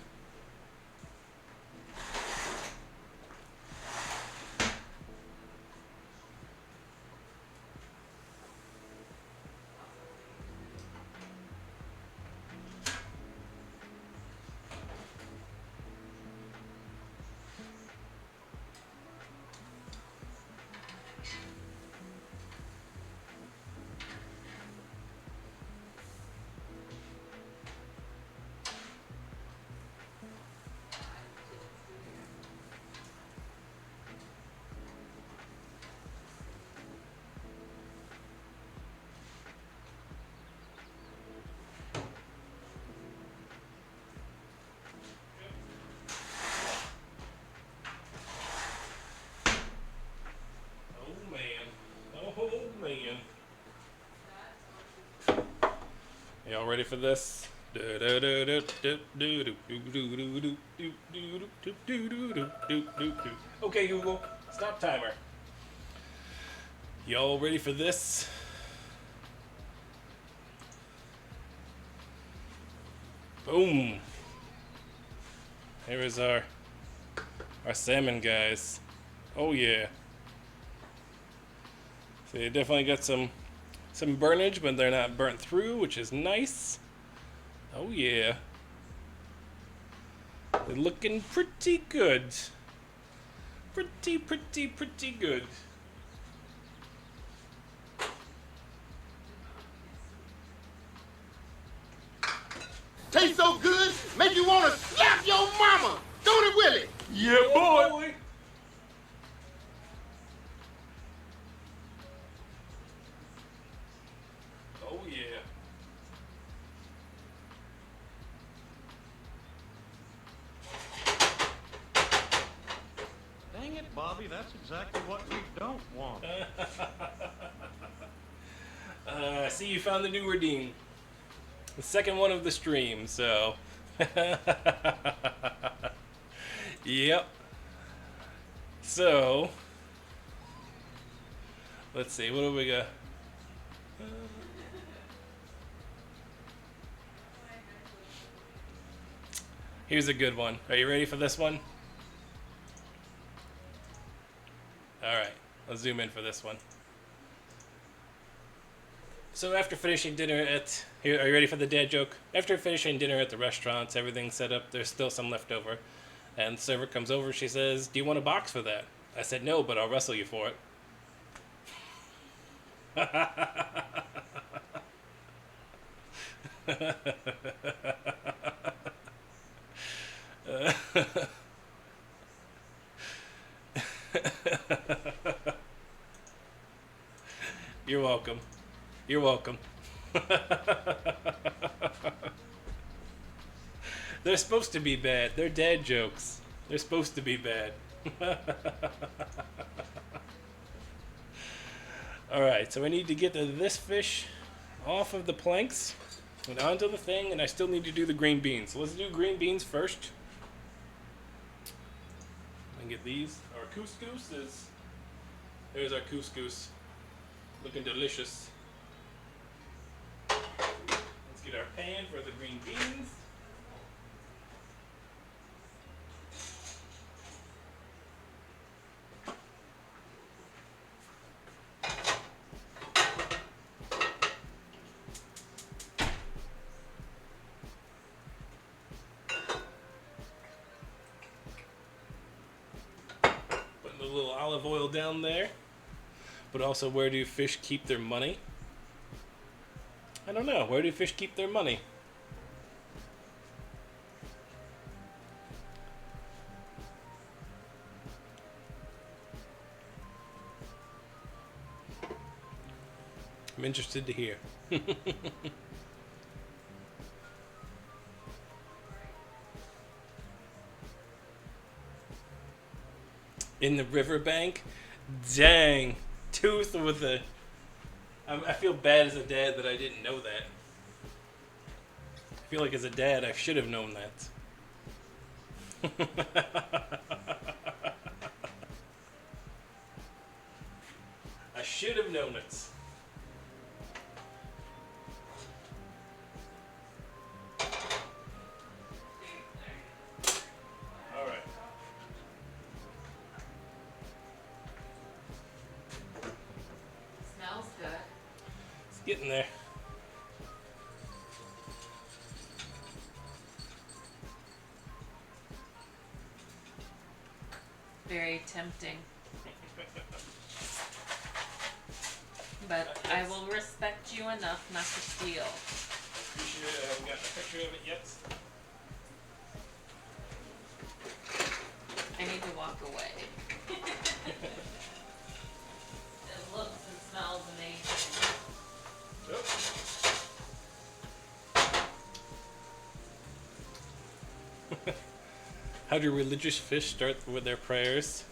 Y'all ready for this? Okay, Google, stop timer. Y'all ready for this? Boom. Here is our salmon, guys. Oh yeah. So you definitely got some some burnage, but they're not burnt through, which is nice. Oh yeah. They're looking pretty good. Pretty good. Tastes so good, make you want to slap your mama. Don't it, Willie? Yeah, boy. Oh yeah. Dang it, Bobby, that's exactly what we don't want. I see you found the new redeem. The second one of the stream, so. Yep. So. Let's see, what do we got? Here's a good one. Are you ready for this one? Alright, let's zoom in for this one. So after finishing dinner at... Here, are you ready for the dad joke? After finishing dinner at the restaurants, everything's set up, there's still some left over. And the server comes over, she says, "Do you want a box for that?" I said, "No, but I'll wrestle you for it." You're welcome. You're welcome. They're supposed to be bad. They're dad jokes. They're supposed to be bad. Alright, so I need to get this fish off of the planks and onto the thing, and I still need to do the green beans. So let's do green beans first. And get these. Our couscous is... There's our couscous. Looking delicious. Let's get our pan for the green beans. Putting a little olive oil down there. But also, where do fish keep their money? I don't know. Where do fish keep their money? I'm interested to hear. In the riverbank? Dang. Tooth with a... I feel bad as a dad that I didn't know that. I feel like as a dad I should have known that. I should have known it. Alright. Smells good. It's getting there. Very tempting. But I will respect you enough not to steal. Appreciate it. I haven't got a picture of it yet. I need to walk away. It looks and smells amazing. How do religious fish start with their prayers?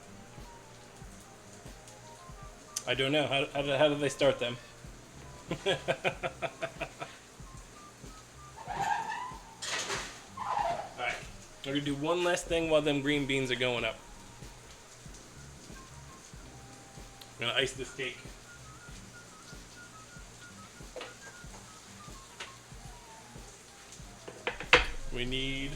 I don't know. How do they start them? Alright. We're going to do one last thing while them green beans are going up. I'm going to ice this cake. We need...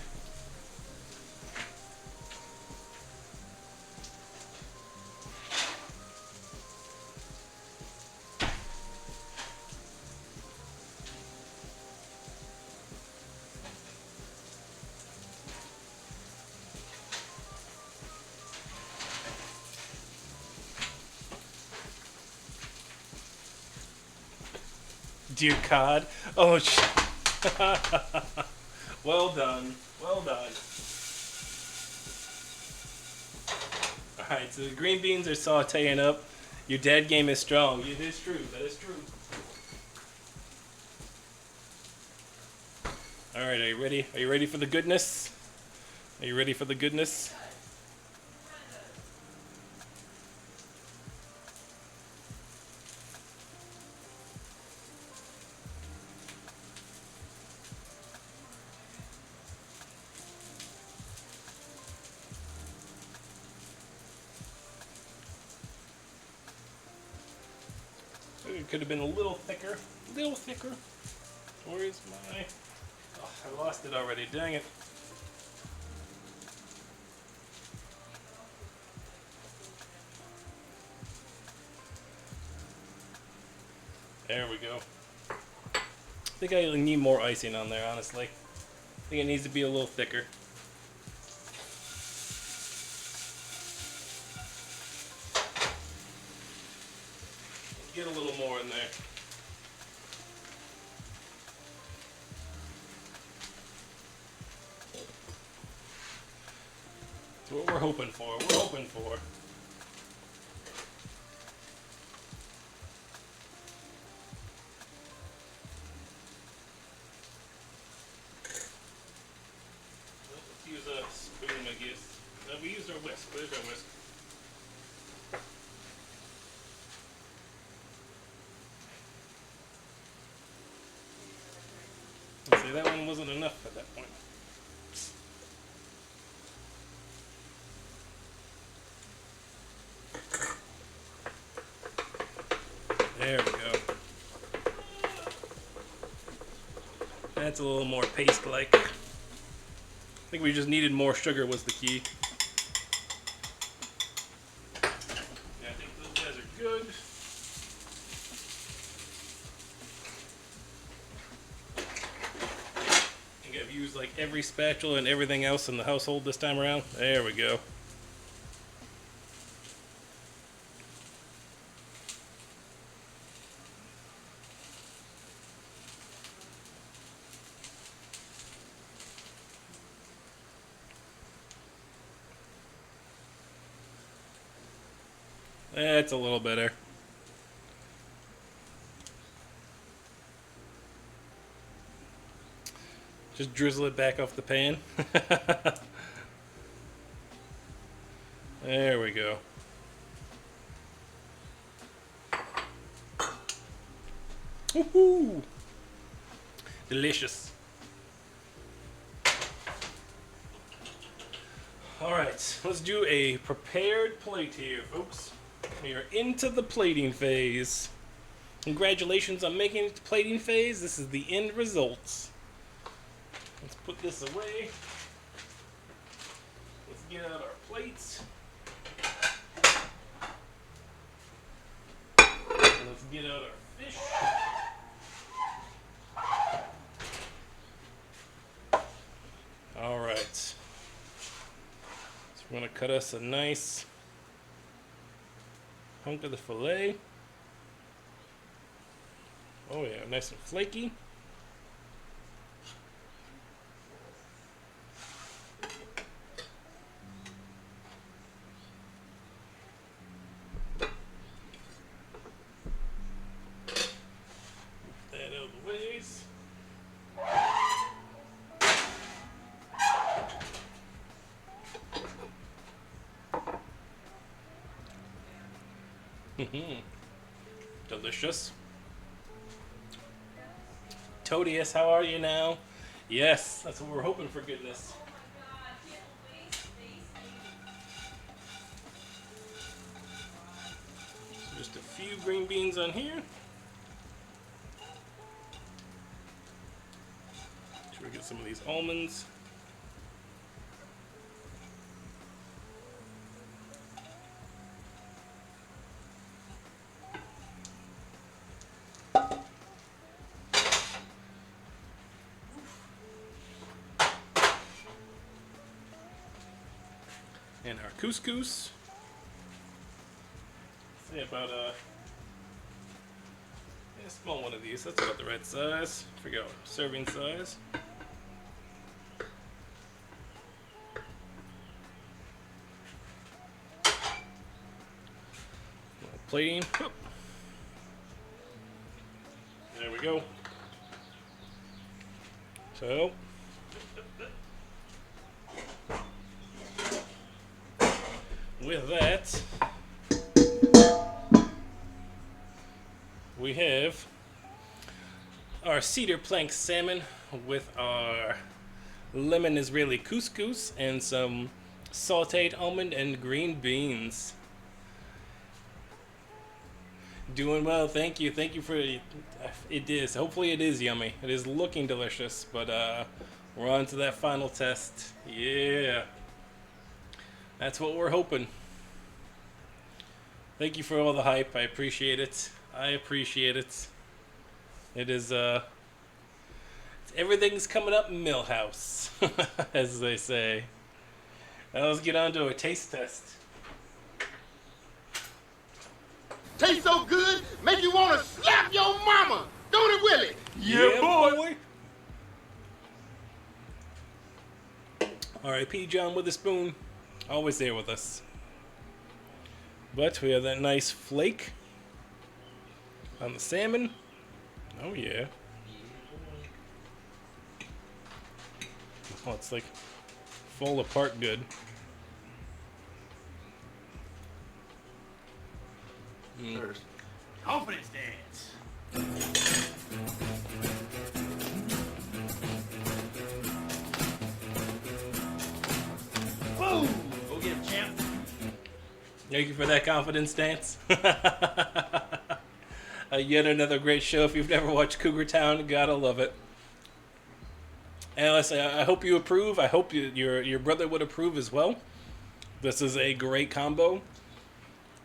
Dear cod. Oh, well done. Well done. Alright, so the green beans are sauteing up. Your dad game is strong. It is true. That is true. Alright, are you ready? Are you ready for the goodness? Are you ready for the goodness? It could have been a little thicker. A little thicker. Where is my... Oh, I lost it already. Dang it. There we go. I think I need more icing on there, honestly. I think it needs to be a little thicker. Get a little more in there. That's what we're hoping for. We're hoping for. Let's use a spoon, I guess. We used our whisk. Where's our whisk? See, that one wasn't enough at that point. There we go. That's a little more paste-like. I think we just needed more sugar was the key. Yeah, I think those guys are good. I think I've used like every spatula and everything else in the household this time around. There we go. That's a little better. Just drizzle it back off the pan. There we go. Woohoo! Delicious. Alright, let's do a prepared plate here, folks. We are into the plating phase. Congratulations on making it to plating phase. This is the end results. Let's put this away. Let's get out our plates. And let's get out our fish. Alright. So we're going to cut us a nice hunk of the fillet. Oh yeah, nice and flaky. That out of the ways. Delicious. Todius, how are you now? Yes, that's what we're hoping for, goodness. So just a few green beans on here. Make sure we get some of these almonds. And our couscous. Say about A small one of these. That's about the right size. Forget serving size. Plating. There we go. So, with that, we have our cedar plank salmon with our lemon Israeli couscous and some sauteed almond and green beans. Doing well, thank you. Thank you for it. It is. Hopefully it is yummy. It is looking delicious, but we're on to that final test. Yeah. That's what we're hoping. Thank you for all the hype. I appreciate it. I appreciate it. It is everything's coming up Millhouse, as they say. Now let's get on to a taste test. Tastes so good, make you want to slap your mama. Don't it, Willie? Yeah, boy. R.I.P. John Witherspoon, always there with us. But we have that nice flake on the salmon. Oh yeah. Oh, it's like fall apart good. First, confidence dance. Boom! Go get him, champ. Thank you for that confidence dance. Yet another great show. If you've never watched Cougar Town, gotta love it. And I hope you approve. I hope your brother would approve as well. This is a great combo.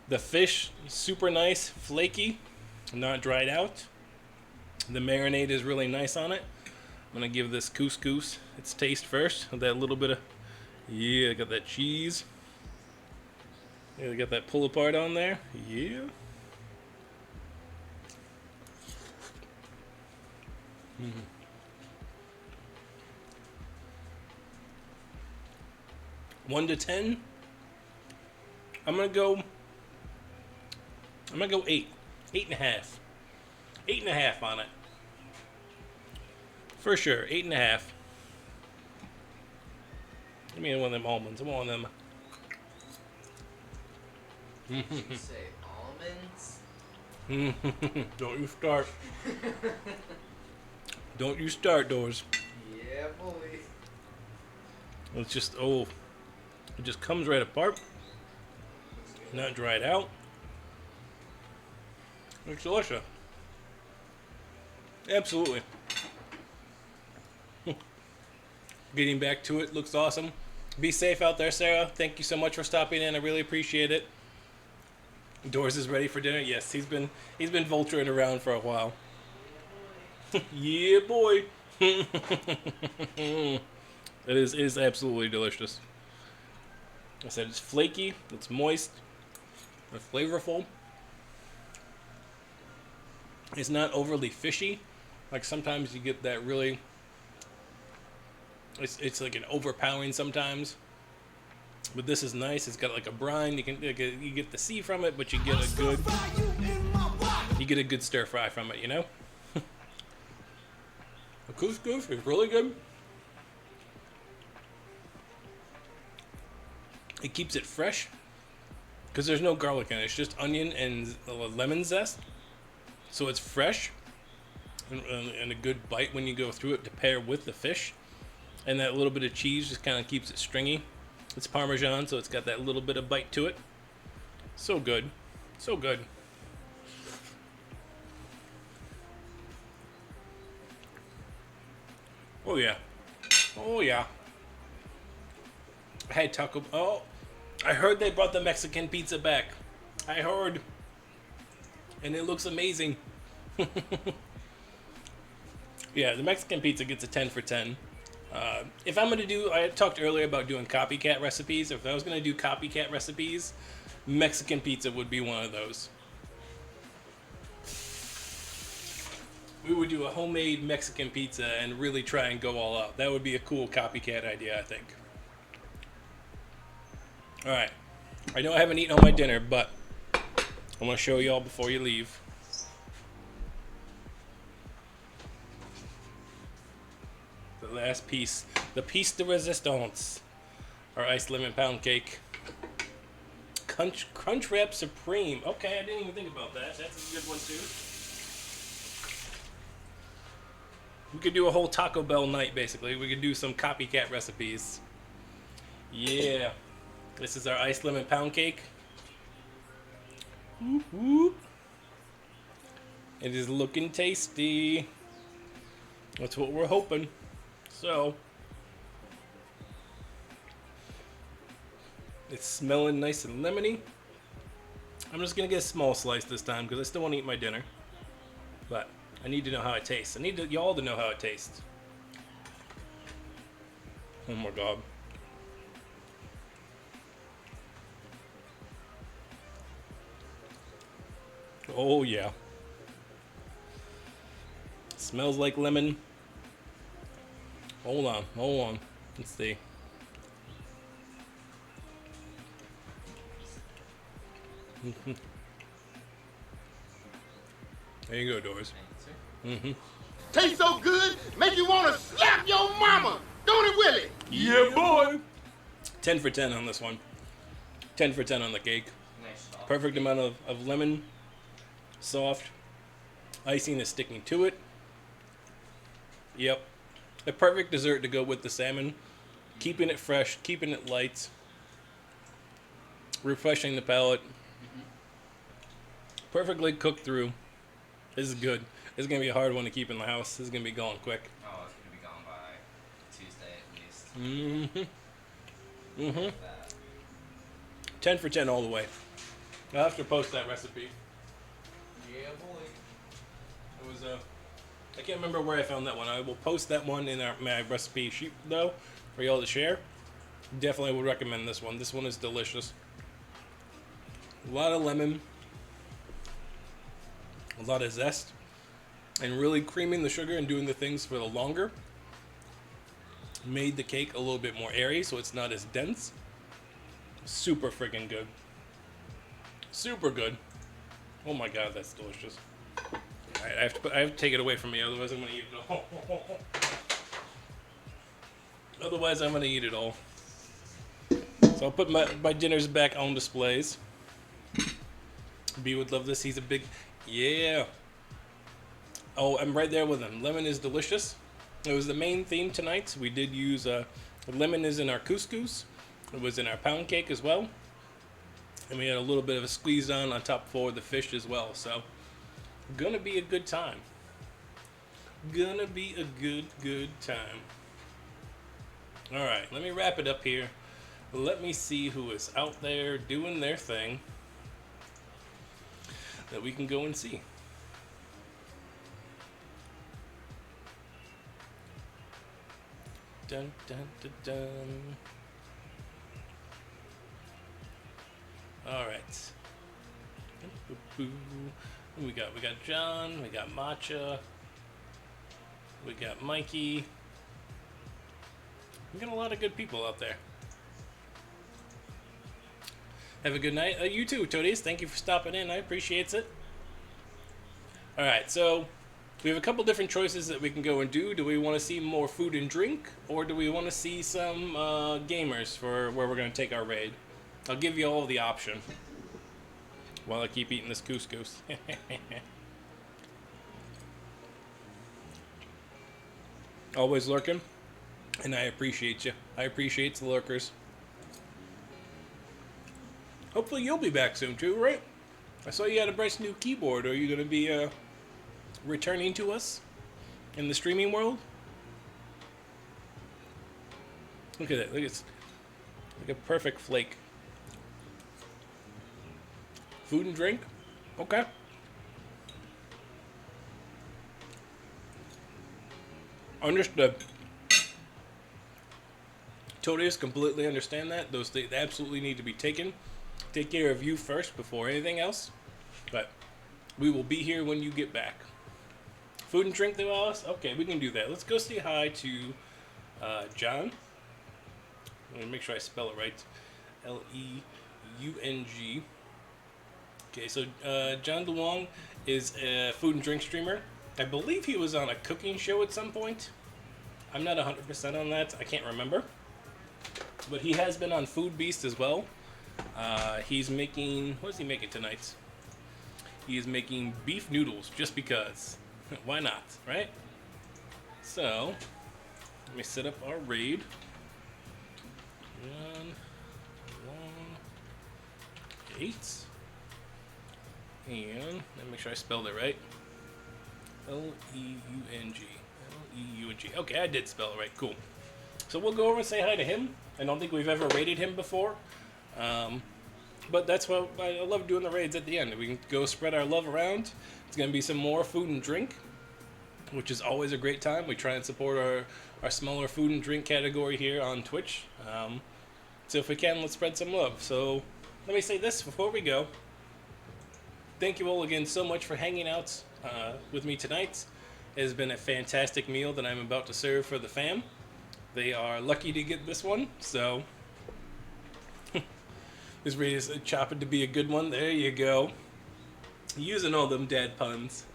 The fish, super nice, flaky, not dried out. The marinade is really nice on it. I'm gonna give this couscous its taste first. With that little bit of, yeah, got that cheese. Yeah, got that pull apart on there. Yeah. Mm. 1 to 10. I'm gonna go 8. 8.5. 8.5 on it. For sure, 8.5. Give me one of them almonds. I want one of them. Did you say almonds? Don't you start. Don't you start, Doors. Yeah, boy. It's just, it just comes right apart. Not dried out. It's delicious. Absolutely. Getting back to it, looks awesome. Be safe out there, Sarah. Thank you so much for stopping in. I really appreciate it. Doors is ready for dinner. Yes, he's been vulturing around for a while. Yeah, boy. It is absolutely delicious. I said it's flaky, it's moist, it's flavorful. It's not overly fishy. Like sometimes you get that really. It's like an overpowering sometimes. But this is nice. It's got like a brine. You get the sea from it, but you get a good stir fry from it. You know. The couscous is really good. It keeps it fresh because there's no garlic in it. It's just onion and lemon zest, so it's fresh and a good bite when you go through it to pair with the fish. And that little bit of cheese just kind of keeps it stringy. It's Parmesan, so it's got that little bit of bite to it. So good. So good. Oh, yeah. Oh, yeah. I had taco... Oh, I heard they brought the Mexican pizza back. I heard. And it looks amazing. Yeah, the Mexican pizza gets a 10 for 10. If I'm going to do... I talked earlier about doing copycat recipes. If I was going to do copycat recipes, Mexican pizza would be one of those. we would do a homemade Mexican pizza and really try and go all out. That would be a cool copycat idea, I think. All right. I know I haven't eaten all my dinner, but I want to show y'all before you leave. The last piece, the piece de resistance, our iced lemon pound cake. Crunch Wrap Supreme. Okay, I didn't even think about that. That's a good one too. We could do a whole Taco Bell night, basically. We could do some copycat recipes. Yeah. This is our iced lemon pound cake. Whoop, whoop. It is looking tasty. That's what we're hoping. So, it's smelling nice and lemony. I'm just gonna get a small slice this time because I still want to eat my dinner. But I need to know how it tastes. I need y'all to know how it tastes. Oh my god. Oh yeah. Smells like lemon. Hold on. Let's see. There you go, Doris. Tastes so good, make you want to slap your mama. Don't it, Willie? Yeah, boy. 10 for 10 on this one. 10 for 10 on the cake. Nice soft Perfect cake. amount of lemon. Soft. Icing is sticking to it. Yep. A perfect dessert to go with the salmon. Keeping it fresh, keeping it light. Refreshing the palate. Perfectly cooked through. This is good. This is going to be a hard one to keep in the house. This is going to be going quick. Oh, it's gonna be gone by Tuesday at least. Mm-hmm. That. 10 for 10 all the way. I'll have to post that recipe. Yeah, boy. It was I can't remember where I found that one. I will post that one in my recipe sheet though for y'all to share. Definitely would recommend this one. This one is delicious. A lot of lemon, a lot of zest, and really creaming the sugar and doing the things for the longer made the cake a little bit more airy, so it's not as dense. Super freaking good. Super good. Oh my god, that's delicious. Alright, I have to take it away from me, otherwise I'm gonna eat it all. Otherwise I'm gonna eat it all. So I'll put my dinners back on displays. B would love this. He's a big, yeah. Oh, I'm right there with him. Lemon is delicious. It was the main theme tonight. We did use lemon is in our couscous. It was in our pound cake as well. And we had a little bit of a squeeze on top for the fish as well. So, gonna be a good time. Gonna be a good time. Alright, let me wrap it up here. Let me see who is out there doing their thing that we can go and see. Dun dun dun dun. All right. We got John. We got Matcha. We got Mikey. We got a lot of good people out there. Have a good night. You too, Toadies. Thank you for stopping in. I appreciate it. All right, so we have a couple different choices that we can go and do. Do we want to see more food and drink, or do we want to see some gamers for where we're going to take our raid? I'll give you all the option while I keep eating this couscous. Always lurking, and I appreciate you. I appreciate the lurkers. Hopefully you'll be back soon too, right? I saw you had a nice new keyboard. Are you going to be returning to us in the streaming world? Look at it. Look, it's like a perfect flake. Food and drink? Okay. Understood. Totally completely understand that. Those things absolutely need to be taken. Take care of you first before anything else. But we will be here when you get back. Food and drink, though, Alice? Okay, we can do that. Let's go say hi to John. Let me make sure I spell it right. Leung. Okay, so John DeLong is a food and drink streamer. I believe he was on a cooking show at some point. I'm not 100% on that. I can't remember. But he has been on Food Beast as well. He's making... What is he making tonight? He is making beef noodles just because. Why not, right? So, let me set up our raid. 1, 8. And let me make sure I spelled it right. Leung. Leung. Okay, I did spell it right. Cool. So we'll go over and say hi to him. I don't think we've ever raided him before. But that's what I love doing the raids at the end. We can go spread our love around. It's going to be some more food and drink, which is always a great time. We try and support our smaller food and drink category here on Twitch. So if we can, let's spread some love. So let me say this before we go. Thank you all again so much for hanging out with me tonight. It has been a fantastic meal that I'm about to serve for the fam. They are lucky to get this one, so this raid is chopping to be a good one. There you go. Using all them dad puns.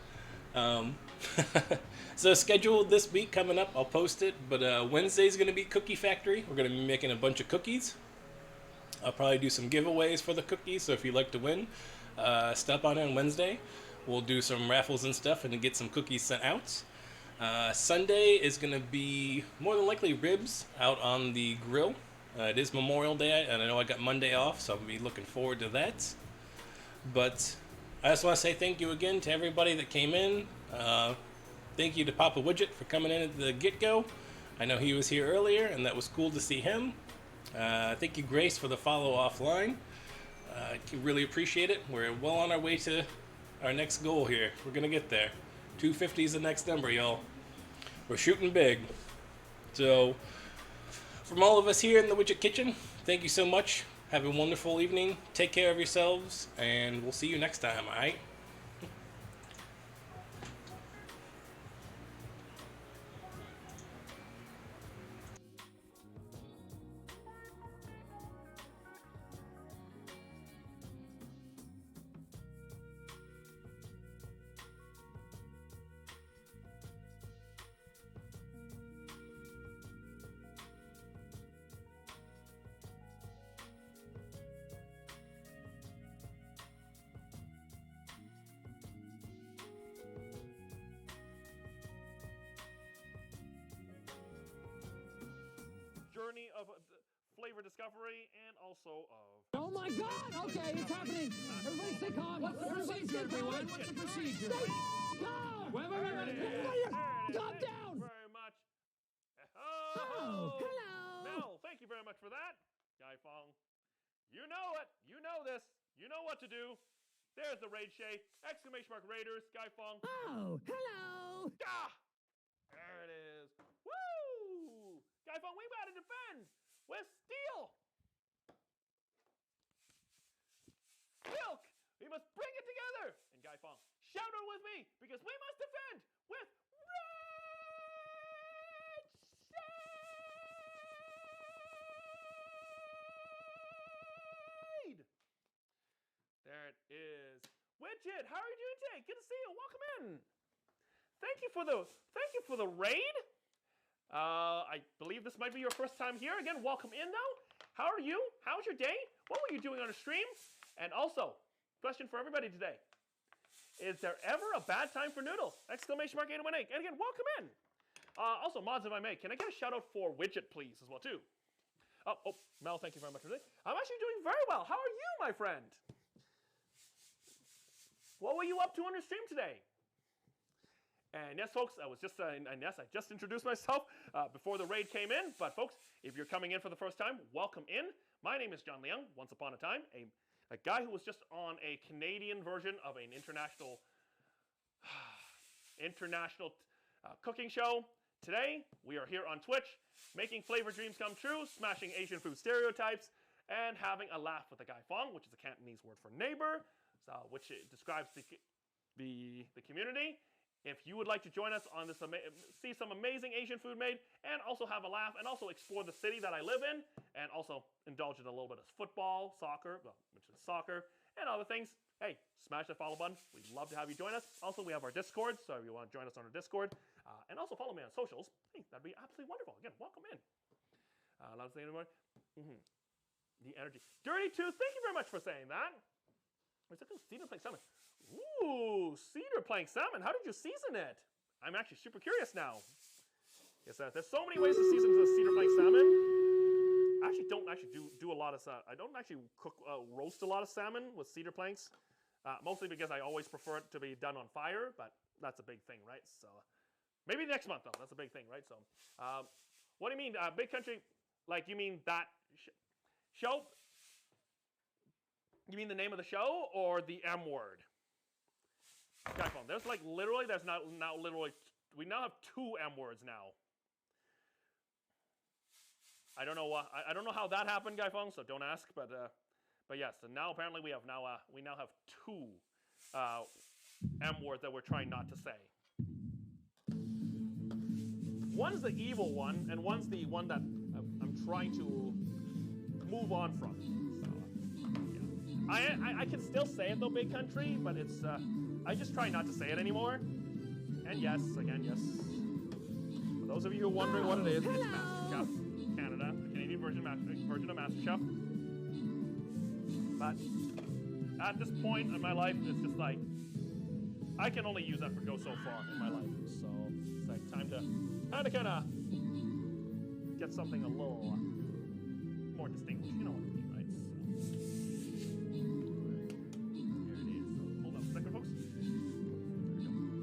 So scheduled this week coming up, I'll post it, but Wednesday's going to be Cookie Factory. We're going to be making a bunch of cookies. I'll probably do some giveaways for the cookies, so if you'd like to win, stop on Wednesday. We'll do some raffles and stuff and get some cookies sent out. Sunday is going to be more than likely ribs out on the grill. It is Memorial Day, and I know I got Monday off, so I'll be looking forward to that. But I just want to say thank you again to everybody that came in. Thank you to Papa Widget for coming in at the get-go. I know he was here earlier, and that was cool to see him. Thank you, Grace, for the follow offline. I really appreciate it. We're well on our way to our next goal here. We're going to get there. 250 is the next number, y'all. We're shooting big. So, from all of us here in the Widget Kitchen, thank you so much. Have a wonderful evening. Take care of yourselves, and we'll see you next time, alright? Journey of flavor discovery and also of... Oh my God! Okay, it's happening. Everybody stay calm. What's the procedure, everyone? What's the procedure? Stay calm. Wait. Calm down. Very much. Oh, hello. Mel, thank you very much for that. Guy Fong, you know it. You know this. You know what to do. There's the raid shade. Exclamation mark Raiders. Guy Fong. Oh, hello. Ah! There it is. Woo! Guy Fong, we gotta defend with steel. Silk! We must bring it together! And Guy Fong, shout it with me, because we must defend with red shade! There it is. Widget, how are you doing today? Good to see you. Welcome in. Thank you for the raid. I believe this might be your first time here. Again, welcome in though. How are you? How was your day? What were you doing on a stream? And also, question for everybody today. Is there ever a bad time for noodle? Exclamation mark 818. And again, welcome in. Also, mods if I may, can I get a shout out for Widget, please, as well too? Oh, Mel, thank you very much for this. I'm actually doing very well. How are you, my friend? What were you up to on your stream today? And yes, folks, I just introduced myself before the raid came in. But folks, if you're coming in for the first time, welcome in. My name is John Leung. Once upon a time, a guy who was just on a Canadian version of an international cooking show. Today, we are here on Twitch, making flavor dreams come true, smashing Asian food stereotypes, and having a laugh with the Guy Fong, which is a Cantonese word for neighbor, which describes the community. If you would like to join us on this, see some amazing Asian food made, and also have a laugh, and also explore the city that I live in, and also indulge in a little bit of football, soccer, which is soccer, and other things, hey, smash that follow button. We'd love to have you join us. Also, we have our Discord, so if you want to join us on our Discord, and also follow me on socials, hey, that'd be absolutely wonderful. Again, welcome in. Allowed to say anymore? The energy. Dirty Tooth, thank you very much for saying that. Where's it? Cedar plank salmon. Ooh, cedar plank salmon. How did you season it? I'm actually super curious now. Yes, there's so many ways to season the cedar plank salmon. I actually don't do a lot of. I don't actually roast a lot of salmon with cedar planks, mostly because I always prefer it to be done on fire. But that's a big thing, right? So maybe next month though. That's a big thing, right? So, what do you mean, big country? Like you mean that show? You mean the name of the show or the M word? Guy phone. There's like literally, there's now literally, we now have 2 M words now. I don't know what, I don't know how that happened, Guy phone. So don't ask. But yes, and now apparently we now have 2 M words that we're trying not to say. One's the evil one, and one's the one that I'm trying to move on from. I can still say it though, big country, but it's I just try not to say it anymore. And yes, again, yes. For those of you who are wondering what it is, it's MasterChef Canada, the Canadian version of MasterChef. But at this point in my life, it's just like I can only use that for go so far in my life. So it's like time to kind of get something a little more distinguished. You know what I mean, right? So. Folks.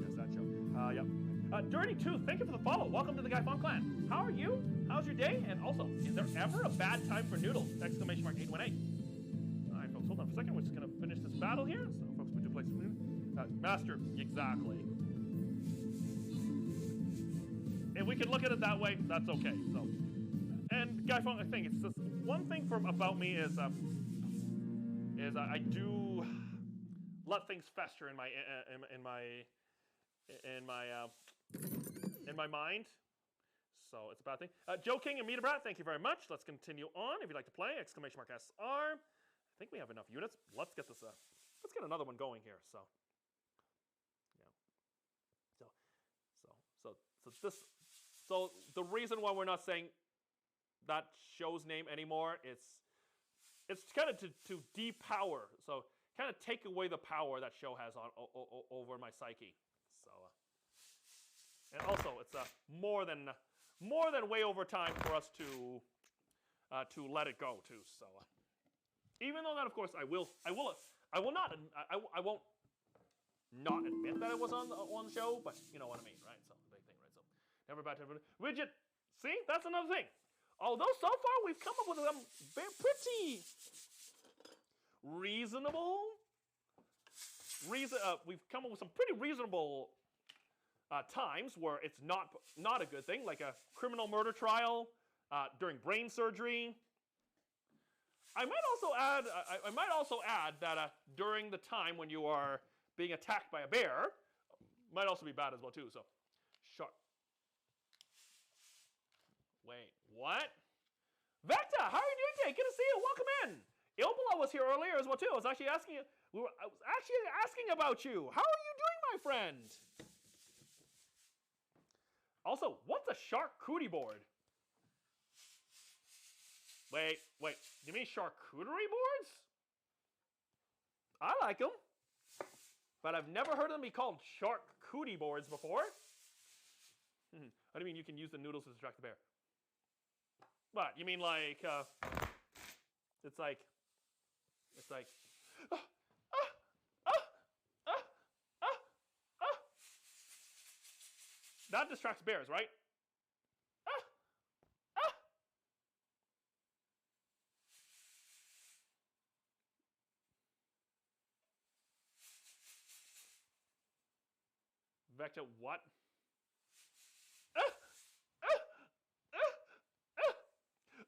Yes, that show. Yep. Dirty Tooth, thank you for the follow. Welcome to the Guy Fong Clan. How are you? How's your day? And also, is there ever a bad time for noodles? Exclamation mark 818. All right, folks, hold on for a second. We're just going to finish this battle here. So, folks, we do play some Master, exactly. If we can look at it that way, that's okay. So, and Guy Fong, I think it's just one thing about me is I do let things fester in my mind. So it's a bad thing. Joe King and Meter Brat, thank you very much. Let's continue on. If you'd like to play, exclamation mark SR. I think we have enough units. Let's get this. Let's get another one going here. So, yeah. So the reason why we're not saying that show's name anymore, it's kind of to depower. So. Kind of take away the power that show has on over my psyche. So, and also it's more than way over time for us to let it go too. So, even though that of course I won't not admit that it was on the show, but you know what I mean, right? So the big thing, right? So never bad to widget. See, that's another thing. Although so far we've come up with some pretty reasonable. We've come up with some pretty reasonable times where it's not a good thing, like a criminal murder trial during brain surgery. I might also add that during the time when you are being attacked by a bear, might also be bad as well too. So, shark. Wait, what? Vecta, how are you doing today? Good to see you. Welcome in. Ilbala was here earlier as well too. I was actually asking about you. How are you doing, my friend? Also, what's a charcuterie board? Wait. You mean charcuterie boards? I like them, but I've never heard of them be called charcuterie boards before. What do you mean you can use the noodles to distract the bear? What? You mean like it's like. That distracts bears, right? Vector, what?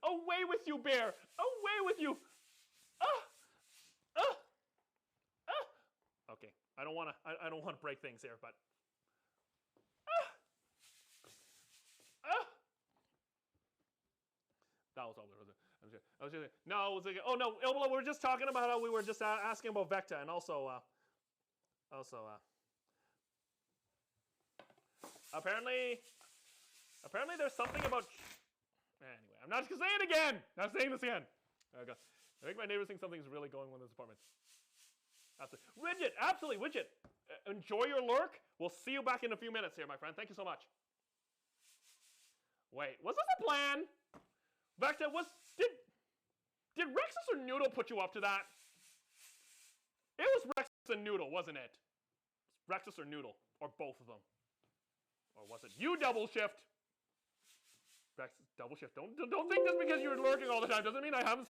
Away with you, bear! Away with you! Okay, I don't want to break things here, but That was all it was. No, it was like, oh no, we were just talking about how we were just asking about Vecta, and also apparently there's something about. Anyway, I'm not gonna say it again. Not saying this again. Okay. I think my neighbors think something's really going on in this apartment. Absolutely. Widget, absolutely, Widget. Enjoy your lurk. We'll see you back in a few minutes here, my friend. Thank you so much. Wait, was this a plan? Vecta, did Rexus or Noodle put you up to that? It was Rexus and Noodle, wasn't it? Rexus or Noodle, or both of them. Or was it you double shift? Rexus double shift. Don't think just because you're lurking all the time doesn't mean I haven't